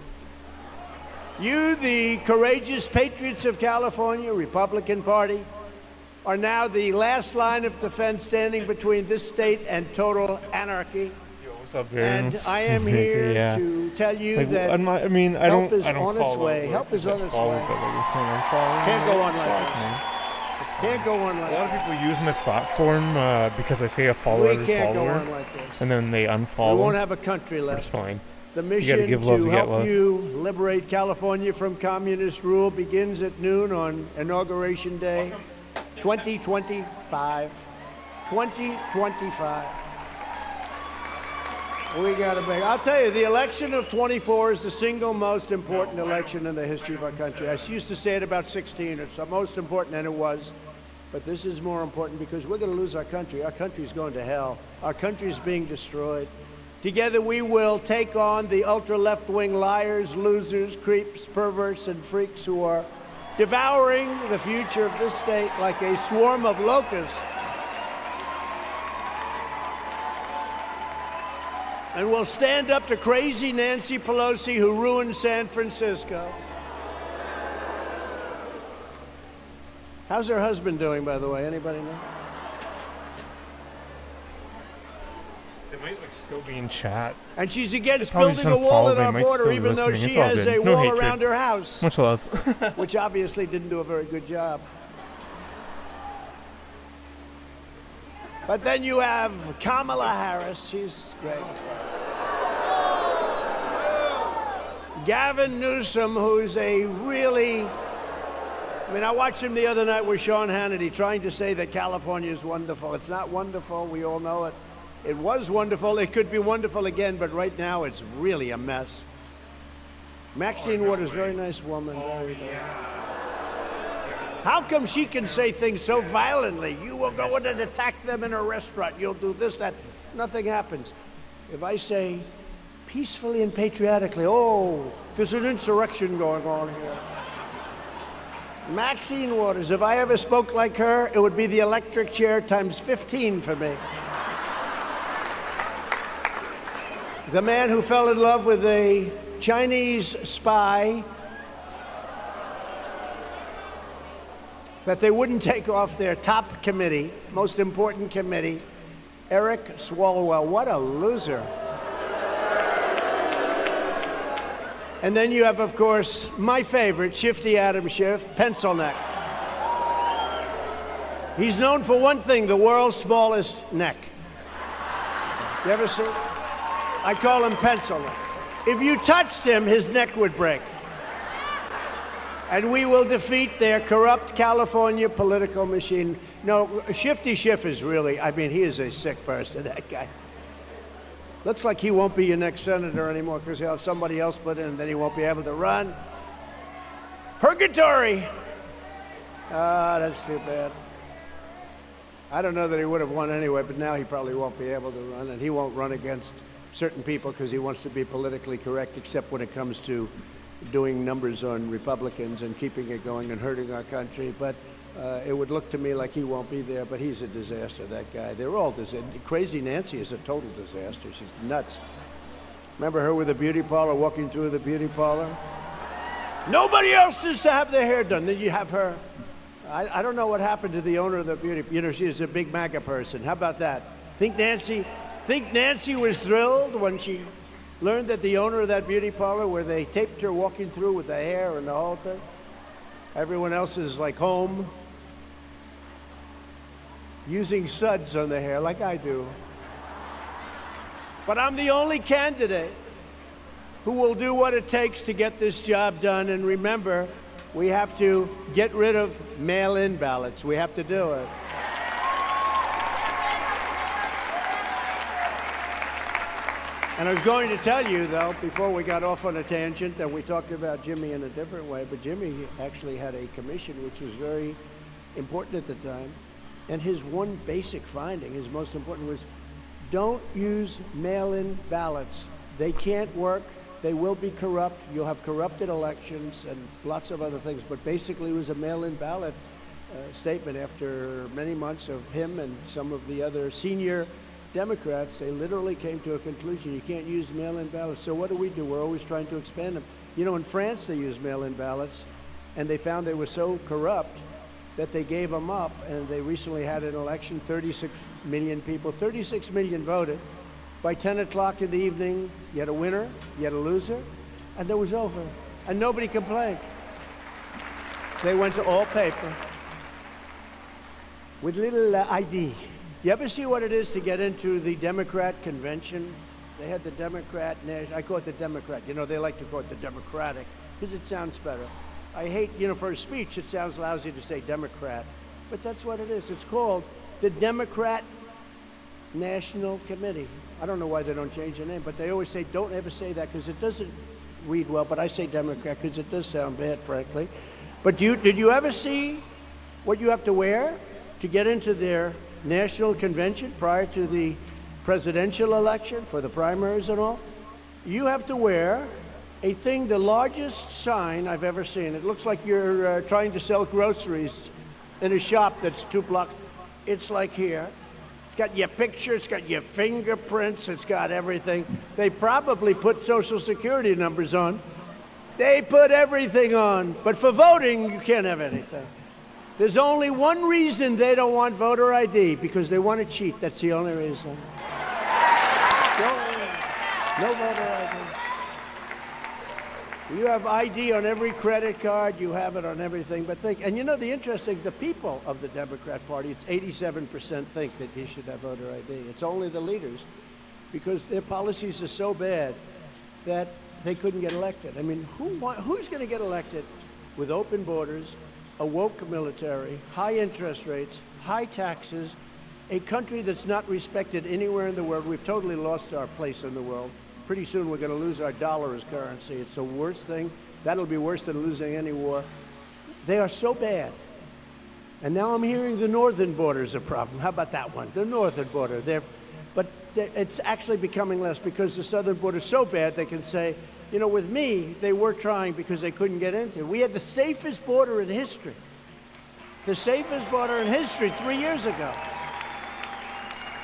You, the courageous patriots of California, Republican Party, are now the last line of defense standing between this state and total anarchy. What's up, And I am here yeah. to tell you Like, that I'm not, I mean, I help don't, is I don't on its follow, way. like, Help is on its follow, way. but like, it's not unfollowing. Can't go on Fuck, like this. man. Can't go on like A lot of people use my platform because I say I follow We every can't go follower, on like this. and then they unfollow. We won't have a country left. It's fine. The You mission gotta give love to to get help love. you liberate California from communist rule begins at noon on Inauguration Day, 2025. 2025. We got to make. I'll tell you, the election of 24 is the single most important election in the history of our country. I used to say it about 16. It's the most important, and it was. But this is more important because we're going to lose our country. Our country's going to hell. Our country's being destroyed. Together we will take on the ultra-left-wing liars, losers, creeps, perverts, and freaks who are devouring the future of this state like a swarm of locusts. And we'll stand up to crazy Nancy Pelosi who ruined San Francisco. How's her husband doing, by the way? Anybody know? They might like still be in chat. And she's against Probably building a just wall unfollow. at They our might border, still be even though listening. she It's all has good. a No wall hatred. around her house. Much love. Which obviously didn't do a very good job. But then you have Kamala Harris. She's great. Gavin Newsom, who's a really... I mean, I watched him the other night with Sean Hannity trying to say that California is wonderful. It's not wonderful. We all know it. It was wonderful. It could be wonderful again, but right now it's really a mess. Maxine Waters, very nice woman. Very, very. How come she can say things so violently? You will go in and attack them in a restaurant. You'll do this, that. Nothing happens. If I say peacefully and patriotically, oh, there's an insurrection going on here. Maxine Waters, if I ever spoke like her, it would be the electric chair times 15 for me. The man who fell in love with a Chinese spy that they wouldn't take off their top committee, most important committee, Eric Swalwell. What a loser. And then you have, of course, my favorite, Shifty Adam Schiff, Pencil Neck. He's known for one thing, the world's smallest neck. You ever see? I call him Pencil Neck. If you touched him, his neck would break. And we will defeat their corrupt California political machine. No, Shifty Schiff is really, I mean, he is a sick person, that guy. Looks like he won't be your next senator anymore because he'll have somebody else put in and then he won't be able to run. Purgatory! Ah, that's too bad. I don't know that he would have won anyway, but now he probably won't be able to run, and he won't run against certain people because he wants to be politically correct, except when it comes to doing numbers on Republicans and keeping it going and hurting our country. But it would look to me like he won't be there, but he's a disaster, that guy. They're all disasters. Crazy Nancy is a total disaster. She's nuts. Remember her with the beauty parlor, walking through the beauty parlor? Nobody else is to have their hair done. Then you have her. I don't know what happened to the owner of the beauty. You know, she's a big MAGA person. How about that? Think Nancy was thrilled when she learned that the owner of that beauty parlor, where they taped her walking through with the hair and the whole thing, everyone else is like home, using suds on the hair like I do. But I'm the only candidate who will do what it takes to get this job done. And remember, we have to get rid of mail-in ballots. We have to do it. And I was going to tell you, though, before we got off on a tangent, and we talked about Jimmy in a different way, but Jimmy actually had a commission which was very important at the time. And his one basic finding, his most important, was don't use mail-in ballots. They can't work. They will be corrupt. You'll have corrupted elections and lots of other things. But basically, it was a mail-in ballot statement after many months of him and some of the other senior Democrats. They literally came to a conclusion. You can't use mail-in ballots. So what do? We're always trying to expand them. You know, in France, they use mail-in ballots, and they found they were so corrupt that they gave them up, and they recently had an election, 36 million people, 36 million voted. By 10 o'clock in the evening, you had a winner, you had a loser, and it was over. And nobody complained. They went to all paper with little ID. You ever see what it is to get into the Democrat convention? They had the Democrat, I call it the Democrat. You know, they like to call it the Democratic because it sounds better. I hate, you know, for a speech, it sounds lousy to say Democrat, but that's what it is. It's called the Democrat National Committee. I don't know why they don't change the name, but they always say, don't ever say that because it doesn't read well, but I say Democrat because it does sound bad, frankly. But did you ever see what you have to wear to get into their national convention prior to the presidential election for the primaries and all? You have to wear a thing, the largest sign I've ever seen. It looks like you're trying to sell groceries in a shop that's 2 blocks. It's like here. It's got your picture, it's got your fingerprints, it's got everything. They probably put social security numbers on. They put everything on. But for voting, you can't have anything. There's only one reason they don't want voter ID, because they want to cheat. That's the only reason. No voter ID. You have ID on every credit card, you have it on everything, but think, and you know the people of the Democrat Party, it's 87% think that you should have voter ID. It's only the leaders, because their policies are so bad that they couldn't get elected. I mean, who's going to get elected with open borders, a woke military, high interest rates, high taxes, a country that's not respected anywhere in the world? We've totally lost our place in the world. Pretty soon we're going to lose our dollar as currency. It's the worst thing. That'll be worse than losing any war. They are so bad. And now I'm hearing the northern border is a problem. How about that one? The northern border. It's actually becoming less because the southern border is so bad they can say, you know, with me, they were trying because they couldn't get into it. We had the safest border in history. The safest border in history 3 years ago.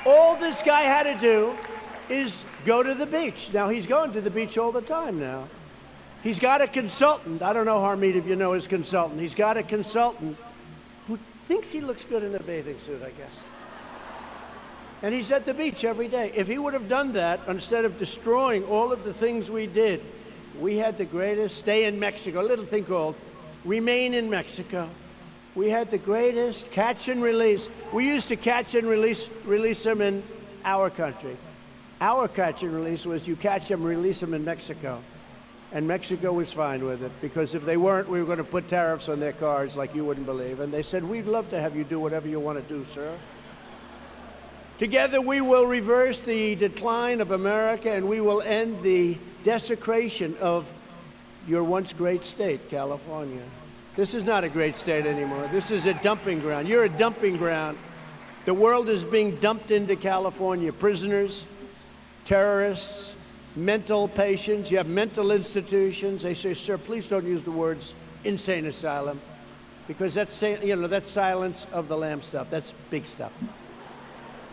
All this guy had to do is go to the beach. Now, he's going to the beach all the time now. He's got a consultant. I don't know, Harmeet, if you know his consultant. He's got a consultant who thinks he looks good in a bathing suit, I guess. And he's at the beach every day. If he would have done that, instead of destroying all of the things we did, we had the greatest stay in Mexico, a little thing called remain in Mexico. We had the greatest catch and release. We used to catch and release them in our country. Our catch and release was you catch them, release them in Mexico. And Mexico was fine with it, because if they weren't, we were going to put tariffs on their cars like you wouldn't believe. And they said, we'd love to have you do whatever you want to do, sir. Together we will reverse the decline of America, and we will end the desecration of your once great state, California. This is not a great state anymore. This is a dumping ground. You're a dumping ground. The world is being dumped into California. Prisoners, terrorists, mental patients. You have mental institutions. They say, sir, please don't use the words insane asylum, because that's, you know, that's Silence of the Lamb stuff. That's big stuff.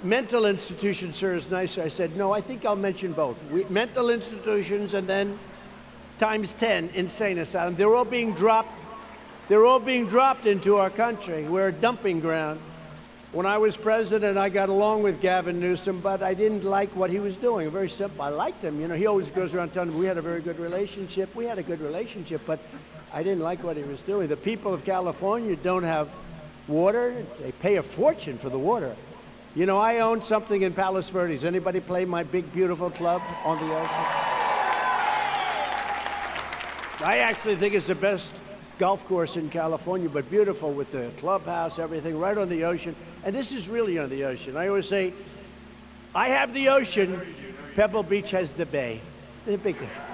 Mental institutions, sir, is nicer. I said, no, I think I'll mention both. Mental institutions and then times 10 insane asylum. They're all being dropped. They're all being dropped into our country. We're a dumping ground. When I was president, I got along with Gavin Newsom, but I didn't like what he was doing. Very simple. I liked him. You know, he always goes around telling me we had a very good relationship. We had a good relationship, but I didn't like what he was doing. The people of California don't have water. They pay a fortune for the water. You know, I own something in Palos Verdes. Anybody play my big, beautiful club on the ocean? I actually think it's the best golf course in California, but beautiful with the clubhouse, everything, right on the ocean. And this is really on the ocean. I always say, I have the ocean, Pebble Beach has the bay. There's a big difference.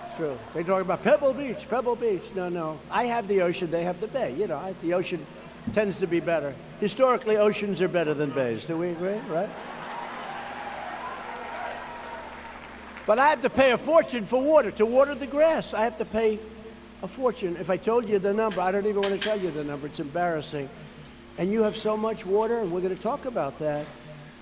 It's true. They talk about Pebble Beach, Pebble Beach. No, no. I have the ocean, they have the bay. You know, the ocean tends to be better. Historically, oceans are better than bays. Do we agree, right? But I have to pay a fortune for water. To water the grass, I have to pay a fortune. If I told you the number, I don't even want to tell you the number. It's embarrassing. And you have so much water, and we're going to talk about that.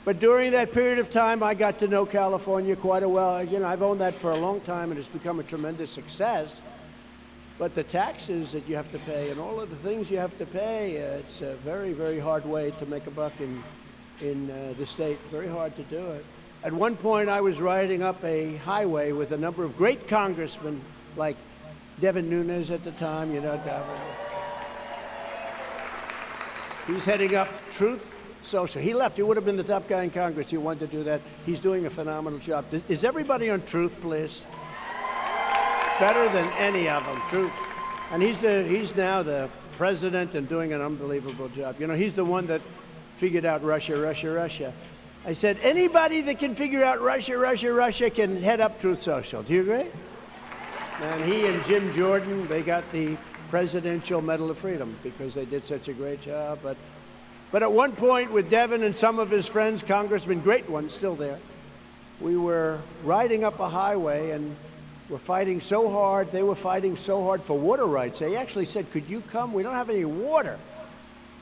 But during that period of time, I got to know California quite well. You know, I've owned that for a long time, and it's become a tremendous success. But the taxes that you have to pay and all of the things you have to pay, it's a very, very hard way to make a buck in the state. Very hard to do it. At one point, I was riding up a highway with a number of great congressmen, like Devin Nunes at the time, you know, he's heading up Truth Social. He left. He would have been the top guy in Congress. He wanted to do that. He's doing a phenomenal job. Is everybody on Truth, please? Better than any of them, Truth. And he's now the president and doing an unbelievable job. You know, he's the one that figured out Russia. I said, anybody that can figure out Russia can head up Truth Social. Do you agree? And he and Jim Jordan, they got the Presidential Medal of Freedom because they did such a great job. But at one point with Devin and some of his friends, congressmen, great ones, still there, we were riding up a highway and we're fighting so hard. They were fighting so hard for water rights. They actually said, could you come? We don't have any water.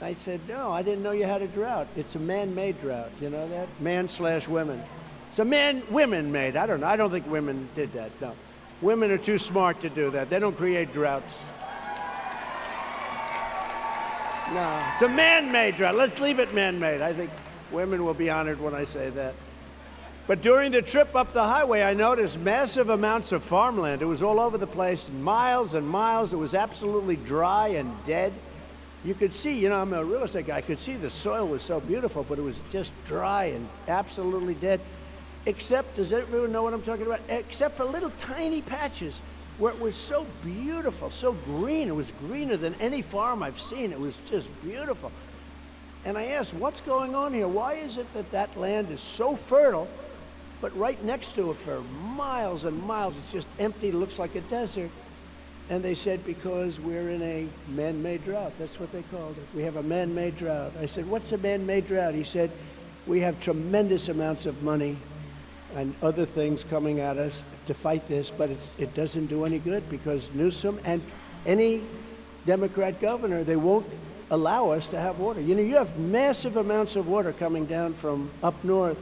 I said, no, I didn't know you had a drought. It's a man-made drought. You know that? Man/women. It's a women-made. I don't know. I don't think women did that. No. Women are too smart to do that. They don't create droughts. No, it's a man-made drought. Let's leave it man-made. I think women will be honored when I say that. But during the trip up the highway, I noticed massive amounts of farmland. It was all over the place, miles and miles. It was absolutely dry and dead. You could see, you know, I'm a real estate guy, I could see the soil was so beautiful, but it was just dry and absolutely dead. Except, does everyone know what I'm talking about? Except for little tiny patches where it was so beautiful, so green. It was greener than any farm I've seen. It was just beautiful. And I asked, what's going on here? Why is it that that land is so fertile, but right next to it for miles and miles, it's just empty, looks like a desert? And they said, because we're in a man-made drought. That's what they called it. We have a man-made drought. I said, what's a man-made drought? He said, we have tremendous amounts of money and other things coming at us to fight this, but it doesn't do any good because Newsom and any Democrat governor, they won't allow us to have water. You know, you have massive amounts of water coming down from up north.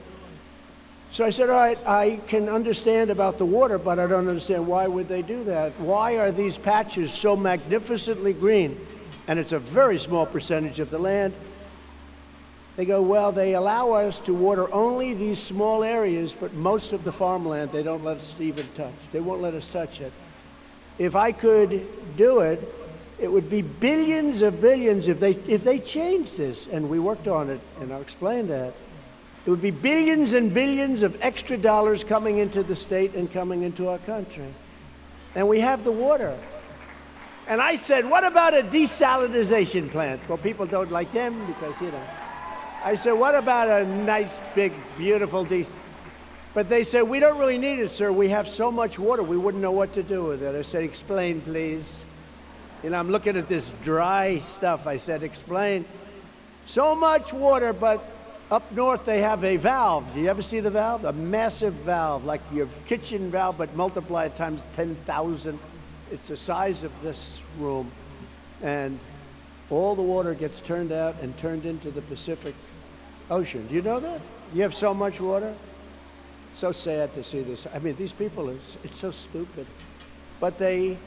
So I said, all right, I can understand about the water, but I don't understand why would they do that? Why are these patches so magnificently green? And it's a very small percentage of the land. They go, well, they allow us to water only these small areas, but most of the farmland, they don't let us even touch. They won't let us touch it. If I could do it, it would be billions of billions if they changed this. And we worked on it, and I'll explain that. It would be billions and billions of extra dollars coming into the state and coming into our country. And we have the water. And I said, what about a desalinization plant? Well, people don't like them because, you know. I said, what about a nice, big, beautiful But they said, we don't really need it, sir. We have so much water, we wouldn't know what to do with it. I said, explain, please. You know, I'm looking at this dry stuff. I said, explain. So much water, but up north they have a valve. Do you ever see the valve? A massive valve, like your kitchen valve, but multiplied times 10,000. It's the size of this room. And all the water gets turned out and turned into the Pacific Ocean. Do you know that? You have so much water? So sad to see this. I mean, these people, it's so stupid. But they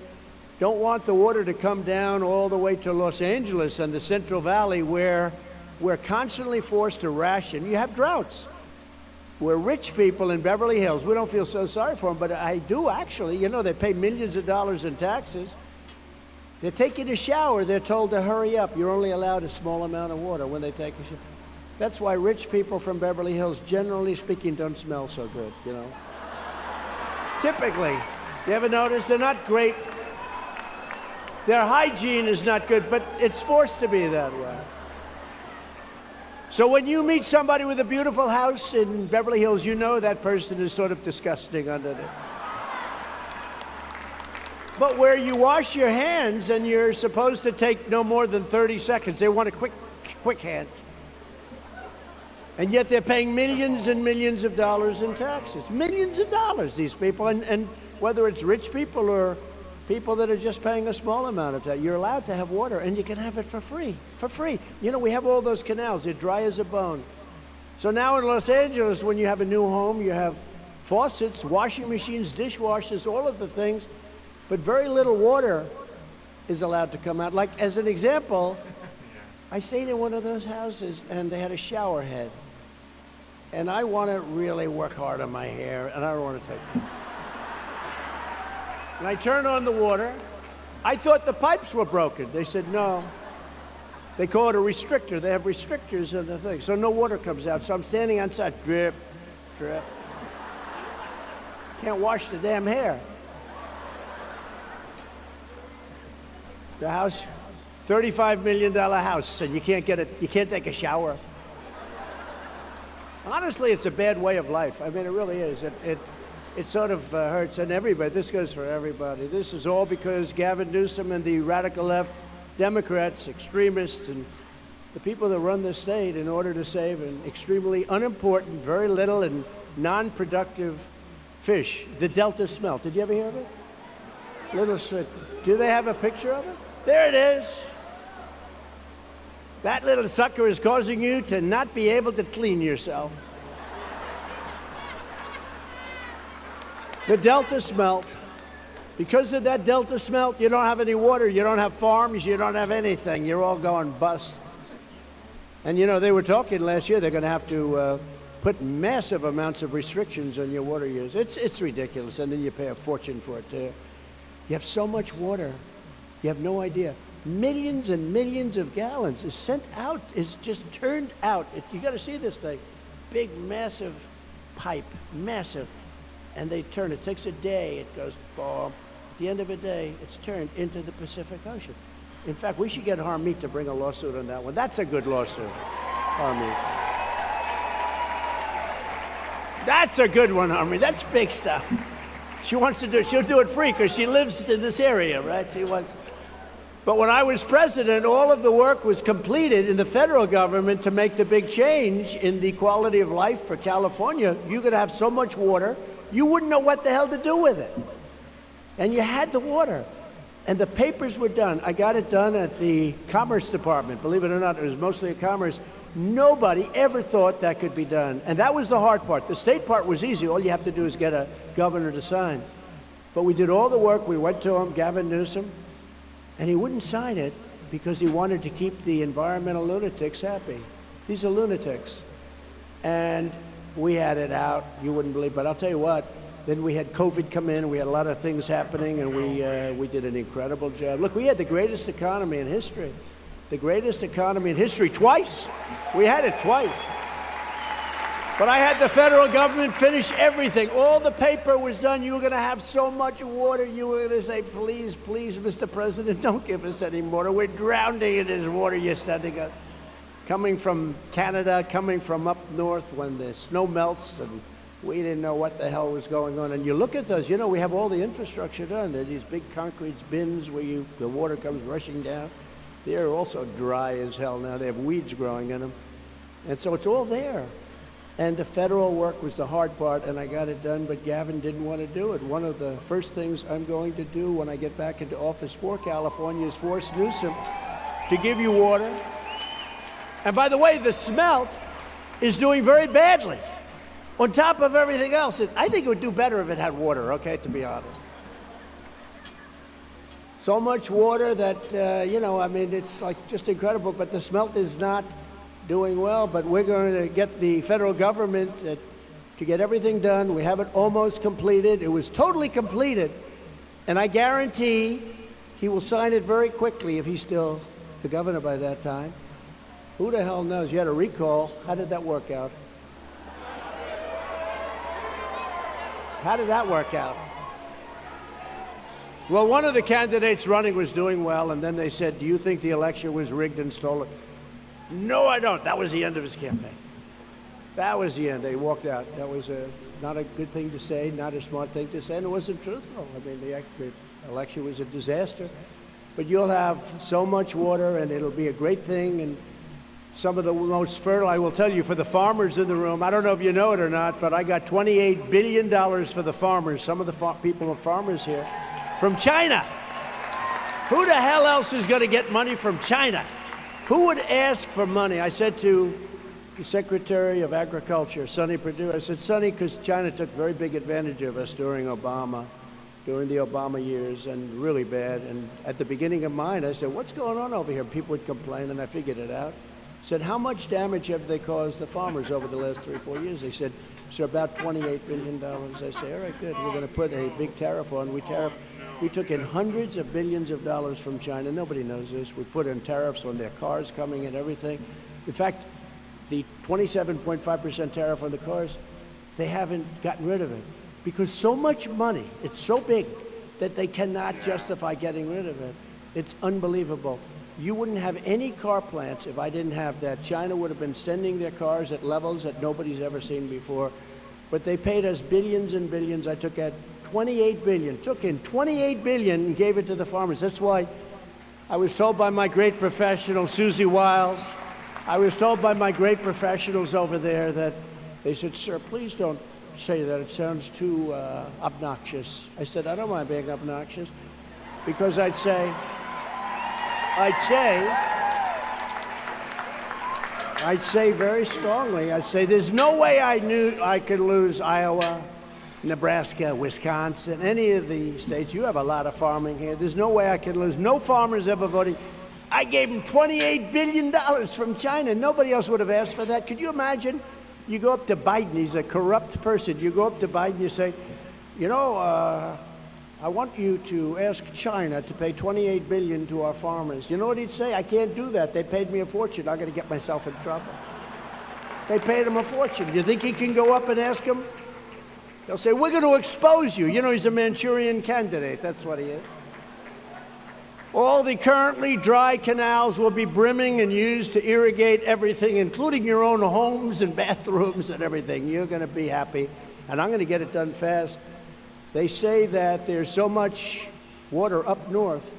don't want the water to come down all the way to Los Angeles and the Central Valley where we're constantly forced to ration. You have droughts. We're rich people in Beverly Hills. We don't feel so sorry for them, but I do actually. You know, they pay millions of dollars in taxes. They're taking a shower. They're told to hurry up. You're only allowed a small amount of water when they take a shower. That's why rich people from Beverly Hills, generally speaking, don't smell so good, you know. Typically. You ever notice? They're not great. Their hygiene is not good, but it's forced to be that way. So when you meet somebody with a beautiful house in Beverly Hills, you know that person is sort of disgusting underneath. But where you wash your hands and you're supposed to take no more than 30 seconds, they want a quick hands. And yet they're paying millions and millions of dollars in taxes. Millions of dollars, these people. And whether it's rich people or people that are just paying a small amount of tax, you're allowed to have water, and you can have it for free. For free. You know, we have all those canals. They're dry as a bone. So now in Los Angeles, when you have a new home, you have faucets, washing machines, dishwashers, all of the things, but very little water is allowed to come out. Like, as an example, I stayed in one of those houses and they had a shower head. And I want to really work hard on my hair, and I don't want to touch it. And I turned on the water. I thought the pipes were broken. They said, no. They call it a restrictor. They have restrictors in the thing, so no water comes out. So I'm standing outside, drip, drip. Can't wash the damn hair. The house, $35 million house, and you can't get it, you can't take a shower. Honestly, it's a bad way of life. I mean, it really is. It sort of hurts, and everybody, this goes for everybody. This is all because Gavin Newsom and the radical left Democrats, extremists, and the people that run the state in order to save an extremely unimportant, very little and non-productive fish, the Delta smelt. Did you ever hear of it? Little sweet. Do they have a picture of it? There it is. That little sucker is causing you to not be able to clean yourself. The Delta smelt. Because of that Delta smelt, you don't have any water, you don't have farms, you don't have anything. You're all going bust. And you know, they were talking last year, they're going to have to put massive amounts of restrictions on your water use. It's ridiculous, and then you pay a fortune for it too. You have so much water, you have no idea. Millions and millions of gallons is sent out, is just turned out. You got to see this thing. Big, massive pipe, massive. And they turn it. It takes a day. It goes, boom. At the end of a day, it's turned into the Pacific Ocean. In fact, we should get Harmeet to bring a lawsuit on that one. That's a good lawsuit, Harmeet. That's a good one, Harmeet. That's big stuff. She wants to do it. She'll do it free because she lives in this area, right? She wants. But when I was president, all of the work was completed in the federal government to make the big change in the quality of life for California. You could have so much water, you wouldn't know what the hell to do with it. And you had the water. And the papers were done. I got it done at the Commerce Department. Believe it or not, it was mostly a commerce. Nobody ever thought that could be done. And that was the hard part. The state part was easy. All you have to do is get a governor to sign. But we did all the work. We went to him, Gavin Newsom, and he wouldn't sign it because he wanted to keep the environmental lunatics happy. These are lunatics. And we had it out. You wouldn't believe, but I'll tell you what. Then we had COVID come in, we had a lot of things happening, and we did an incredible job. Look, we had the greatest economy in history. The greatest economy in history twice. We had it twice. But I had the federal government finish everything. All the paper was done. You were going to have so much water. You were going to say, please, please, Mr. President, don't give us any water. We're drowning in this water you're sending us. Coming from Canada, coming from up north when the snow melts, and we didn't know what the hell was going on. And you look at those, you know, we have all the infrastructure done. There are these big concrete bins where the water comes rushing down. They're also dry as hell now. They have weeds growing in them. And so it's all there. And the federal work was the hard part, and I got it done, but Gavin didn't want to do it. One of the first things I'm going to do when I get back into office for California is force Newsom to give you water. And by the way, the smelt is doing very badly. On top of everything else, I think it would do better if it had water, okay, to be honest. So much water that, you know, I mean, it's like just incredible, but the smelt is not doing well, but we're going to get the federal government to get everything done. We have it almost completed. It was totally completed, and I guarantee he will sign it very quickly if he's still the governor by that time. Who the hell knows? You had a recall. How did that work out? How did that work out? Well, one of the candidates running was doing well, and then they said, do you think the election was rigged and stolen? No, I don't. That was the end of his campaign. That was the end. They walked out. That was not a good thing to say, not a smart thing to say, and it wasn't truthful. I mean, the election was a disaster. But you'll have so much water, and it'll be a great thing, and some of the most fertile, I will tell you, for the farmers in the room, I don't know if you know it or not, but I got $28 billion for the farmers, some of the people and farmers here, from China. Who the hell else is going to get money from China? Who would ask for money? I said to the Secretary of Agriculture, Sonny Perdue, I said, Sonny, because China took very big advantage of us during Obama, during the Obama years, and really bad. And at the beginning of mine, I said, what's going on over here? People would complain, and I figured it out. Said, how much damage have they caused the farmers over the last 3 or 4 years? They said, so about $28 billion. I say, all right, good. We're going to put a big tariff on. We took in hundreds of billions of dollars from China. Nobody knows this. We put in tariffs on their cars coming and everything. In fact, the 27.5% tariff on the cars, they haven't gotten rid of it because so much money, it's so big that they cannot justify getting rid of it. It's unbelievable. You wouldn't have any car plants if I didn't have that. China would have been sending their cars at levels that nobody's ever seen before. But they paid us billions and billions. I took in 28 billion and gave it to the farmers. That's why I was told by my great professional, Susie Wiles, I was told by my great professionals over there that they said, sir, please don't say that. It sounds too obnoxious. I said, I don't mind being obnoxious because I'd say very strongly, I'd say there's no way I knew I could lose Iowa, Nebraska, Wisconsin, any of the states. You have a lot of farming here. There's no way I could lose. No farmers ever voting. I gave them $28 billion from China. Nobody else would have asked for that. Could you imagine? You go up to Biden. He's a corrupt person. You go up to Biden, you say, you know, I want you to ask China to pay $28 billion to our farmers. You know what he'd say? I can't do that. They paid me a fortune. I'm going to get myself in trouble. They paid him a fortune. You think he can go up and ask him? They'll say, we're going to expose you. You know, he's a Manchurian candidate. That's what he is. All the currently dry canals will be brimming and used to irrigate everything, including your own homes and bathrooms and everything. You're going to be happy, and I'm going to get it done fast. They say that there's so much water up north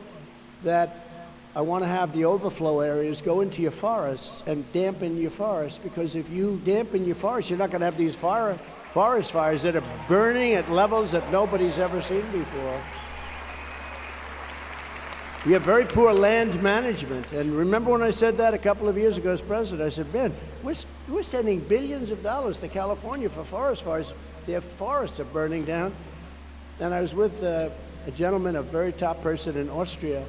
that I want to have the overflow areas go into your forests and dampen your forests, because if you dampen your forests, you're not going to have these forest fires that are burning at levels that nobody's ever seen before. We have very poor land management. And remember when I said that a couple of years ago as president, I said, man, we're sending billions of dollars to California for forest fires. Their forests are burning down. And I was with a gentleman, a very top person in Austria.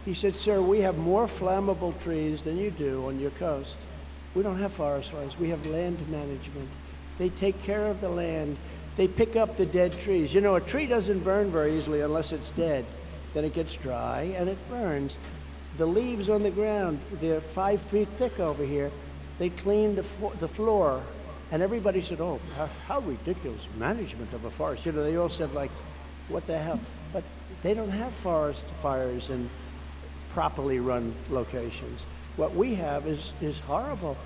He said, sir, we have more flammable trees than you do on your coast. We don't have forest fires. We have land management. They take care of the land. They pick up the dead trees. You know, a tree doesn't burn very easily unless it's dead. Then it gets dry and it burns. The leaves on the ground, they're 5 feet thick over here. They clean the floor. And everybody said, oh, how ridiculous management of a forest. You know, they all said, like, what the hell? But they don't have forest fires in properly run locations. What we have is horrible.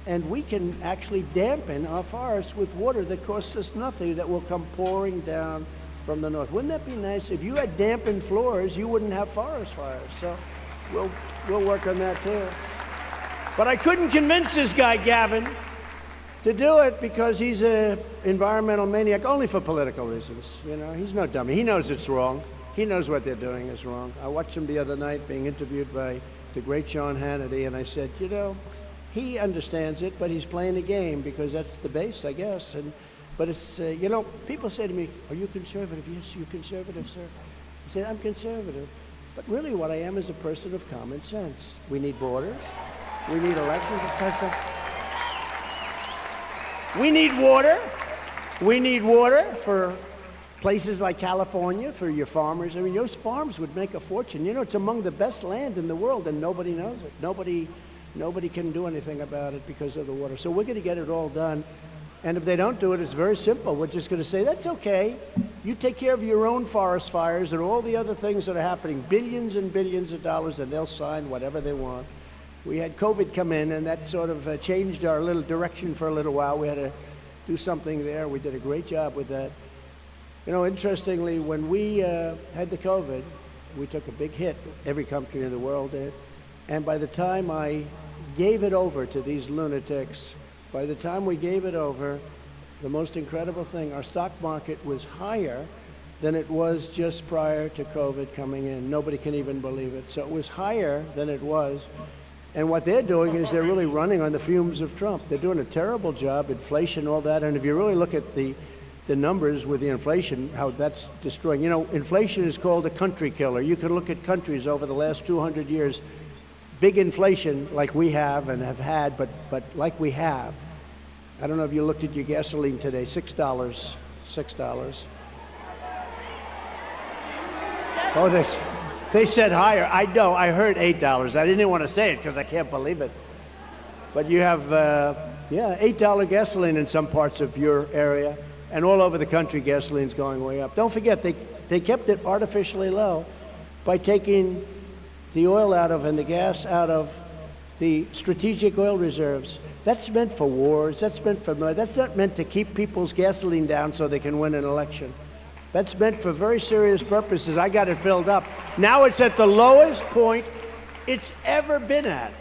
And we can actually dampen our forests with water that costs us nothing, that will come pouring down from the north. Wouldn't that be nice? If you had dampened floors, you wouldn't have forest fires. So we'll work on that too. But I couldn't convince this guy, Gavin, to do it because he's an environmental maniac, only for political reasons. You know, he's no dummy. He knows it's wrong. He knows what they're doing is wrong. I watched him the other night being interviewed by the great Sean Hannity, and I said, you know, he understands it, but he's playing a game because that's the base, I guess. But it's, you know, people say to me, are you conservative? Yes, you're conservative, sir. I said, I'm conservative. But really what I am is a person of common sense. We need borders. We need elections. We need water. We need water for places like California, for your farmers. I mean, those farms would make a fortune. You know, it's among the best land in the world, and nobody knows it. Nobody can do anything about it because of the water. So we're going to get it all done. And if they don't do it, it's very simple. We're just going to say, that's okay. You take care of your own forest fires and all the other things that are happening, billions and billions of dollars, and they'll sign whatever they want. We had COVID come in, and that sort of changed our little direction for a little while. We had to do something there. We did a great job with that. You know, interestingly, when we had the COVID, we took a big hit. Every country in the world did. And by the time I gave it over to these lunatics, by the time we gave it over, the most incredible thing, our stock market was higher than it was just prior to COVID coming in. Nobody can even believe it. So it was higher than it was. And what they're doing is they're really running on the fumes of Trump. They're doing a terrible job, inflation, all that. And if you really look at the the numbers with the inflation, how that's destroying. You know, inflation is called a country killer. You can look at countries over the last 200 years, big inflation like we have and have had, but like we have. I don't know if you looked at your gasoline today, $6. Oh, they said higher. I know, I heard $8. I didn't want to say it because I can't believe it. But you have, $8 gasoline in some parts of your area. And all over the country, gasoline's going way up. Don't forget, they kept it artificially low by taking the oil out of and the gas out of the strategic oil reserves. That's meant for wars. That's not meant to keep people's gasoline down so they can win an election. That's meant for very serious purposes. I got it filled up. Now it's at the lowest point it's ever been at.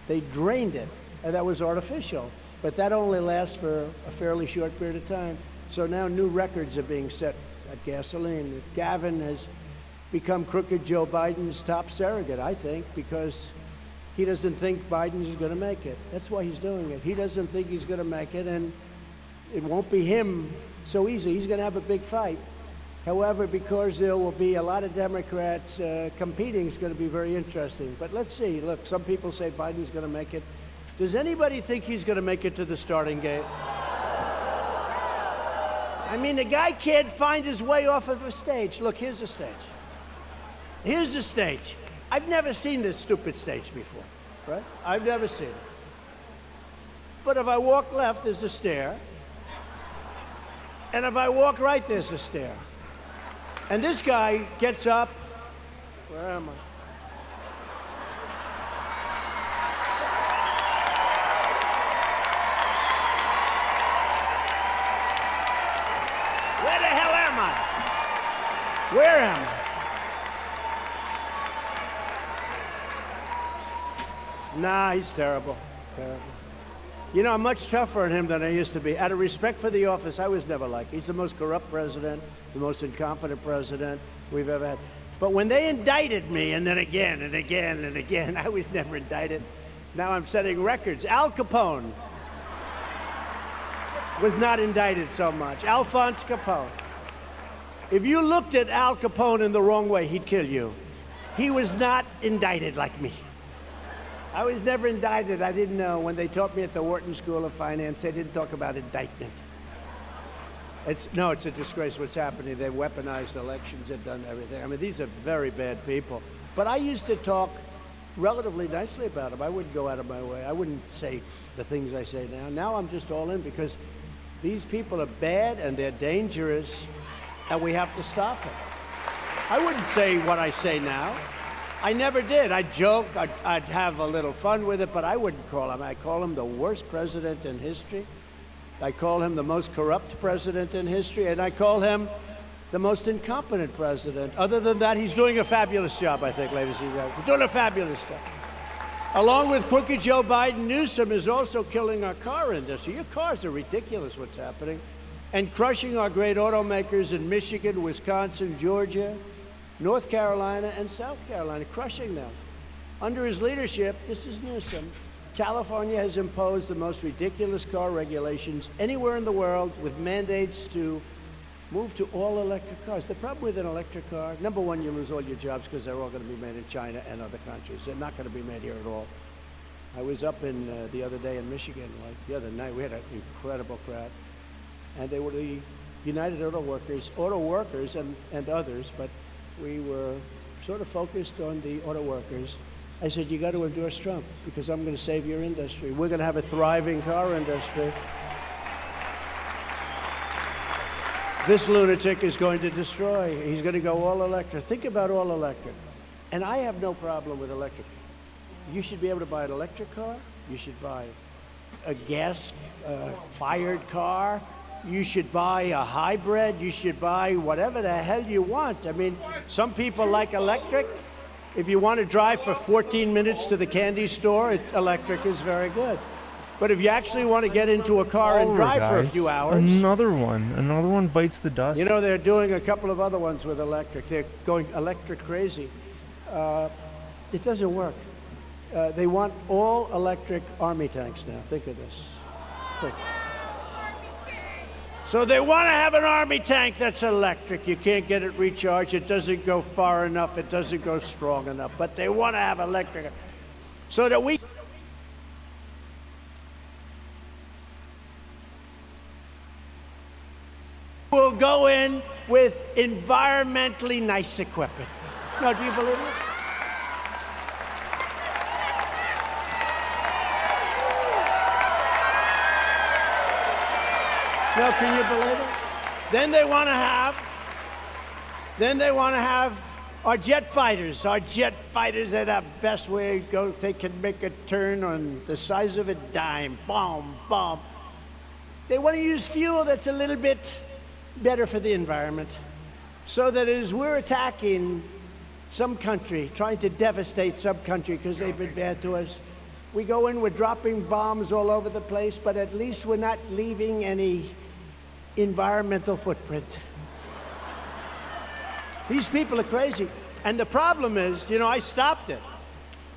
They drained it, and that was artificial. But that only lasts for a fairly short period of time. So now new records are being set at gasoline. Gavin has become crooked Joe Biden's top surrogate, I think, because he doesn't think Biden is going to make it. That's why he's doing it. He doesn't think he's going to make it, and it won't be him so easy. He's going to have a big fight. However, because there will be a lot of Democrats competing, it's going to be very interesting. But let's see. Look, some people say Biden's going to make it. Does anybody think he's going to make it to the starting gate? I mean, the guy can't find his way off of a stage. Look, here's a stage. Here's a stage. I've never seen this stupid stage before, right? I've never seen it. But if I walk left, there's a stair. And if I walk right, there's a stair. And this guy gets up. Where am I? Where the hell am I? Where am I? Nah, he's terrible. Terrible. You know, I'm much tougher on him than I used to be. Out of respect for the office, I was never like. He's the most corrupt president, the most incompetent president we've ever had. But when they indicted me, and then again and again and again, I was never indicted. Now I'm setting records. Al Capone was not indicted so much. Alphonse Capone. If you looked at Al Capone in the wrong way, he'd kill you. He was not indicted like me. I was never indicted. I didn't know. When they taught me at the Wharton School of Finance, they didn't talk about indictment. It's a disgrace what's happening. They weaponized elections. They've done everything. I mean, these are very bad people. But I used to talk relatively nicely about them. I wouldn't go out of my way. I wouldn't say the things I say now. Now I'm just all in because these people are bad and they're dangerous, and we have to stop them. I wouldn't say what I say now. I never did. I'd joke, I'd have a little fun with it, but I wouldn't call him. I call him the worst president in history. I call him the most corrupt president in history, and I call him the most incompetent president. Other than that, he's doing a fabulous job, I think, ladies and gentlemen. He's doing a fabulous job. Along with crooked Joe Biden, Newsom is also killing our car industry. Your cars are ridiculous, what's happening. And crushing our great automakers in Michigan, Wisconsin, Georgia, North Carolina, and South Carolina, crushing them. Under his leadership, this is Newsom, California has imposed the most ridiculous car regulations anywhere in the world with mandates to move to all electric cars. The problem with an electric car, number one, you lose all your jobs because they're all going to be made in China and other countries. They're not going to be made here at all. I was up in the other day in Michigan, like the other night. We had an incredible crowd. And they were the United Auto Workers and others, but we were sort of focused on the auto workers. I said, you got to endorse Trump because I'm going to save your industry. We're going to have a thriving car industry. This lunatic is going to destroy. He's going to go all electric. Think about all electric. And I have no problem with electric. You should be able to buy an electric car. You should buy a gas-fired car. You should buy a hybrid. You should buy whatever the hell you want. I mean, some people like electric. If you want to drive for 14 minutes to the candy store, electric is very good. But if you actually want to get into a car and drive for a few hours... Another one bites the dust. You know, they're doing a couple of other ones with electric. They're going electric crazy. It doesn't work. They want all electric army tanks now. Think of this. So they want to have an army tank that's electric. You can't get it recharged. It doesn't go far enough. It doesn't go strong enough. But they want to have electric so that we will go in with environmentally nice equipment. Now, do you believe it? No, can you believe it? Then they want to have our jet fighters. Our jet fighters are the best way to go. They can make a turn on the size of a dime. Boom, boom. They want to use fuel that's a little bit better for the environment. So that as we're attacking some country, trying to devastate some country because they've been bad to us, we go in, we're dropping bombs all over the place, but at least we're not leaving any environmental footprint. These people are crazy. And the problem is, you know, I stopped it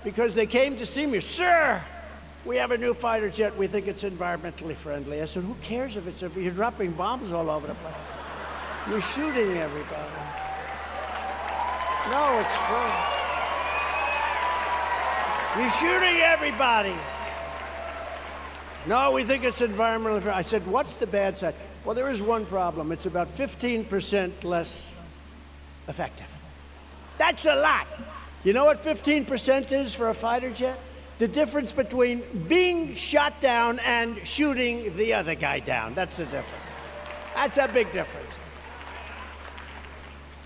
because they came to see me. Sir, we have a new fighter jet. We think it's environmentally friendly. I said, who cares if you're dropping bombs all over the place? You're shooting everybody. No, it's true. You're shooting everybody. No, we think it's environmentally friendly. I said, what's the bad side? Well, there is one problem. It's about 15% less effective. That's a lot. You know what 15% is for a fighter jet? The difference between being shot down and shooting the other guy down. That's the difference. That's a big difference.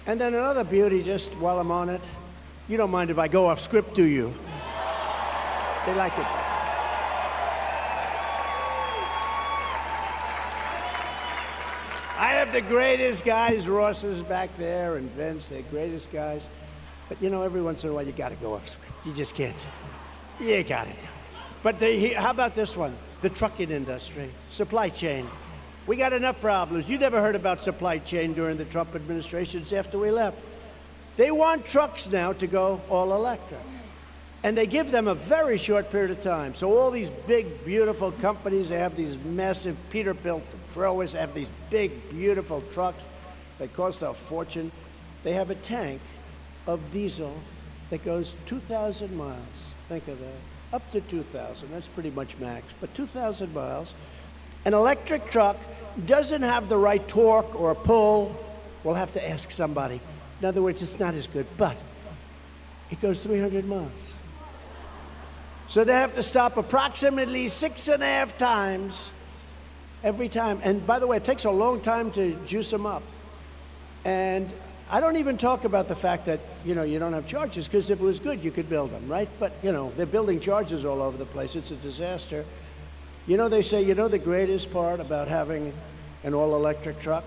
And then another beauty, just while I'm on it, you don't mind if I go off script, do you? They like it. I have the greatest guys. Ross is back there and Vince, they're greatest guys. But you know, every once in a while you gotta go off script. You just can't. You gotta do it. But how about this one? The trucking industry, supply chain. We got enough problems. You never heard about supply chain during the Trump administrations after we left. They want trucks now to go all electric. And they give them a very short period of time. So all these big, beautiful companies, they have these massive Peterbilt throwers, they have these big, beautiful trucks. They cost a fortune. They have a tank of diesel that goes 2,000 miles. Think of that. Up to 2,000. That's pretty much max. But 2,000 miles. An electric truck doesn't have the right torque or pull. We'll have to ask somebody. In other words, it's not as good, but it goes 300 miles. So they have to stop approximately 6.5 times every time. And by the way, it takes a long time to juice them up. And I don't even talk about the fact that, you know, you don't have charges, because if it was good, you could build them, right? But, you know, they're building charges all over the place. It's a disaster. You know, they say, you know, the greatest part about having an all-electric truck?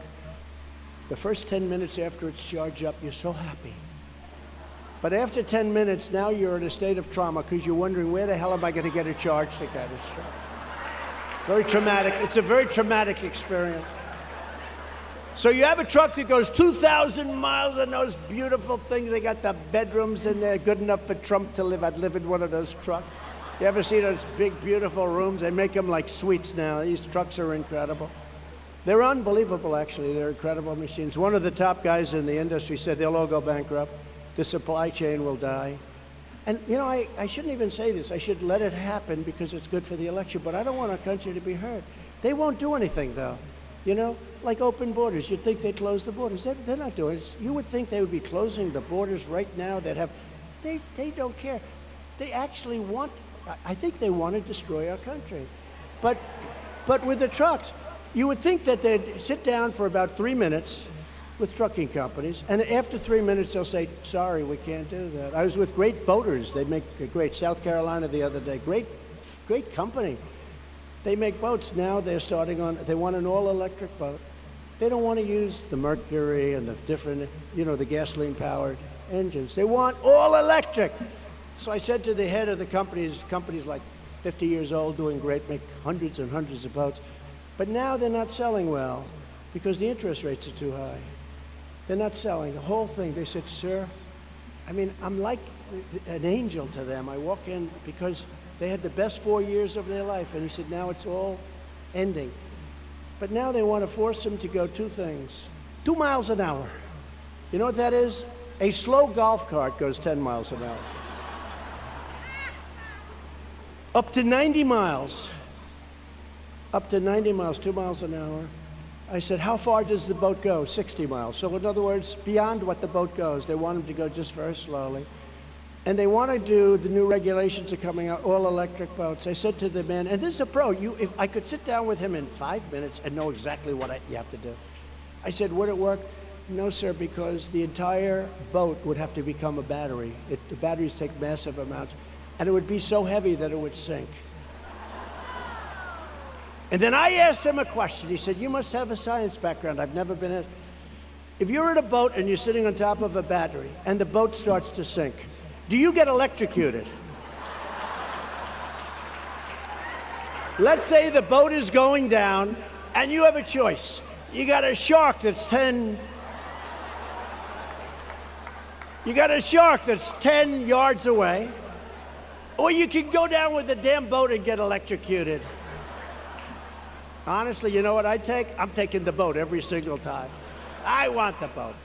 The first 10 minutes after it's charged up, you're so happy. But after 10 minutes, now you're in a state of trauma because you're wondering, where the hell am I going to get a charge to get this truck? Very traumatic. It's a very traumatic experience. So you have a truck that goes 2,000 miles and those beautiful things. They got the bedrooms in there, good enough for Trump to live. I'd live in one of those trucks. You ever see those big, beautiful rooms? They make them like suites now. These trucks are incredible. They're unbelievable, actually. They're incredible machines. One of the top guys in the industry said they'll all go bankrupt. The supply chain will die. And, you know, I shouldn't even say this. I should let it happen because it's good for the election. But I don't want our country to be hurt. They won't do anything, though. You know, like open borders. You'd think they'd close the borders. They're not doing it. You would think they would be closing the borders right now. They don't care. They actually want, I think they want to destroy our country. But with the trucks, you would think that they'd sit down for about 3 minutes with trucking companies, and after 3 minutes they'll say, sorry, we can't do that. I was with Great Boaters. They make a great, South Carolina the other day, great company. They make boats now. They're starting on, they want an all-electric boat. They don't want to use the mercury and the different, you know, the gasoline-powered engines. They want all electric. So I said to the head of the companies like 50 years old, doing great, make hundreds and hundreds of boats. But now they're not selling well because the interest rates are too high. They're not selling the whole thing. They said, sir, I mean, I'm like an angel to them. I walk in because they had the best 4 years of their life. And he said, now it's all ending. But now they want to force them to go two things. 2 miles an hour. You know what that is? A slow golf cart goes 10 miles an hour. Up to 90 miles. Up to 90 miles, 2 miles an hour. I said, how far does the boat go? 60 miles. So in other words, beyond what the boat goes, they want them to go just very slowly. And they want to do, the new regulations are coming out, all electric boats. I said to the man, and this is a pro, if I could sit down with him in 5 minutes and know exactly what you have to do. I said, would it work? No, sir, because the entire boat would have to become a battery. The batteries take massive amounts, and it would be so heavy that it would sink. And then I asked him a question. He said, you must have a science background. I've never been in. If you're in a boat and you're sitting on top of a battery and the boat starts to sink, do you get electrocuted? Let's say the boat is going down and you have a choice. You got a shark that's 10 yards away, or you can go down with the damn boat and get electrocuted. Honestly, you know what I take? I'm taking the boat every single time. I want the boat.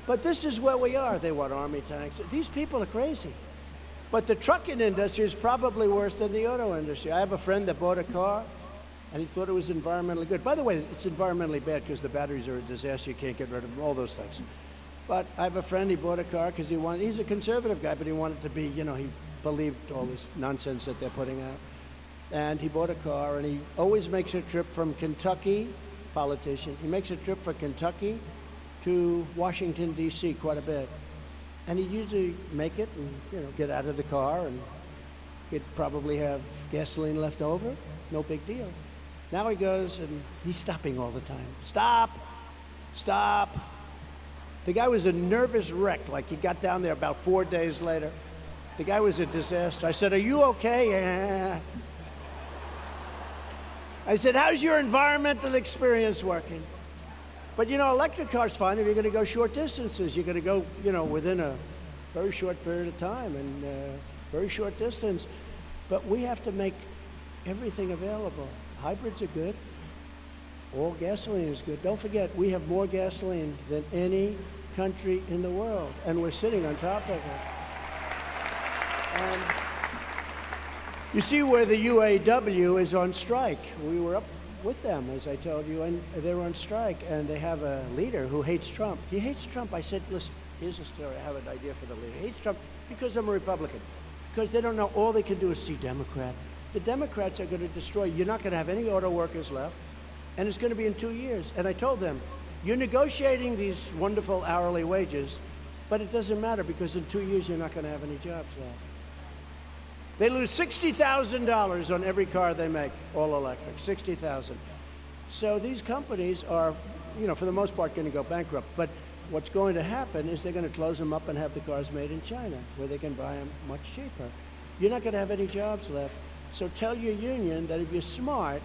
But this is where we are. They want army tanks. These people are crazy. But the trucking industry is probably worse than the auto industry. I have a friend that bought a car, and he thought it was environmentally good. By the way, it's environmentally bad because the batteries are a disaster. You can't get rid of them, all those things. But I have a friend, he bought a car because he's a conservative guy, but he wanted to be, he believed all this nonsense that they're putting out. And he bought a car, and he always makes a trip from Kentucky, politician, he makes a trip from Kentucky to Washington, D.C. quite a bit. And he'd usually make it and, get out of the car, and he'd probably have gasoline left over, no big deal. Now he goes, and he's stopping all the time. Stop, stop. The guy was a nervous wreck, like he got down there about 4 days later. The guy was a disaster. I said, are you okay? Yeah. I said, how's your environmental experience working? But electric cars fine if you're going to go short distances. You're going to go, within a very short period of time and very short distance. But we have to make everything available. Hybrids are good. All gasoline is good. Don't forget, we have more gasoline than any country in the world, and we're sitting on top of it. And you see where the UAW is on strike. We were up with them, as I told you, and they were on strike, and they have a leader who hates Trump. He hates Trump. I said, listen, here's a story. I have an idea for the leader. He hates Trump because I'm a Republican, because they don't know all they can do is see Democrat. The Democrats are going to destroy. You're not going to have any auto workers left, and it's going to be in 2 years. And I told them, you're negotiating these wonderful hourly wages, but it doesn't matter because in 2 years you're not going to have any jobs left. They lose $60,000 on every car they make, all electric, $60,000. So these companies are, for the most part, going to go bankrupt. But what's going to happen is they're going to close them up and have the cars made in China, where they can buy them much cheaper. You're not going to have any jobs left. So tell your union that if you're smart,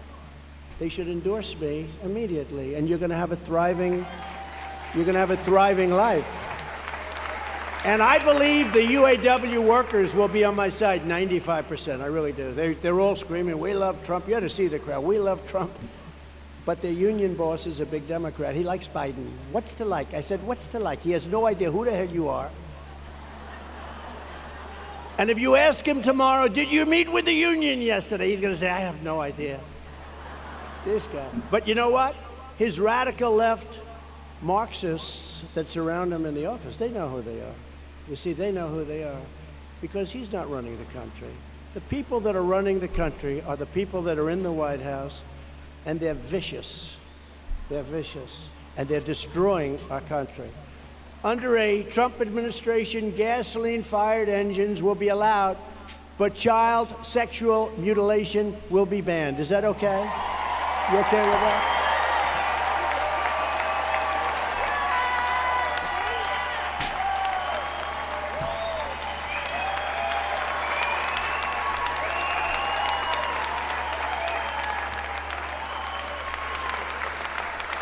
they should endorse me immediately, and you're going to have a thriving life. And I believe the UAW workers will be on my side 95%. I really do. They're all screaming, we love Trump. You ought to see the crowd. We love Trump. But their union boss is a big Democrat. He likes Biden. What's to like? I said, what's to like? He has no idea who the hell you are. And if you ask him tomorrow, did you meet with the union yesterday? He's going to say, I have no idea. This guy. But you know what? His radical left Marxists that surround him in the office, they know who they are. You see, they know who they are because he's not running the country. The people that are running the country are the people that are in the White House, and they're vicious. They're vicious, and they're destroying our country. Under a Trump administration, gasoline-fired engines will be allowed, but child sexual mutilation will be banned. Is that okay? You okay with that?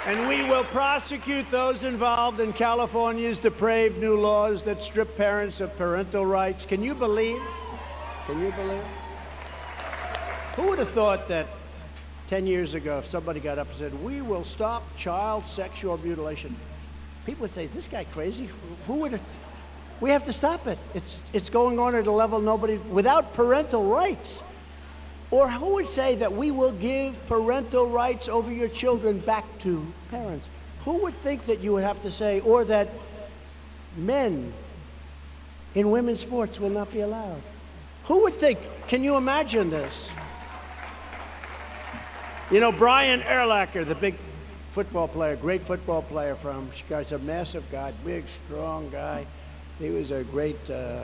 And we will prosecute those involved in California's depraved new laws that strip parents of parental rights. Can you believe? Can you believe? Who would have thought that 10 years ago, if somebody got up and said, we will stop child sexual mutilation, people would say, is this guy crazy? Who would? We have to stop it. It's going on at a level nobody, without parental rights. Or who would say that we will give parental rights over your children back to parents? Who would think that you would have to say, or that men in women's sports will not be allowed? Who would think? Can you imagine this? You know, Brian Urlacher, the big football player, great football player from Chicago, he's a massive guy, big, strong guy. He was a great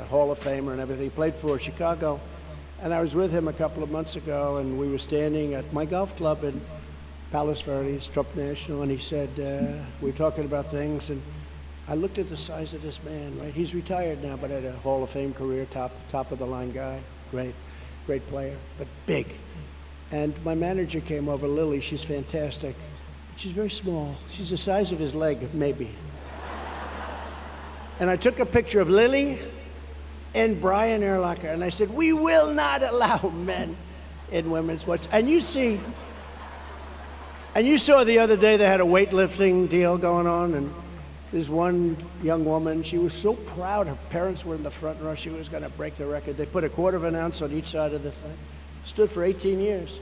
Hall of Famer and everything. He played for Chicago. And I was with him a couple of months ago, and we were standing at my golf club in Palos Verdes, Trump National, and he said, we were talking about things, and I looked at the size of this man, right? He's retired now, but had a Hall of Fame career, top of the line guy, great player, but big. And my manager came over, Lily, she's fantastic. She's very small. She's the size of his leg, maybe. And I took a picture of Lily and Brian Urlacher, and I said, we will not allow men in women's sports. And you saw the other day they had a weightlifting deal going on, and this one young woman, she was so proud. Her parents were in the front row. She was going to break the record. They put a quarter of an ounce on each side of the thing. Stood for 18 years.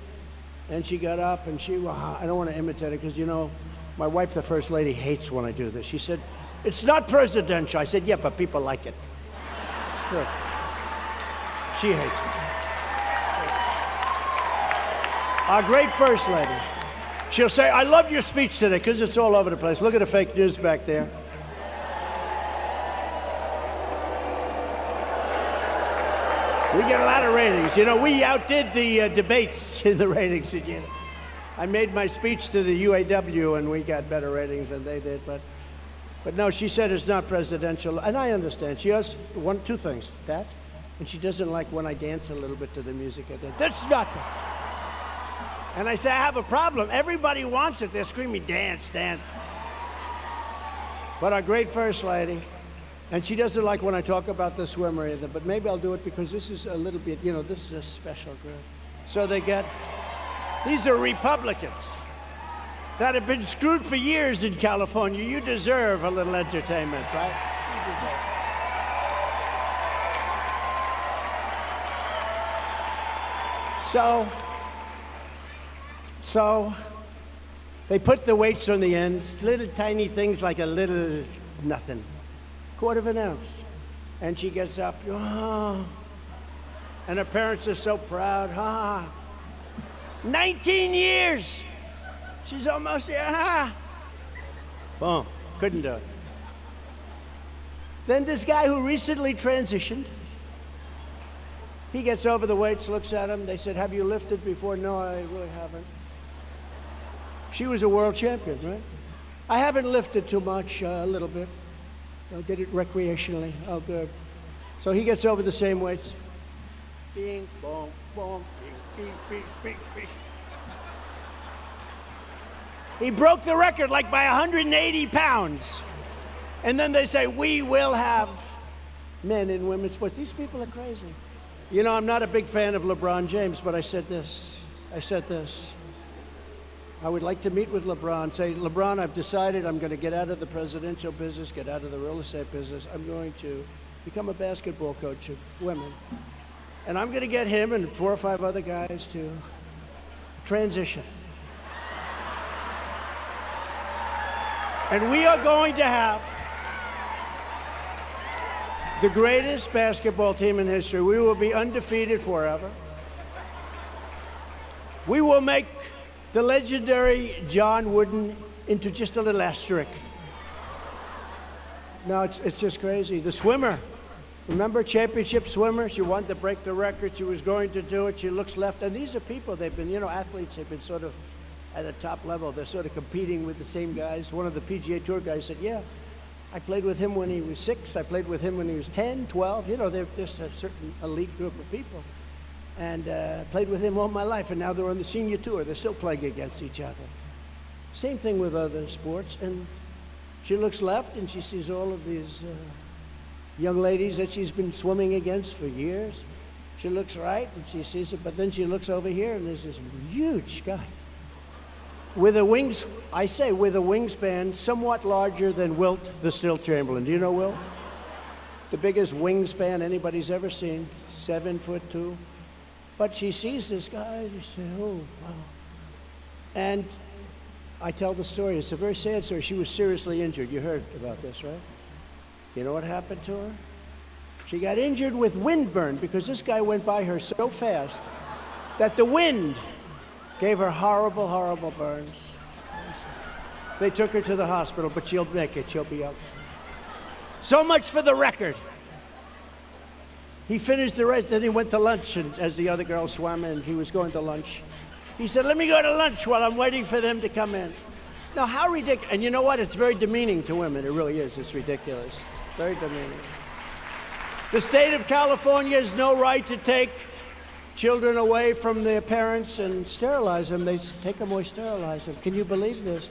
And she got up, and I don't want to imitate it, because, you know, my wife, the First Lady, hates when I do this. She said, it's not presidential. I said, yeah, but people like it. It's true. She hates it. Our great First Lady. She'll say, I love your speech today, because it's all over the place. Look at the fake news back there. We get a lot of ratings. You know, we outdid the debates in the ratings again. I made my speech to the UAW, and we got better ratings than they did. But no, she said it's not presidential, and I understand. She has two things, that, and she doesn't like when I dance a little bit to the music. That's not. And I say, I have a problem. Everybody wants it. They're screaming, dance, dance. But our great First Lady, and she doesn't like when I talk about the swimmer either, but maybe I'll do it because this is a little bit, you know, this is a special group. So these are Republicans that have been screwed for years in California. You deserve a little entertainment, right? You deserve it. So they put the weights on the end, little tiny things like a little nothing, quarter of an ounce. And she gets up, oh, and her parents are so proud, 19 years. She's almost there, Boom, couldn't do it. Then this guy who recently transitioned, he gets over the weights, looks at him. They said, have you lifted before? No, I really haven't. She was a world champion, right? I haven't lifted too much, a little bit. I did it recreationally. Oh, good. So he gets over the same weights. Bing, boom, boom, bing, bing, bing, bing, bing. He broke the record like by 180 pounds. And then they say, we will have men in women's sports. These people are crazy. You know, I'm not a big fan of LeBron James, but I said this. I would like to meet with LeBron, say, LeBron, I've decided I'm going to get out of the presidential business, get out of the real estate business. I'm going to become a basketball coach of women. And I'm going to get him and 4 or 5 other guys to transition. And we are going to have the greatest basketball team in history. We will be undefeated forever. We will make the legendary John Wooden into just a little asterisk. No, it's just crazy. The swimmer, remember, championship swimmer? She wanted to break the record. She was going to do it. She looks left. And these are people, they've been, you know, athletes, they've been sort of at the top level. They're sort of competing with the same guys. One of the PGA Tour guys said, yeah, I played with him when he was 6. I played with him when he was 10, 12. You know, they're just a certain elite group of people. And played with him all my life, and now they're on the senior tour. They're still playing against each other. Same thing with other sports. And she looks left, and she sees all of these young ladies that she's been swimming against for years. She looks right, and she sees it, but then she looks over here, and there's this huge guy. with a wings, I say with a wingspan somewhat larger than Wilt the Still Chamberlain. Do you know Wilt? The biggest wingspan anybody's ever seen, 7'2". But she sees this guy and she says, oh, wow. And I tell the story. It's a very sad story. She was seriously injured. You heard about this, right? You know what happened to her? She got injured with windburn because this guy went by her so fast that the wind gave her horrible, horrible burns. They took her to the hospital, but she'll make it. She'll be out. So much for the record. He finished the race, then he went to lunch, and as the other girl swam in, he was going to lunch. He said, let me go to lunch while I'm waiting for them to come in. Now, how ridiculous. And you know what? It's very demeaning to women. It really is. It's ridiculous. Very demeaning. The state of California has no right to take children away from their parents and sterilize them. They take them away, sterilize them. Can you believe this?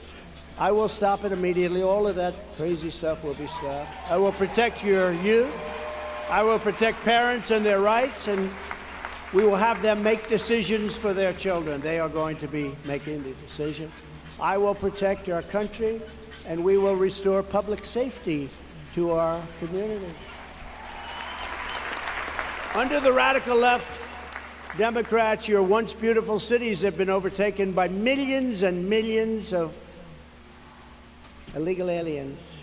I will stop it immediately. All of that crazy stuff will be stopped. I will protect your youth. I will protect parents and their rights, and we will have them make decisions for their children. They are going to be making the decision. I will protect our country, and we will restore public safety to our community. Under the radical left, Democrats, your once beautiful cities have been overtaken by millions and millions of illegal aliens.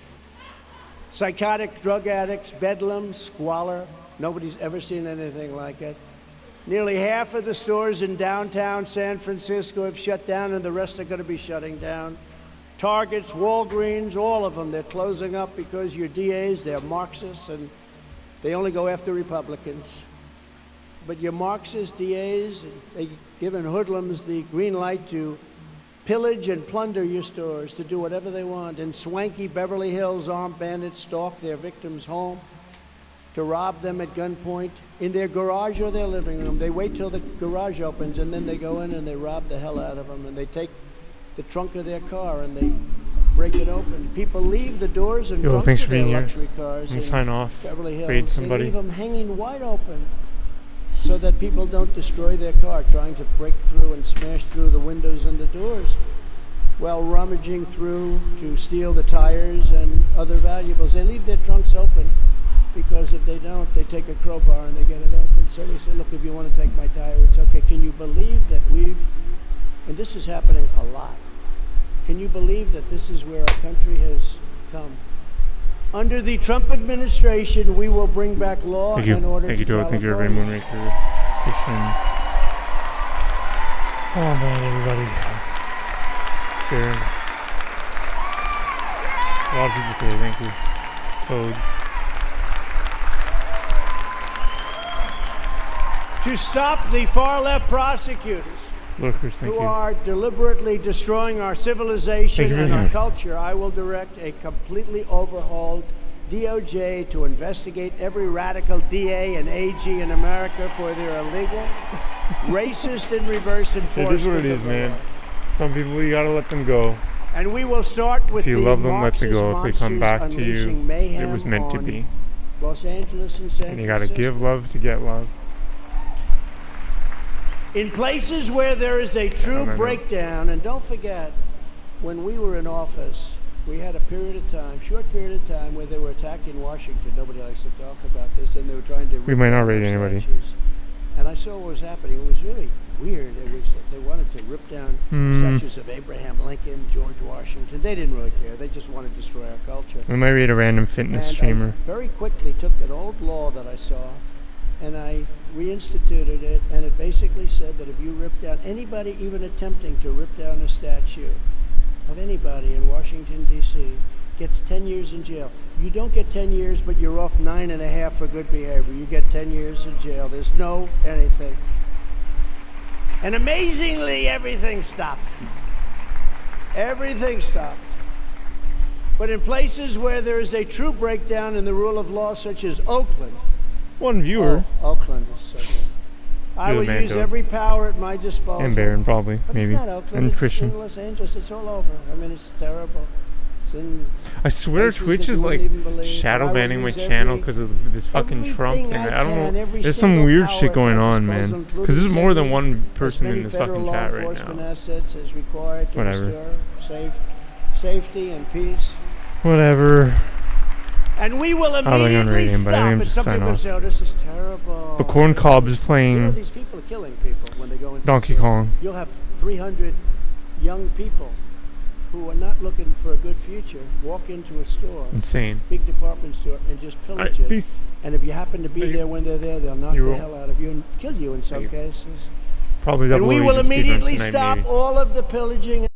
Psychotic drug addicts, bedlam, squalor. Nobody's ever seen anything like it. Nearly half of the stores in downtown San Francisco have shut down, and the rest are going to be shutting down. Targets, Walgreens, all of them, they're closing up because your DAs, they're Marxists, and they only go after Republicans. But your Marxist DAs, they've given hoodlums the green light to pillage and plunder your stores, to do whatever they want. In swanky Beverly Hills, armed bandits stalk their victims' home to rob them at gunpoint in their garage or their living room. They wait till the garage opens, and then they go in and they rob the hell out of them, and they take the trunk of their car and they break it open. People leave the doors and trunks thanks of for their being here. luxury cars in Sign off. Beverly Hills. Raid somebody. They leave them hanging wide open so that people don't destroy their car trying to break through and smash through the windows and the doors while rummaging through to steal the tires and other valuables. They leave their trunks open because if they don't, they take a crowbar and they get it open. So they say, look, if you want to take my tire, it's okay. Can you believe that and this is happening a lot, can you believe that this is where our country has come? Under the Trump administration, we will bring back law and order. Thank you, Joe. Thank you, everybody. Moonraker. Oh, man, everybody. Darren. A lot of people today. Thank you. Toad. To stop the far-left prosecutors Lurkers, thank who you. are deliberately destroying our civilization Thank you. and our culture, I will direct a completely overhauled DOJ to investigate every radical DA and AG in America for their illegal, racist, and reverse enforcement. It is what it is, of the man. law. Some people, you gotta let them go. And we will start with If you the love them, let them Marxist go. If they come back to you, unleashing mayhem it was meant to on be. Los Angeles and San And you gotta Francisco. give love to get love. In places where there is a true breakdown, and don't forget, when we were in office, we had a period of time, short period of time, where they were attacking Washington. Nobody likes to talk about this, and they were trying to. We might not raid anybody. And I saw what was happening. It was really weird. It was they wanted to rip down statues of Abraham Lincoln, George Washington. They didn't really care. They just wanted to destroy our culture. We might raid a random fitness And streamer. I very quickly took an old law that I saw, and I reinstituted it, and it basically said that if you rip down anybody even attempting to rip down a statue of anybody in Washington, D.C., gets 10 years in jail. You don't get 10 years, but you're off 9.5 for good behavior. You get 10 years in jail. There's no anything. And amazingly, everything stopped. Everything stopped. But in places where there is a true breakdown in the rule of law, such as Oakland. One viewer. Oh, Oakland is so good. I You're will the man, use Joe. every power at my disposal. And Baron, probably, But maybe. it's not Oakland, And it's Christian. in Los Angeles. It's all over. I mean, it's terrible. It's in I swear places Twitch that is you like wouldn't even believe. shadow I would banning my use channel every- because of this fucking Trump thing. everything I don't can, know. every There's some single weird power shit at going my on, man. disposal, Because there's including more than sending one as person many in this federal fucking law chat right enforcement now. assets as required to Whatever. restore safety and peace. Whatever. And we will I don't think I'm immediately reading, but I stop. think I'm And just some sign people off. say, "Oh, this is terrible." The Corn Cob is You know, playing these people are killing people when they go into Donkey stores. Kong. You'll have 300 young people who are not looking for a good future walk into a store, Insane. big department store, and just pillage Alright, it. peace. And if you happen to be Thank you. there when they're there, they'll knock You the will. hell out of you and kill you in some Thank you. cases. Probably And double we will agent speedruns immediately tonight, stop maybe. all of the pillaging.